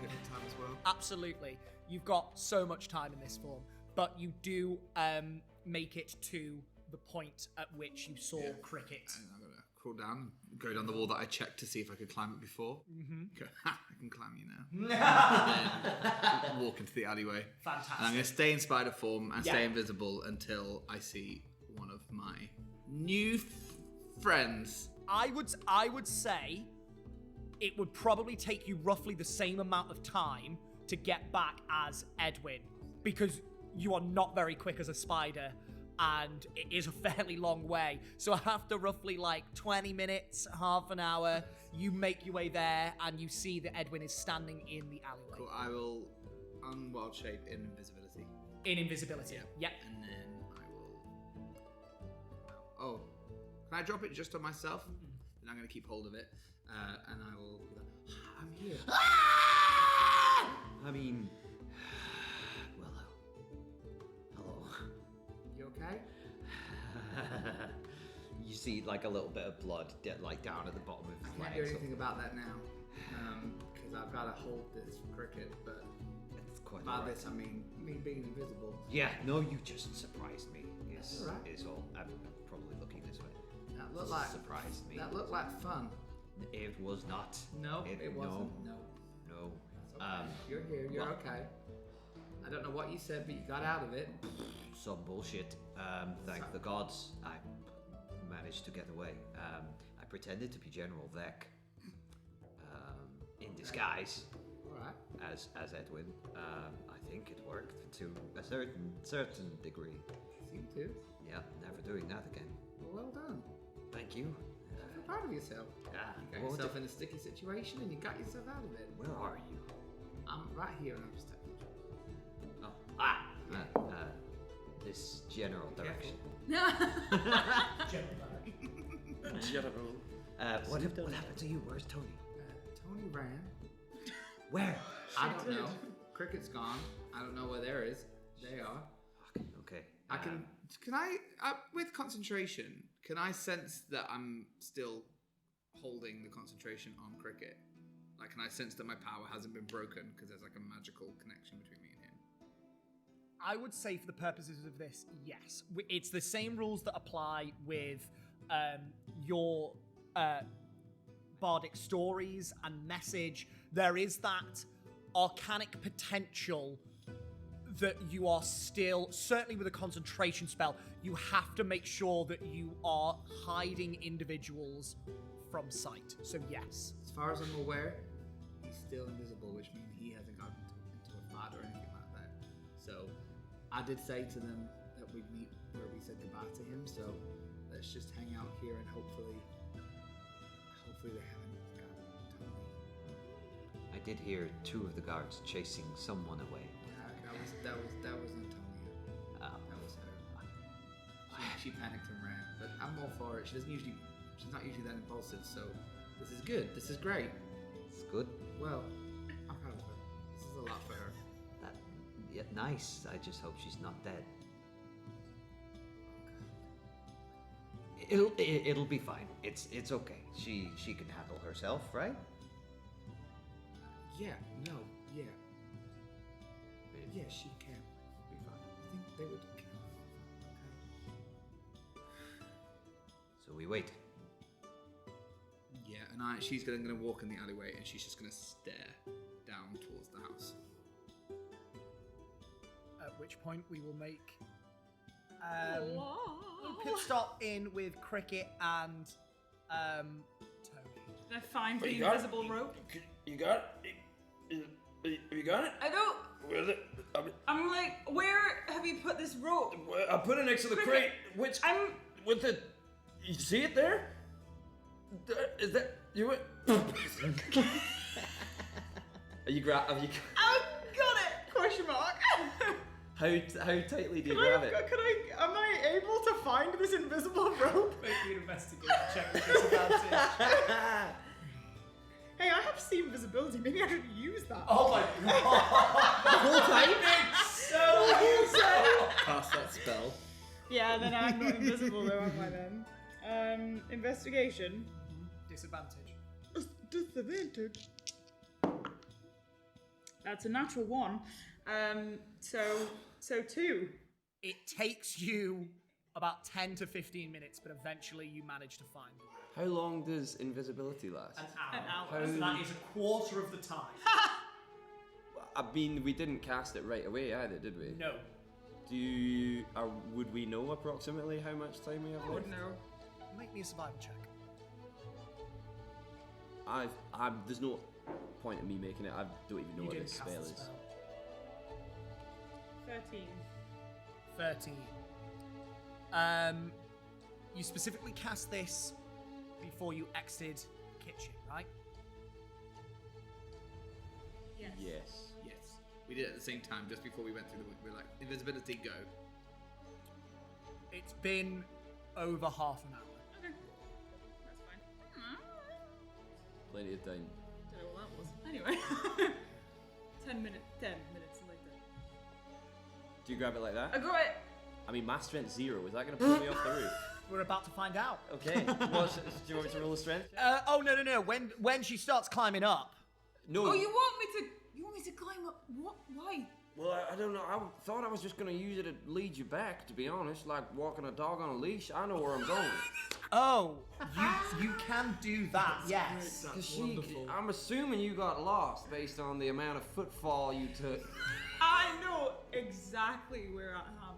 S6: Take the time as well.
S1: Absolutely. You've got so much time in this form, but you do make it to the point at which you saw Cricket.
S6: And I'm gonna crawl down, go down the wall that I checked to see if I could climb it before. Go, I can climb you now. And walk into the alleyway.
S1: Fantastic.
S6: And I'm gonna stay in spider form and
S1: Yeah.
S6: stay invisible until I see one of my new friends.
S1: I would say it would probably take you roughly the same amount of time to get back as Edwin, because you are not very quick as a spider, and it is a fairly long way. So after roughly like 20 minutes, half an hour, you make your way there, and you see that Edwin is standing in the alleyway.
S6: Cool. I will unwild shape in invisibility.
S1: In invisibility. Yep.
S6: And then I will. Oh, can I drop it just on myself? Then I'm gonna keep hold of it, and I will. I'm here.
S2: I mean, Willow. Hello.
S4: You okay?
S2: You see like a little bit of blood like down at the bottom of his
S4: I can't do
S2: legs.
S4: anything about that now, because I've got to hold this Cricket. But
S2: It's quite
S4: by
S2: alright.
S4: this, I mean me being invisible.
S2: Yeah, no, you just surprised me.
S4: That's alright.
S2: Is all. I'm probably looking this way.
S4: That looked like
S2: surprised me.
S4: That looked like fun.
S2: It was not.
S4: No, it wasn't. No.
S2: No.
S4: That's okay. You're here. You're
S2: well-
S4: okay. I don't know what you said, but you got out of it.
S2: Some bullshit. Thank the gods, I managed to get away. I pretended to be General Vec in disguise
S4: All right.
S2: as Edwin. I think it worked to a certain degree.
S4: Seem to.
S2: Yeah, never doing that again.
S4: Well done.
S2: Thank you.
S4: Feel proud of yourself.
S2: Yeah.
S4: You got yourself in a sticky situation and you got yourself out of it.
S2: Where are you?
S4: I'm right here and I'm just taking
S2: Oh, this general direction.
S5: General.
S2: What happened to you? Where's Tony?
S4: Tony ran.
S2: Where?
S6: I don't know. Cricket's gone. I don't know where there is. They are.
S2: Okay.
S6: I can I with concentration, can I sense that I'm still holding the concentration on Cricket? Like, can I sense that my power hasn't been broken because there's like a magical connection between me and him?
S1: I would say for the purposes of this, yes. It's the same rules that apply with your bardic stories and message. There is that arcanic potential that you are still, certainly with a concentration spell, you have to make sure that you are hiding individuals from sight. So yes.
S6: As far as I'm aware, he's still invisible, which means he hasn't gotten into a fight or anything like that. So I did say to them that we'd meet where we said goodbye to him, so let's just hang out here and hopefully they haven't gotten Tony.
S2: I did hear 2 of the guards chasing someone away.
S6: That was Antonia. That was her. She panicked and ran, but I'm all for it. She's not usually that impulsive, so this is good. This is great.
S2: It's good.
S6: Well, I'm proud of her. This is a lot for her.
S2: Nice. I just hope she's not dead. It'll be fine. It's okay. She can handle herself, right?
S6: Yeah. No. Yeah. Yeah, she can.
S2: Be fine.
S6: I think they would kill her. Okay.
S2: So we wait.
S6: Yeah, and she's gonna walk in the alleyway and she's just gonna stare down towards the house.
S1: At which point we will make a pit stop in with Cricket and Tony.
S3: Did I find the
S5: You got it?
S3: invisible rope?
S5: You got it? Have you got it?
S3: I don't.
S5: Where's it?
S3: I'm like, where have you put this rope?
S5: I put it next to the crate. Which?
S3: I'm.
S5: With the. You see it there? Is that you? Are you Have you?
S3: I got it! Question mark.
S5: How tightly do you
S3: Can
S5: grab it?
S3: am I able to find this invisible rope?
S1: Make me an investigation check with disadvantage.
S3: Hey, I have seen visibility. Maybe I should use that.
S1: Oh my god!
S5: The whole time?
S6: Cast that spell.
S3: Yeah, then I'm not invisible though, am I then? Investigation.
S1: Disadvantage.
S3: Disadvantage. That's a natural 1. So 2.
S1: It takes you about 10 to 15 minutes, but eventually you manage to find it.
S5: How long does invisibility last?
S1: An hour.
S3: An hour.
S1: So that is a quarter of the time.
S5: I mean, we didn't cast it right away either, did we?
S1: No.
S5: Would we know approximately how much time we have
S3: I
S5: left?
S3: would know.
S1: Make me a survival check.
S5: There's no point in me making it. I don't even know
S1: You
S5: what
S1: didn't
S5: this
S1: cast
S5: spell
S1: the
S5: is.
S1: spell.
S3: 13.
S1: 13. You specifically cast this before you exited the kitchen, right?
S3: Yes.
S5: Yes.
S6: Yes. We did it at the same time, just before we went through the. We're like, invisibility, go.
S1: It's been over half an hour.
S3: Okay. That's fine.
S5: Plenty of time.
S3: Don't know what that was. Anyway. 10 minutes, something like that.
S5: Do you grab it like
S3: I
S5: that?
S3: got it!
S5: I mean, mass strength 0. Is that going to pull me off the roof?
S1: We're about to find out.
S5: Okay. Do you want me to roll a strength?
S1: Oh no! When she starts climbing up,
S5: No.
S3: Oh, you want me to climb up? What? Why?
S5: Well, I don't know. I thought I was just going to use it to lead you back, to be honest. Like walking a dog on a leash. I know where I'm going.
S1: oh, you can do that. Yes.
S5: Because I'm assuming you got lost based on the amount of footfall you took.
S3: I know exactly where I am.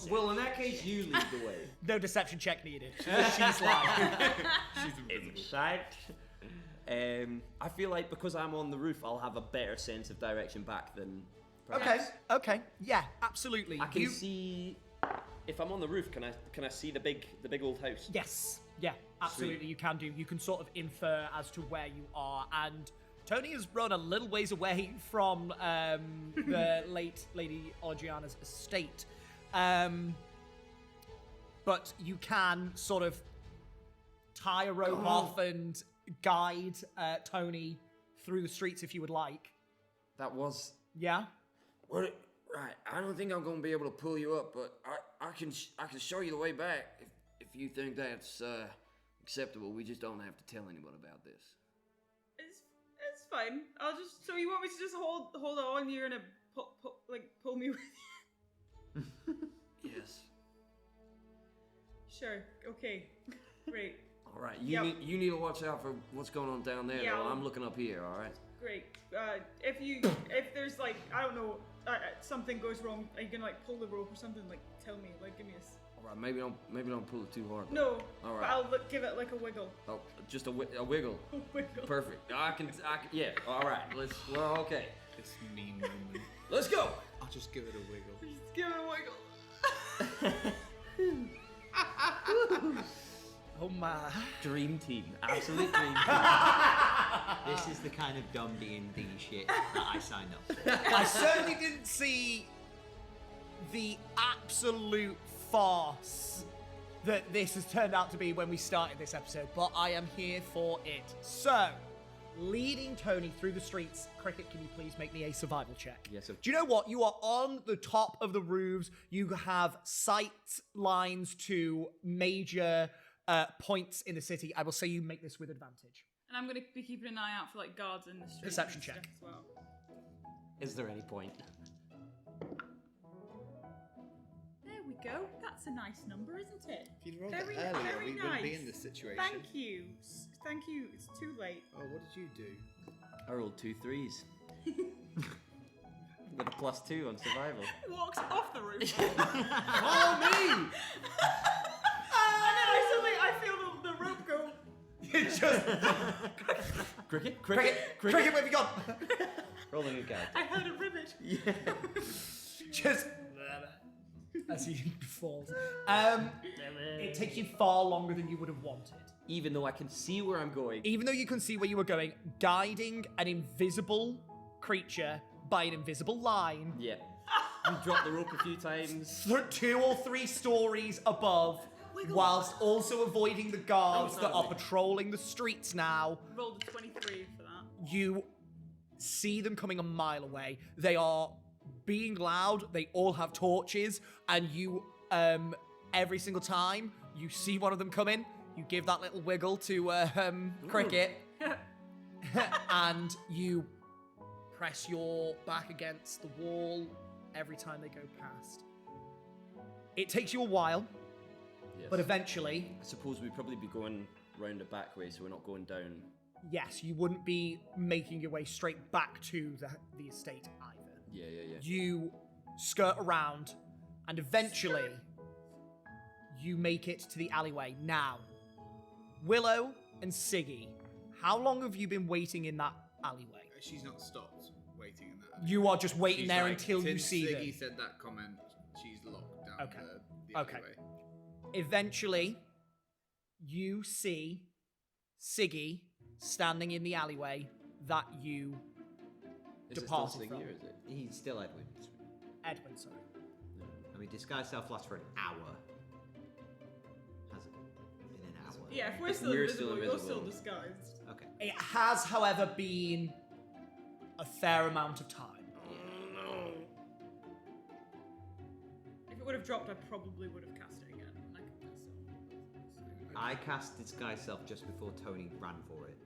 S5: Well, in that case, you lead the way.
S1: No deception check needed. She's lying.
S5: Inside. I feel like because I'm on the roof, I'll have a better sense of direction back than. Perhaps.
S1: Okay. Yeah, absolutely.
S5: I can see. If I'm on the roof, can I see the big old house?
S1: Yes. Yeah, absolutely.
S5: Sweet.
S1: You can do. You can sort of infer as to where you are, and Tony has run a little ways away from the late Lady Orgiana's estate. But you can sort of tie a rope off and guide Tony through the streets if you would like.
S5: That was.
S1: Yeah?
S5: What? Right. I don't think I'm gonna be able to pull you up, but I can show you the way back if you think that's acceptable. We just don't have to tell anyone about this.
S3: It's fine. I'll just. So you want me to just hold on? You're gonna pull me with you?
S5: Yes.
S3: Sure. Okay. Great.
S5: All right. You need to watch out for what's going on down there.
S3: Yeah,
S5: though. I'm looking up here. All right.
S3: Great. If there's like I don't know something goes wrong, are you gonna like pull the rope or something? Like tell me. Like give me a.
S5: All right. Maybe don't pull it too hard.
S3: No.
S5: All right.
S3: But I'll give it like a wiggle.
S5: Oh, just a wiggle.
S3: A wiggle.
S5: Perfect. I can. Yeah. All right. Well, okay.
S6: This mean woman.
S5: Let's go.
S6: I'll just give it a wiggle.
S3: Just give it a wiggle.
S1: Oh my.
S2: Dream team. Absolute dream team. This is the kind of dumb D&D shit that I signed up for.
S1: I certainly didn't see the absolute farce that this has turned out to be when we started this episode, but I am here for it. So, leading Tony through the streets, Cricket, can you please make me a survival check?
S5: Yes, sir.
S1: Do you know what? You are on the top of the roofs. You have sight lines to major points in the city. I will say you make this with advantage.
S3: And I'm gonna be keeping an eye out for like guards in the street.
S1: Perception
S3: and stuff
S1: check.
S3: as well.
S2: Is there any point?
S3: There we go. That's a nice number, isn't it?
S6: If you'd rolled
S3: Very-
S6: that earlier,
S3: very
S6: we wouldn't be
S3: nice.
S6: in this situation.
S3: Thank you. Thank you. It's too late.
S6: Oh, what did you do?
S5: I rolled 2 3s. With a +2 on survival.
S3: He walks off the roof.
S5: Follow me!
S3: And then I feel the rope go.
S1: It's just
S5: Cricket.
S1: Cricket, where have you gone?
S2: Roll a new guy.
S3: I heard a rivet.
S5: Yeah.
S1: Just as he falls. It takes you far longer than you would have wanted.
S5: Even though I can see where I'm going.
S1: Even though you can see where you were going, guiding an invisible creature by an invisible line
S5: Yeah. We dropped the rope a few times.
S1: 2 or 3 stories above, whilst also avoiding the guards that are patrolling the streets now.
S3: Rolled a 23 for that.
S1: You see them coming a mile away. They are being loud. They all have torches, and you, every single time you see one of them coming, you give that little wiggle to Cricket, and you press your back against the wall every time they go past. It takes you a while,
S5: Yes.
S1: but eventually,
S5: I suppose we'd probably be going round the back way, so we're not going down.
S1: yes, you wouldn't be making your way straight back to the estate either.
S5: Yeah.
S1: You skirt around, and eventually you make it to the alleyway. Now, Willow and Siggy, how long have you been waiting in that alleyway?
S6: She's not stopped waiting in that.
S1: You are just waiting
S6: She's
S1: there
S6: like,
S1: until you
S6: since
S1: see
S6: Ziggy
S1: them.
S6: said that comment, she's locked down
S1: Okay.
S6: the
S1: Okay.
S6: alleyway.
S1: Eventually, you see Siggy standing in the alleyway that you
S5: Is it
S1: departed
S5: still Siggy,
S1: from.
S5: or is it?
S2: He's still Edwin.
S1: Edwin, sorry.
S2: I mean, disguise self lasts for an hour. Has it been an hour?
S3: Yeah, if we're still
S5: We're
S3: invisible,
S5: still
S3: you're still
S5: invisible.
S3: disguised.
S2: Okay.
S1: It has, however, been a fair amount of time.
S3: If it would have dropped, I probably would have cast it again. And I could cast it.
S2: I cast disguise self just before Tony ran for it.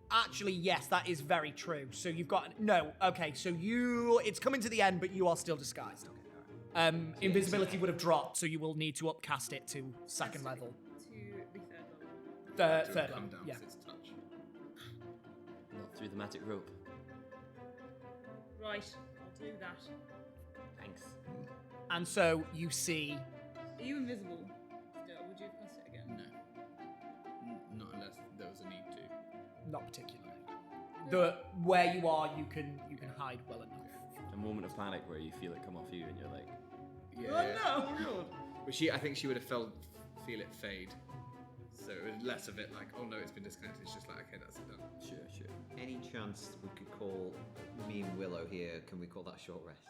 S1: Actually, yes, that is very true. So you've got okay. So it's coming to the end, but you are still disguised. Invisibility would have dropped, so you will need to upcast it to second level,
S3: To the third level.
S1: third
S6: To
S1: level.
S6: come down
S1: Yeah.
S6: with its touch.
S5: Not through the magic rope.
S3: Right, I'll do that.
S5: Thanks.
S1: And so you see,
S3: Are you invisible? Still, would you have cast it again?
S6: No. Not unless there was a need to.
S1: not particularly. Where you are, you can hide well enough.
S5: A moment of panic where you feel it come off you, and you're like,
S6: Yeah.
S3: Oh no!
S6: But I think she would have feel it fade. So it was less of it like, oh no, it's been disconnected. It's just like, okay, that's it done.
S5: sure.
S2: Any chance we could call me and Willow here? Can we call that a short rest?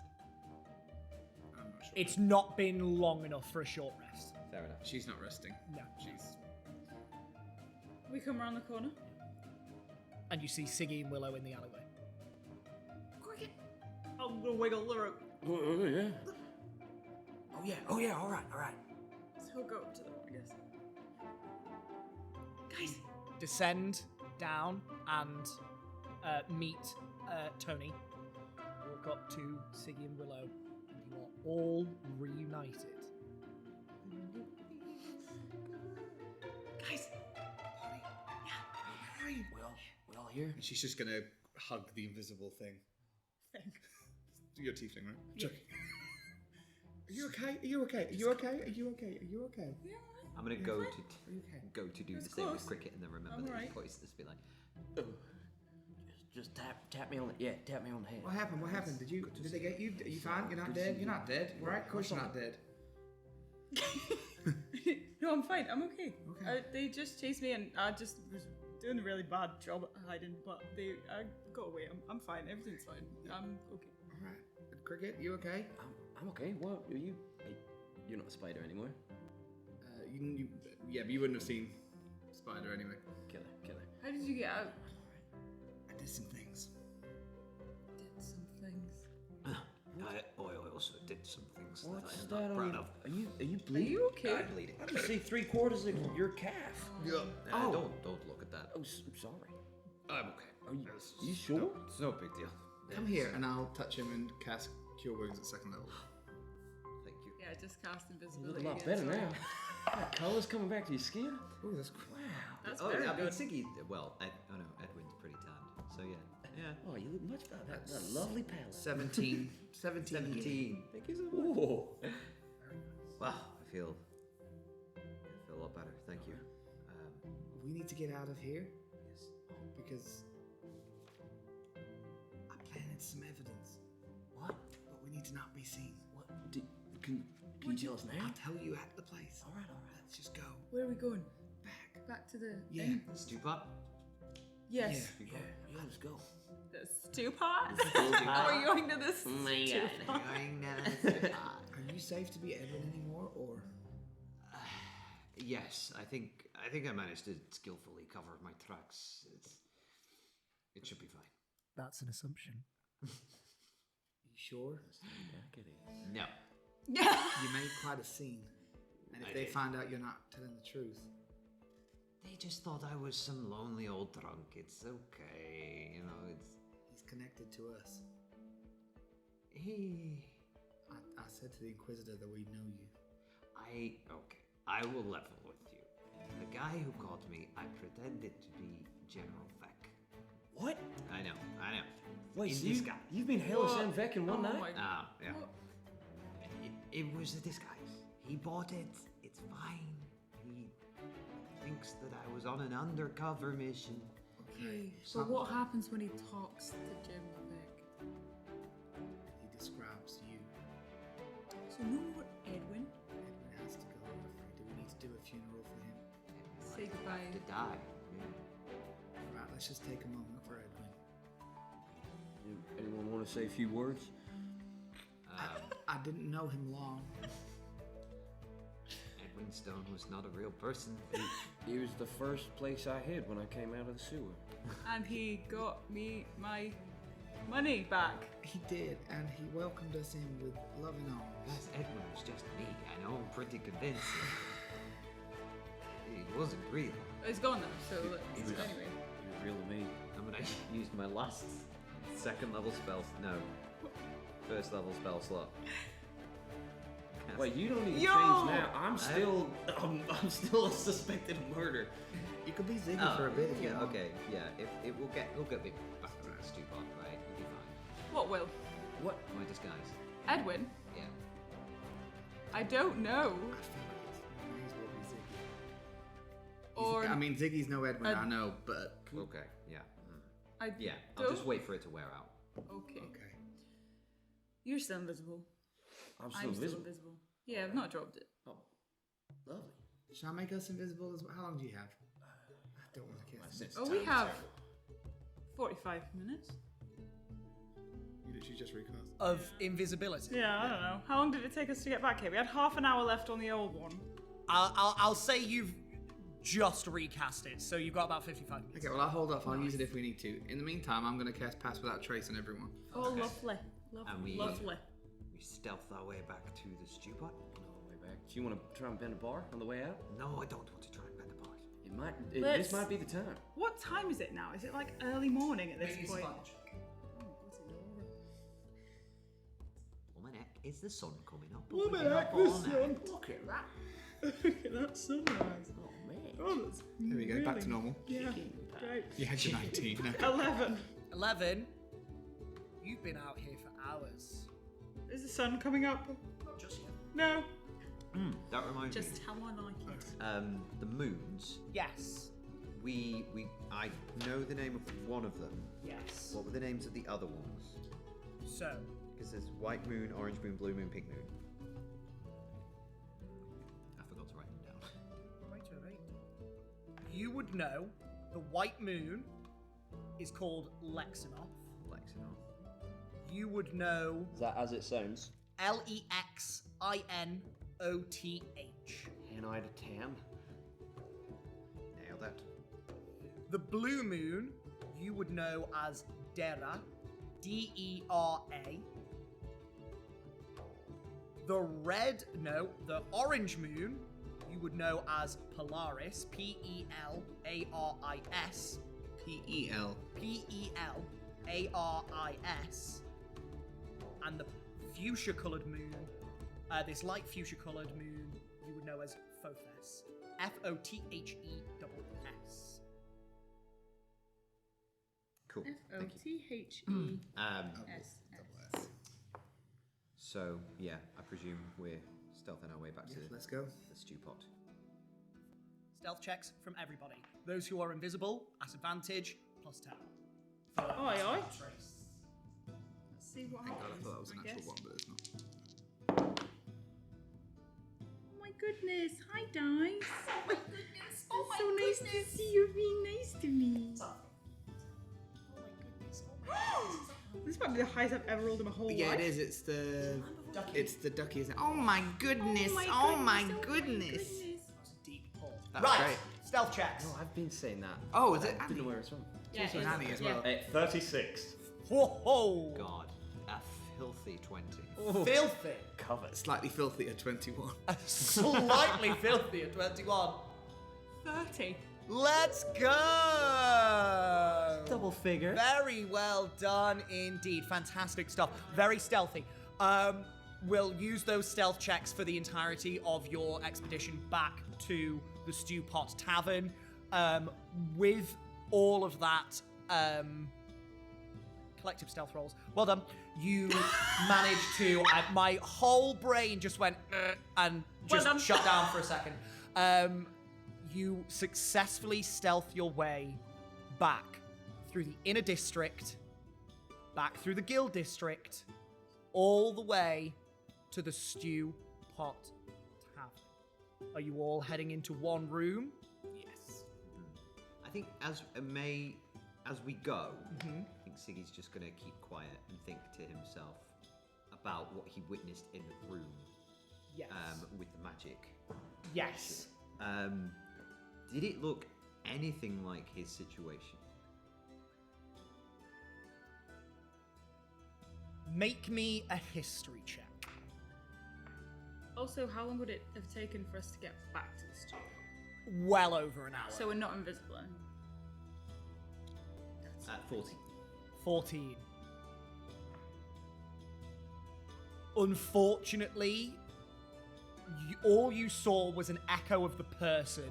S6: I'm not sure.
S1: It's not been long enough for a short rest.
S2: Fair enough.
S6: She's not resting.
S1: No.
S6: She's.
S3: We come around the corner.
S1: and you see Siggy and Willow in the alleyway.
S3: Cricket. I'm gonna wiggle the rope.
S5: Oh, yeah. Oh, yeah, all right.
S3: So he'll go up to them, I guess. Guys.
S1: Descend down and meet Tony. Walk up to Siggy and Willow, and you are all reunited.
S3: Guys.
S5: We all here?
S6: And she's just gonna hug the invisible thing. Your tiefling, right?
S3: Yeah.
S6: Are you okay? Are you okay? Are you okay? Are you okay? Are you okay?
S3: Yeah.
S2: I'm gonna go to
S6: okay?
S2: go to do
S3: It's
S2: the same with
S3: close.
S2: cricket, and then remember
S3: I'm
S2: that
S3: alright.
S2: he's poisonous. Be like,
S5: Just tap me on the tap me on the head.
S4: What happened? What happened? Did they get you? Are you fine? You're not dead? You're not dead, right? Of course you're not dead.
S3: No, I'm fine. I'm okay.
S4: Okay.
S3: They just chased me, and I just was doing a really bad job at hiding. But I got away. I'm fine. Everything's fine. I'm okay.
S4: All right. Cricket, you okay?
S5: I'm okay. What are you? You're not a spider anymore.
S6: Yeah, but you wouldn't have seen Spider anyway.
S5: Killer.
S3: How did you get out?
S4: I did some things.
S3: Did some things.
S2: I also did some things
S5: What's
S2: that
S5: that
S2: I'm not
S5: on?
S2: proud of.
S5: Are you
S3: Are
S5: bleeding?
S3: you okay?
S2: I'm bleeding.
S5: I can see 3/4 of your calf.
S6: Yeah.
S5: Oh.
S2: Don't look at that.
S5: Oh, sorry.
S6: I'm okay.
S5: Are you sure?
S2: It's no big deal.
S4: Come here, and I'll touch him and cast Cure Wounds at second level.
S2: Thank you.
S3: Yeah, just cast
S5: You
S3: invisibility.
S5: look a lot
S3: again,
S5: better
S3: so-
S5: now. That color's coming back to your skin.
S4: Oh, that's
S5: Wow.
S3: That's
S2: Oh,
S3: very
S2: yeah, I mean,
S3: good.
S2: Siggy. Well, Edwin's pretty tanned. So yeah.
S5: Oh, you look much better. That lovely palette.
S4: 17. 17.
S2: 17.
S5: Thank you so much. Whoa.
S2: Wow, I feel a lot better. Thank you.
S4: We need to get out of here
S2: Yes.
S4: because I planted some evidence,
S5: What?
S4: but we need to not be seen.
S5: What? Can you tell us now?
S4: I'll tell you at the place.
S5: All right.
S4: Let's just go
S3: Where are we going?
S4: back.
S3: Back to the
S4: Yeah.
S3: inn?
S2: Stew pot.
S3: Yes.
S5: Yeah, let's go.
S3: The stew pot? Are we going to this
S5: Oh my
S3: stew
S5: God.
S3: pot?
S4: Are you safe to be Edwin anymore, or?
S2: Yes, I think I managed to skillfully cover my tracks. It should be fine.
S1: That's an assumption.
S4: You sure?
S2: No.
S4: You made quite a scene, and if
S2: I
S4: they
S2: did.
S4: find out you're not telling the truth,
S2: They just thought I was some lonely old drunk. It's okay, you know.
S4: he's connected to us.
S2: He.
S4: I said to the Inquisitor that we know you.
S2: Okay. I will level with you. The guy who called me, I pretended to be General Vec.
S5: What?
S2: I know.
S5: Wait,
S2: In
S5: so
S2: disguise.
S5: you've been Hella
S3: What?
S5: San Vec in one
S3: Oh
S5: night?
S3: my
S2: Ah, yeah.
S3: What?
S2: It was a disguise. He bought it. It's fine. He thinks that I was on an undercover mission.
S3: Okay. So what happens when he talks to Jim Vic?
S4: He describes you.
S3: So no more Edwin.
S4: Edwin has to go. I'm afraid. Do we need to do a funeral for him?
S3: Say goodbye.
S2: To die.
S4: Right. Let's just take a moment for Edwin.
S5: Anyone want to say a few words?
S4: I didn't know him long.
S2: Edwin Stone was not a real person.
S5: He was the first place I hid when I came out of the sewer.
S3: And he got me my money back.
S4: He did, and he welcomed us in with loving arms.
S2: Yes, Edwin was just me. I know. I'm pretty convinced. He wasn't real.
S3: Oh, he's gone now, so anyway.
S5: He was real to me.
S2: I'm gonna use my last second level spell. No. First level spell slot.
S5: Wait, you don't need to
S3: Yo!
S5: change now. I'm still suspected of murder.
S4: You could be Ziggy for a bit if you
S2: yeah,
S4: want.
S2: okay, yeah. If we'll get me back to the stew pot, right? We'll be fine.
S3: What will?
S5: What?
S2: My disguise.
S3: Edwin?
S2: Yeah.
S3: I don't know.
S4: I feel like it may as well be Ziggy.
S3: Or
S4: I mean, Ziggy's no Edwin,
S3: Uh,
S4: I know, but
S2: Okay. Yeah.
S3: I
S2: Yeah.
S3: don't.
S2: I'll just wait for it to wear out.
S3: Okay.
S4: okay.
S3: You're still invisible.
S5: I'm still
S3: I'm
S5: invisible.
S3: still invisible. Yeah, I've not dropped it.
S5: Oh, lovely.
S4: Shall I make us invisible as well? How long do you have? I don't want to kiss.
S3: Oh, we have 45 minutes.
S6: You literally just recast.
S1: Of invisibility.
S3: Yeah, I don't know. How long did it take us to get back here? We had half an hour left on the old one.
S1: I'll say you've just recast it, so you've got about 55 minutes.
S4: Okay, well, I'll hold off. I'll use it if we need to. In the meantime, I'm going to cast Pass Without Trace on everyone.
S3: Oh, lovely.
S2: And we-
S3: Lovely.
S2: We stealth our way back to the stew pot.
S5: Way back. Do you want to try and bend a bar on the way out?
S2: No, I don't want to try and bend the part.
S5: This might be the time.
S3: What time is it now? Is it like early morning at this
S1: Maybe
S3: point?
S1: survival check.
S2: Womanek, is the sun coming up?
S3: Womanek,
S2: Or
S3: the
S2: not?
S3: sun.
S5: Look at that.
S3: Look at that sunrise.
S5: Oh, man.
S3: Oh, that's
S4: There we go, back to normal.
S3: Yeah, great.
S4: You had your 19. Okay.
S3: 11.
S1: 11. You've been out here for hours.
S3: Is the sun coming up?
S1: Not just yet.
S3: No.
S2: That reminds
S3: Just
S2: me.
S3: how I like it.
S2: The moons.
S1: Yes.
S2: I know the name of one of them.
S1: Yes.
S2: What were the names of the other ones?
S1: So,
S2: Because there's white moon, orange moon, blue moon, pink moon. I forgot to write them down.
S1: wait. You would know the white moon is called Lexinoth.
S2: Lexinoth.
S1: You would know
S5: Is that as it sounds?
S1: Lexinoth.
S5: And I had a 10.
S2: Nailed that.
S1: The blue moon, you would know as Dera. Dera. The orange moon, you would know as Polaris. Pelaris.
S4: P-E-L.
S1: Pelaris. And the fuchsia coloured moon, this light fuchsia coloured moon, you would know as Fothes. Fothes.
S2: Cool. Thank you.
S3: F-O-T-H-E-S-S.
S2: So, yeah, I presume we're stealthing our way back to
S4: Let's go.
S2: the stew pot.
S1: Stealth checks from everybody. Those who are invisible, at advantage, plus 10.
S3: Aye, aye.
S1: Trace.
S3: Let's see what
S4: Thank God, I
S3: happens.
S4: thought that was an
S3: I
S4: actual
S3: guess.
S4: one, but it's not.
S3: Oh my goodness. Hi, Dice. Oh my goodness. Oh my so nice to see you being nice to me. This might be the highest I've ever rolled in my whole
S4: Yeah,
S3: life.
S4: it is. It's the ducky. Isn't it? Oh my goodness! Oh my goodness!
S1: That's a deep pull.
S4: That was
S1: Right,
S4: great.
S1: stealth checks.
S5: No, I've been saying that.
S4: Oh, is it
S5: I didn't know where it's from.
S3: Yeah,
S4: also
S3: it
S4: an
S3: is.
S4: Annie as well.
S5: 36.
S1: Whoa!
S2: God, a filthy 20.
S1: Filthy.
S5: Covered.
S4: Slightly filthy at 21.
S1: Slightly filthy at 21.
S3: 30.
S1: Let's go!
S5: Double figure.
S1: Very well done indeed. Fantastic stuff. Very stealthy. We'll use those stealth checks for the entirety of your expedition back to the Stew Pot Tavern. With all of that collective stealth rolls. Well done. You managed to... my whole brain just went... and just
S3: Well done.
S1: shut down for a second. You successfully stealth your way back through the inner district, back through the guild district, all the way to the Stew Pot Tavern. Are you all heading into one room?
S4: Yes.
S2: I think as we go,
S1: Mm-hmm.
S2: I think Siggy's just going to keep quiet and think to himself about what he witnessed in the room
S1: Yes.
S2: with the magic.
S1: Yes.
S2: Did it look anything like his situation?
S1: Make me a history check.
S3: Also, how long would it have taken for us to get back to the studio?
S1: Well over an hour.
S3: So we're not invisible anymore.
S2: 40.
S1: 14. Unfortunately, all you saw was an echo of the person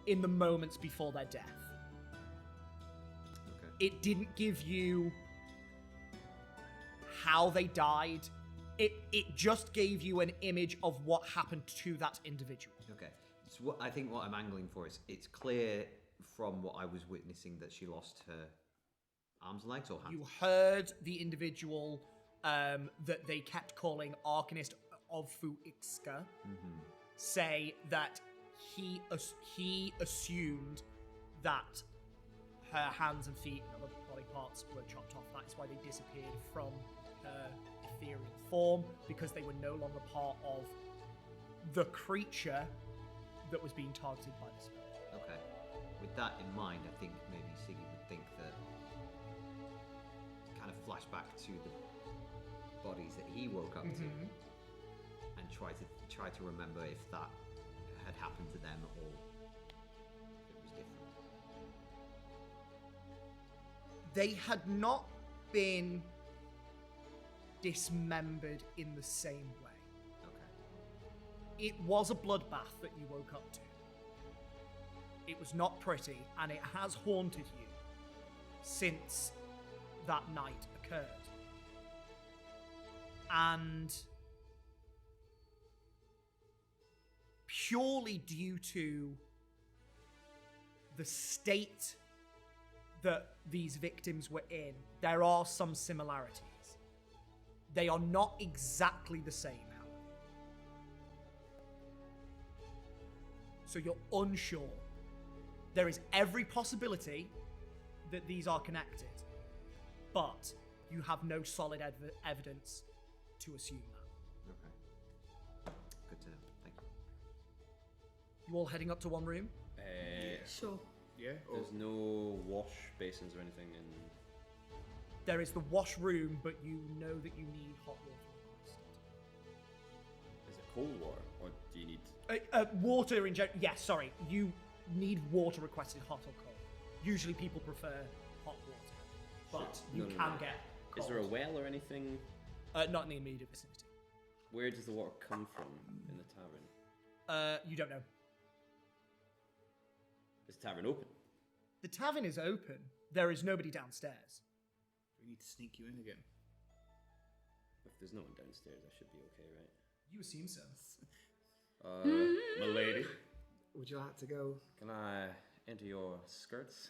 S1: in the moments before their death.
S2: Okay.
S1: It didn't give you how they died. It just gave you an image of what happened to that individual.
S2: Okay. So I think what I'm angling for is it's clear from what I was witnessing that she lost her arms and legs or hands.
S1: You heard the individual that they kept calling Arcanist of Fuixka say that he assumed that her hands and feet and other body parts were chopped off. That is why they disappeared from her ethereal form, because they were no longer part of the creature that was being targeted by the spell.
S2: Okay. With that in mind, I think maybe Siggy would think that kind of flashback to the bodies that he woke up to, and try to remember if that had happened to them or if it was different.
S1: They had not been dismembered in the same way.
S2: Okay.
S1: It was a bloodbath that you woke up to. It was not pretty, and it has haunted you since that night occurred. And purely due to the state that these victims were in, there are some similarities. They are not exactly the same, however. So you're unsure. There is every possibility that these are connected, but you have no solid evidence to assume that.
S2: Okay. Good to know. Thank you.
S1: You all heading up to one room?
S3: Sure.
S6: Yeah.
S5: There's no wash basins or anything in.
S1: There is the wash room, but you know that you need hot water.
S5: Is it cold water, or do you need?
S1: Water in general. Yes, sorry. You need water requested hot or cold. Usually people prefer hot water, but you
S5: No, no,
S1: can
S5: no.
S1: get cold.
S5: Is there a well or anything?
S1: Not in the immediate vicinity.
S5: Where does the water come from in the tavern?
S1: You don't know.
S5: Is the tavern open?
S1: The tavern is open. There is nobody downstairs.
S6: We need to sneak you in again.
S5: If there's no one downstairs, I should be okay, right?
S1: You assume so.
S5: My lady,
S4: Would you like to go?
S5: can I enter your skirts?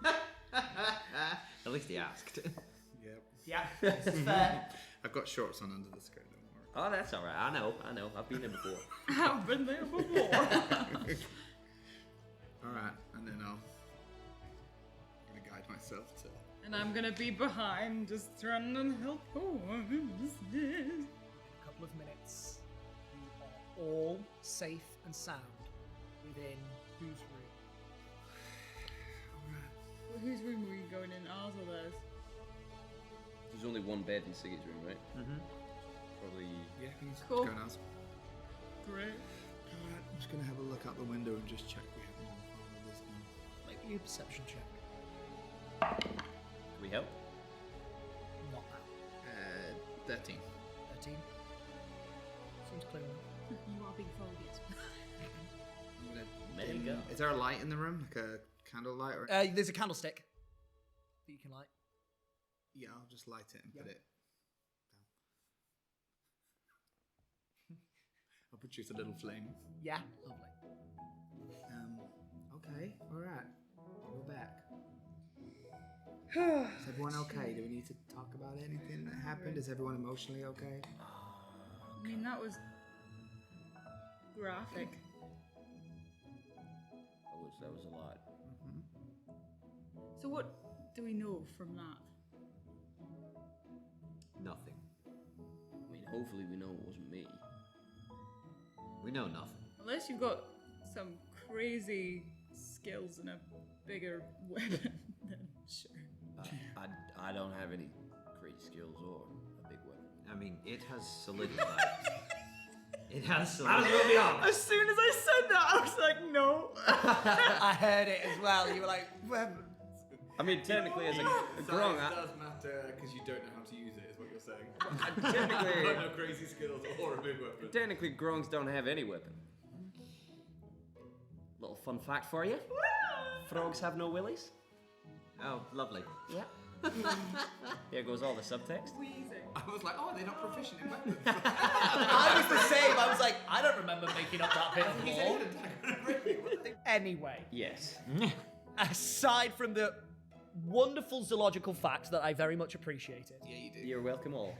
S2: At least he asked.
S6: Yep.
S1: Yeah, this is fair.
S6: I've got shorts on under the skirt, don't worry.
S2: Oh, that's all right. I know. I've been there before.
S3: I've been there before.
S6: Alright, and then I'm gonna guide myself to.
S3: And I'm gonna be behind, just trying to help. Oh,
S1: A couple of minutes. You are all safe and sound within whose room?
S3: whose room were you going in? Ours or theirs?
S5: There's only one bed in Siggy's room, right?
S2: Mm-hmm.
S5: Probably.
S6: Yeah, he's
S3: Cool.
S6: going out.
S3: Great.
S6: Alright, I'm just gonna have a look out the window and just check we haven't all followed this now.
S1: Make me a perception check.
S5: Can we help?
S1: Not that.
S6: 13.
S1: 13. Seems clear enough.
S3: You are being phobias.
S6: I'm gonna
S5: There you go.
S6: Is there a light in the room? Like a candle light or
S1: There's a candlestick that you can light.
S6: yeah, I'll just light it and
S1: Yeah.
S6: put it down. I'll produce a little flame.
S1: Yeah, lovely.
S4: Okay, alright. We're back. Is everyone okay? Do we need to talk about anything that happened? Is everyone emotionally okay?
S3: I mean, that was graphic.
S5: That was a lot.
S3: So what do we know from that?
S2: Nothing.
S5: I mean, hopefully we know it wasn't me.
S2: We know nothing.
S3: Unless you've got some crazy skills and a bigger weapon, then sure.
S5: I don't have any great skills or a big weapon.
S2: I mean, it has solidified. It has solidified.
S3: As soon as I said that, I was like, no.
S1: I heard it as well. You were like,
S5: I mean, technically, as a grung,
S6: Size does matter because you don't know how to use it, is what you're saying.
S5: technically,
S6: no crazy skills or a big weapon.
S5: technically, grungs don't have any weapon. Little fun fact for you: frogs have no willies.
S2: Oh, lovely.
S5: Yeah. Here goes all the subtext.
S3: Wheezing.
S6: I was like, oh, they're not proficient in weapons.
S1: I was the same. I was like, I don't remember making up that bit before. Anyway,
S5: Yes.
S1: aside from the wonderful zoological fact that I very much appreciated.
S6: Yeah, you do.
S5: You're welcome all.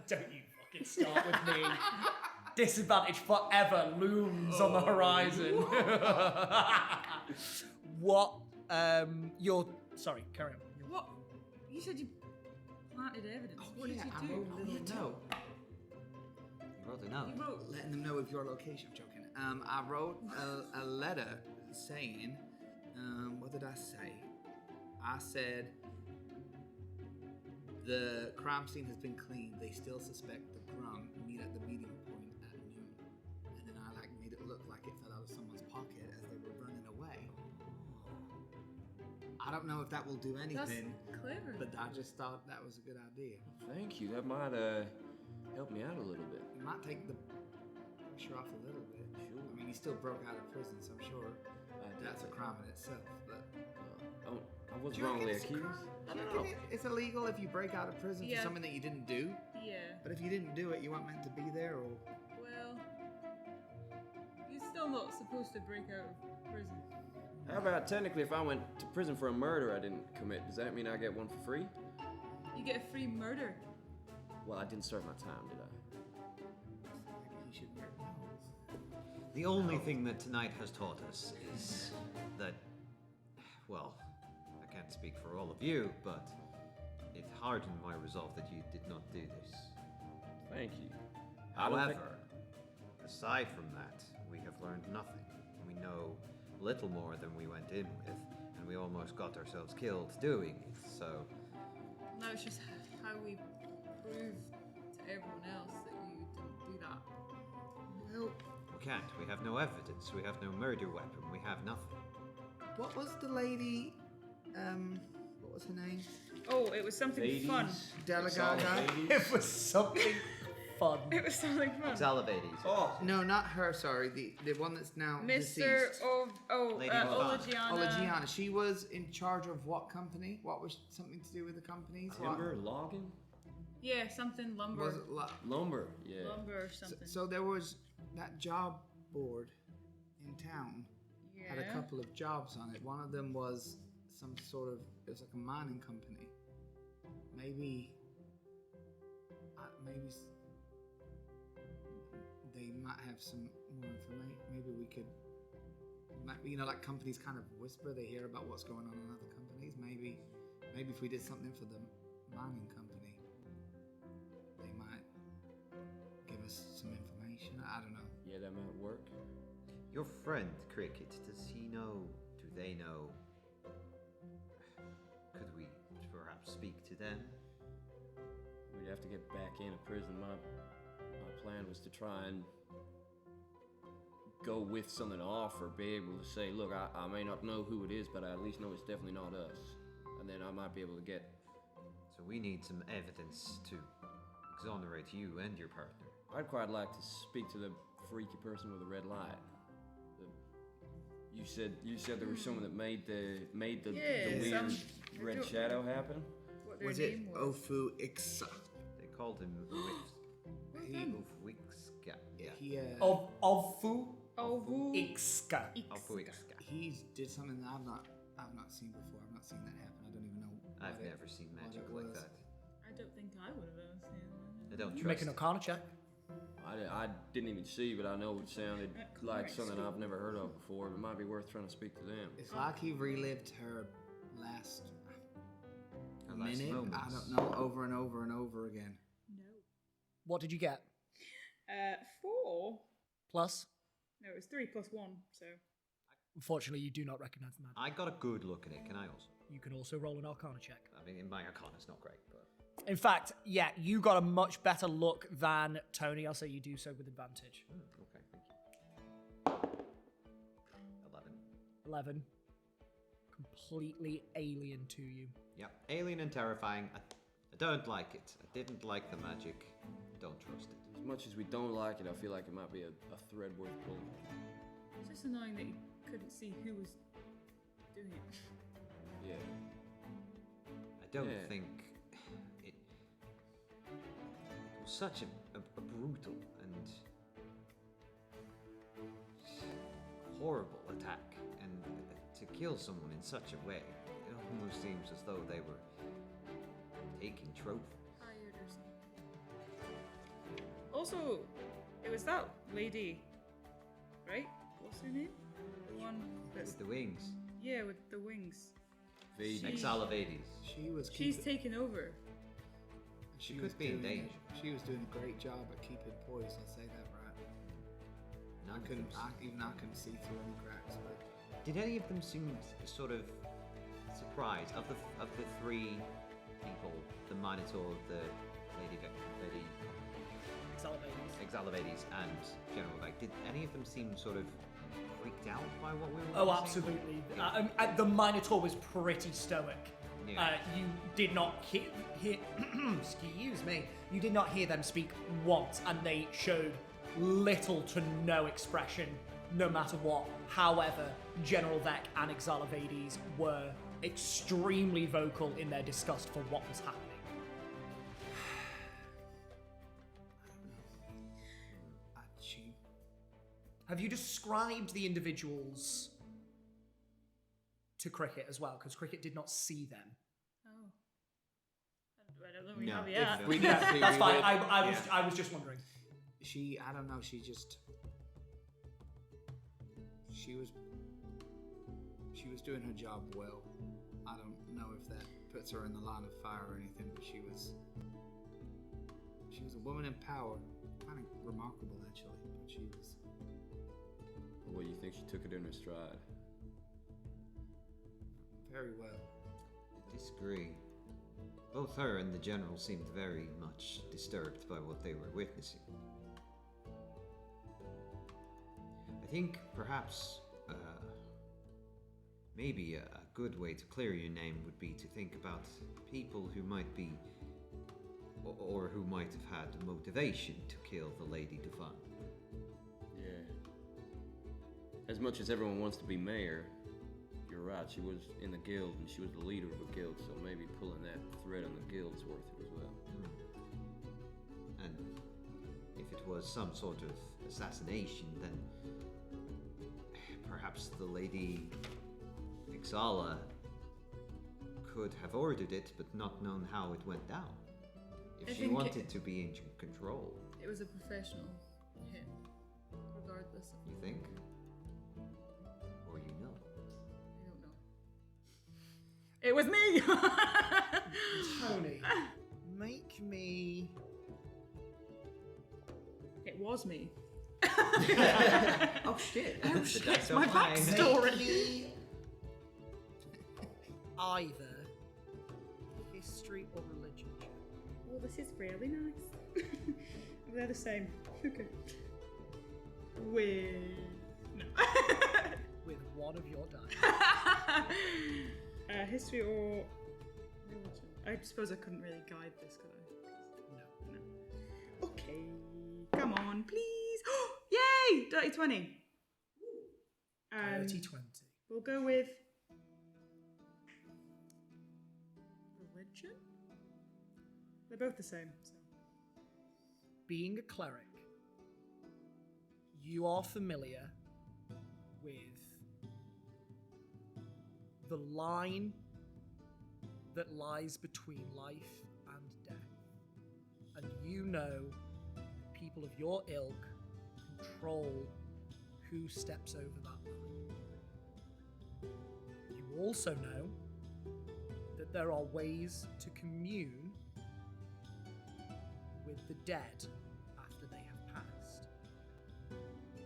S1: Don't you fucking start with me. Disadvantage forever looms on the horizon. What, sorry, carry on.
S3: What? You said you planted evidence. What did
S4: I
S3: you do?
S4: wrote a little note.
S2: You wrote a note.
S3: You wrote.
S4: Letting them know of your location. I'm joking. I wrote a letter
S6: saying, what did I say? I said the crime scene has been cleaned. They still suspect the Grung meet at the meeting point at noon. And then I made it look like it fell out of someone's pocket as they were running away. I don't know if that will do anything,
S3: That's clever.
S6: but I just thought that was a good idea.
S5: Thank you. That might help me out a little bit.
S6: It might take the pressure off a little bit.
S5: Sure.
S6: I mean, he still broke out of prison, so I'm sure that's a crime in itself. But
S5: I was
S6: do you reckon
S5: wrongly
S6: it's a
S5: accused.
S6: crime?
S5: I
S6: Do you
S5: don't know.
S6: reckon it's illegal if you break out of prison
S3: Yeah.
S6: for something that you didn't do?
S3: Yeah.
S6: But if you didn't do it, you weren't meant to be there, or
S3: Well, you're still not supposed to break out of prison.
S5: How about technically if I went to prison for a murder I didn't commit, does that mean I get one for free?
S3: You get a free murder.
S5: Well, I didn't serve my time, did I?
S6: maybe he should wear nose.
S2: The only thing that tonight has taught us is that, well, I can't speak for all of you, but it hardened my resolve that you did not do this.
S5: Thank you. I don't think-
S2: However, aside from that, we have learned nothing. We know little more than we went in with, and we almost got ourselves killed doing it, so
S3: Now it's just how we prove to everyone else that you didn't do that.
S6: Well,
S2: we can't. We have no evidence. We have no murder weapon. We have nothing.
S6: what was the lady? What was her name?
S3: Oh, it was something fun.
S6: Delagaga?
S1: It was something fun.
S3: It was something fun.
S2: Xalavides.
S5: Oh,
S6: No, not her. Sorry, the one that's now
S3: Mr.
S6: deceased.
S2: Lady Ivana.
S3: Olagiana.
S6: Olagiana. She was in charge of what company? What was something to do with the companies?
S5: timber, logging?
S3: Yeah, something lumber.
S6: Was it
S5: Lumber, yeah.
S3: Lumber or something.
S6: so there was that job board in town had a
S3: Yeah.
S6: couple of jobs on it. One of them was some sort of, it was like a mining company. Maybe they might have some more information. Maybe we could, like companies kind of whisper, they hear about what's going on in other companies. Maybe if we did something for the mining company, they might give us some information. I don't know.
S5: Yeah, that might work.
S2: Your friend, Cricket, does he know? Do they know? Could we perhaps speak to them?
S5: We'd have to get back into prison. My plan was to try and go with something to offer, be able to say, look, I may not know who it is, but I at least know it's definitely not us. And then I might be able to get...
S2: So we need some evidence to exonerate you and your partner.
S5: I'd quite like to speak to the freaky person with the red light. You said there was someone that made the
S3: Yeah,
S5: weird
S3: some- I
S5: red
S3: don't
S5: shadow happen.
S3: What their
S6: Was it
S3: name was.
S6: Ofu Ixa?
S2: They called him Ufwixka. Yeah.
S6: He
S1: Of
S3: Ovu
S1: Ixka.
S2: Ufwixka.
S6: he did something that I've not seen before. I've not seen that happen. I don't even know.
S2: I've
S6: what it-
S2: never seen
S6: what
S2: magic
S6: it
S2: like
S6: was.
S2: that.
S3: I don't think I would have ever seen
S2: I don't
S1: You
S2: trust
S1: make an
S2: it.
S1: Arcana check.
S5: I didn't even see, but I know it sounded
S3: At
S5: like
S3: comic
S5: something
S3: school.
S5: I've never heard of before. It might be worth trying to speak to them.
S6: It's like he relived her last
S2: Her last
S6: minute. I
S2: moments.
S6: don't know, over and over and over again.
S3: No.
S1: What did you get?
S3: 4.
S1: Plus?
S3: No, it was 3 plus 1. So
S1: Unfortunately, you do not recognize the magic.
S2: I got a good look at it. Can I also?
S1: You can also roll an Arcana check.
S2: I mean, in my Arcana's not great, but
S1: In fact, yeah, you got a much better look than Tony. I'll say you do so with advantage.
S2: okay, thank you. 11.
S1: 11. Completely alien to you.
S2: Yeah, alien and terrifying. I don't like it. I didn't like the magic. Don't trust it.
S5: As much as we don't like it, I feel like it might be a thread worth pulling.
S3: it's just annoying that you couldn't see who was doing it.
S5: Yeah.
S2: I don't
S5: Yeah.
S2: think it was such a brutal and horrible attack, and to kill someone in such a way, it almost seems as though they were taking trophies.
S3: Hired or something. Also, it was that lady, right? What's her name? The one that's
S2: With the wings.
S3: yeah, with the wings.
S5: Vedi.
S3: She-
S2: Exalavades.
S6: She was.
S3: She's
S6: keeping-
S3: taken over.
S6: She
S2: could
S6: was
S2: be in
S6: doing
S2: danger.
S6: She was doing a great job at keeping poise. I'll say that right.
S2: None
S6: I
S2: of
S6: couldn't.
S2: them-
S6: I couldn't see through any cracks. But
S2: Did any of them seem sort of surprised? Of the three people, the Minotaur, the Lady Exalavades, and General Vec, did any of them seem sort of freaked out by what we were
S1: Oh,
S2: witnessing?
S1: absolutely. The Minotaur was pretty stoic.
S2: Yeah.
S1: You did not hear excuse me. You did not hear them speak once, and they showed little to no expression, no matter what. However, General Vec and Exalavades were extremely vocal in their disgust for what was happening. Have you described the individuals to Cricket as well? Because Cricket did not see them.
S3: Oh. I don't think we
S2: No,
S3: have
S2: if
S3: yet.
S4: We
S1: That's
S4: we
S1: fine.
S4: would-
S1: I was just wondering.
S6: I don't know, she was doing her job well. I don't know if that puts her in the line of fire or anything, but she was a woman in power. Kind of remarkable, actually, but she was.
S5: Well, you think she took it in her stride?
S6: Very well.
S2: I disagree. Both her and the general seemed very much disturbed by what they were witnessing. I think perhaps maybe a good way to clear your name would be to think about people who might be or who might have had motivation to kill the Lady Devon.
S5: Yeah. As much as everyone wants to be mayor, you're right, she was in the guild and she was the leader of a guild, so maybe pulling that thread on the guild's worth it as well.
S2: And if it was some sort of assassination, then perhaps the Lady Ixala could have ordered it, but not known how it went down.
S3: I
S2: If she
S3: think
S2: wanted to be in control,
S3: It was a professional hit, regardless of.
S2: you think? Or you know?
S3: I don't know. It was me!
S1: Tony, make me.
S3: It was me.
S2: Oh shit!
S3: Oh
S2: The dice
S3: shit,
S2: are
S3: my
S2: flying.
S3: backstory.
S1: Me either history or religion check.
S3: Oh, this is really nice. They're the same. Okay. With. No.
S1: With one of your dice.
S3: History or religion? I suppose I couldn't really guide this, could I?
S1: No.
S3: Okay. Come on, please. Yay! Dirty 20.
S1: Dirty 20.
S3: We'll go with. Religion? They're both the same. So.
S1: Being a cleric, you are familiar with the line that lies between life and death. And you know people of your ilk control who steps over that line. You also know that there are ways to commune with the dead after they have passed. You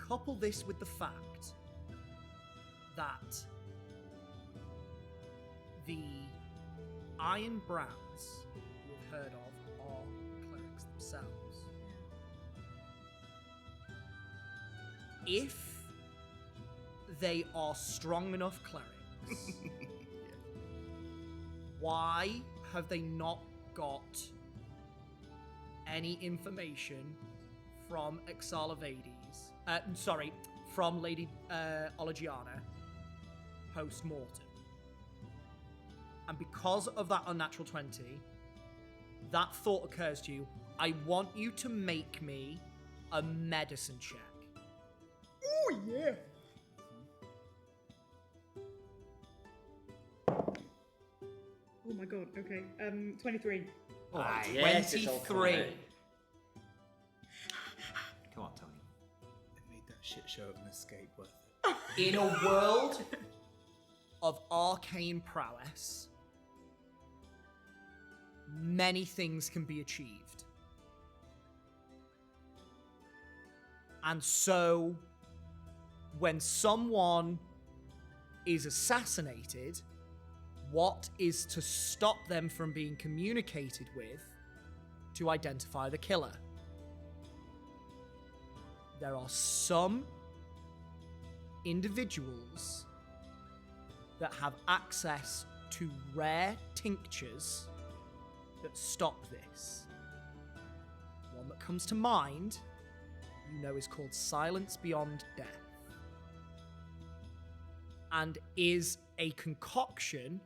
S1: couple this with the fact that the Iron Browns you have heard of are clerics themselves. If they are strong enough clerics, why have they not got any information from Exalavades? From Lady Olagiana post-mortem? And because of that unnatural 20, that thought occurs to you. I want you to make me a medicine check.
S3: Oh, yeah. Oh my god, okay. 23.
S5: yes, it's all coming
S1: 23.
S5: out.
S2: Come on, Tony.
S6: It made that shit show of an escape worth it.
S1: In a world of arcane prowess, many things can be achieved. And so, when someone is assassinated, what is to stop them from being communicated with to identify the killer? There are some individuals that have access to rare tinctures that stop this. One that comes to mind, you know, is called Silence Beyond Death, and is a concoction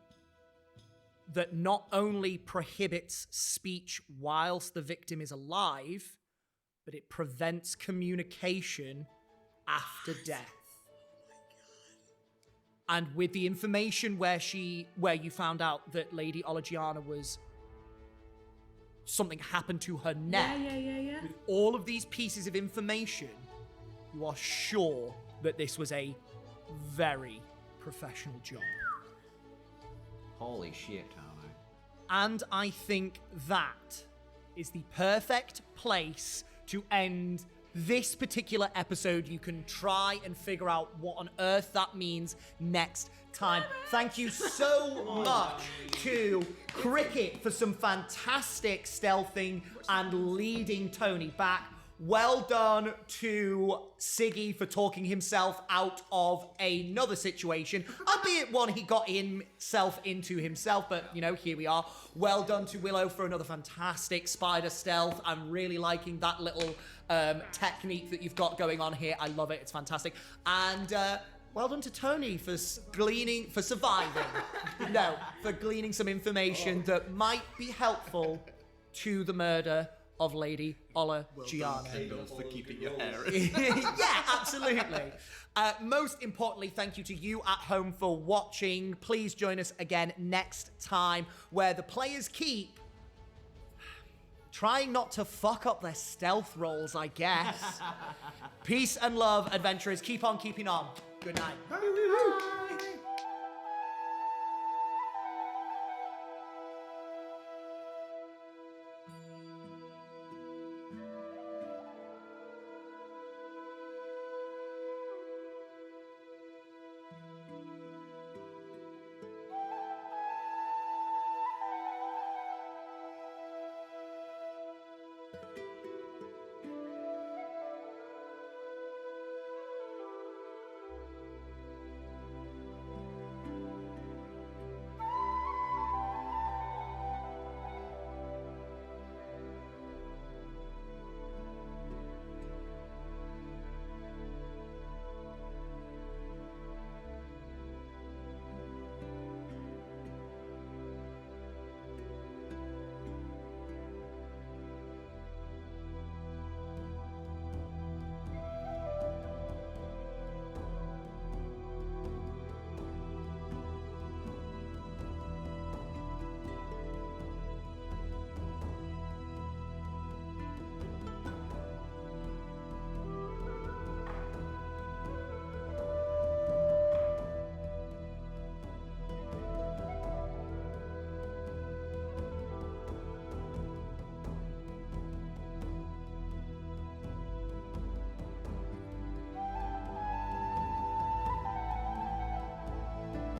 S1: that not only prohibits speech whilst the victim is alive, but it prevents communication after death. And with the information where you found out that Lady Olagiana was, something happened to her neck.
S3: Yeah.
S1: With all of these pieces of information, you are sure that this was a very professional job.
S2: Holy shit, Tano.
S1: And I think that is the perfect place to end this particular episode. You can try and figure out what on earth that means next time. Thank you so much to Cricket for some fantastic stealthing and leading Tony back. Well done to Siggy for talking himself out of another situation, albeit one he got himself into himself, but, you know, here we are. Well done to Willow for another fantastic spider stealth. I'm really liking that little technique that you've got going on here. I love it. It's fantastic. And well done to Tony for surviving. For gleaning some information that might be helpful to the murder of Lady Olagiana.
S2: For keeping your hair.
S1: Yeah, absolutely. Most importantly, thank you to you at home for watching. Please join us again next time, where the players keep trying not to fuck up their stealth rolls, I guess. Peace and love, adventurers. Keep on keeping on. Good night.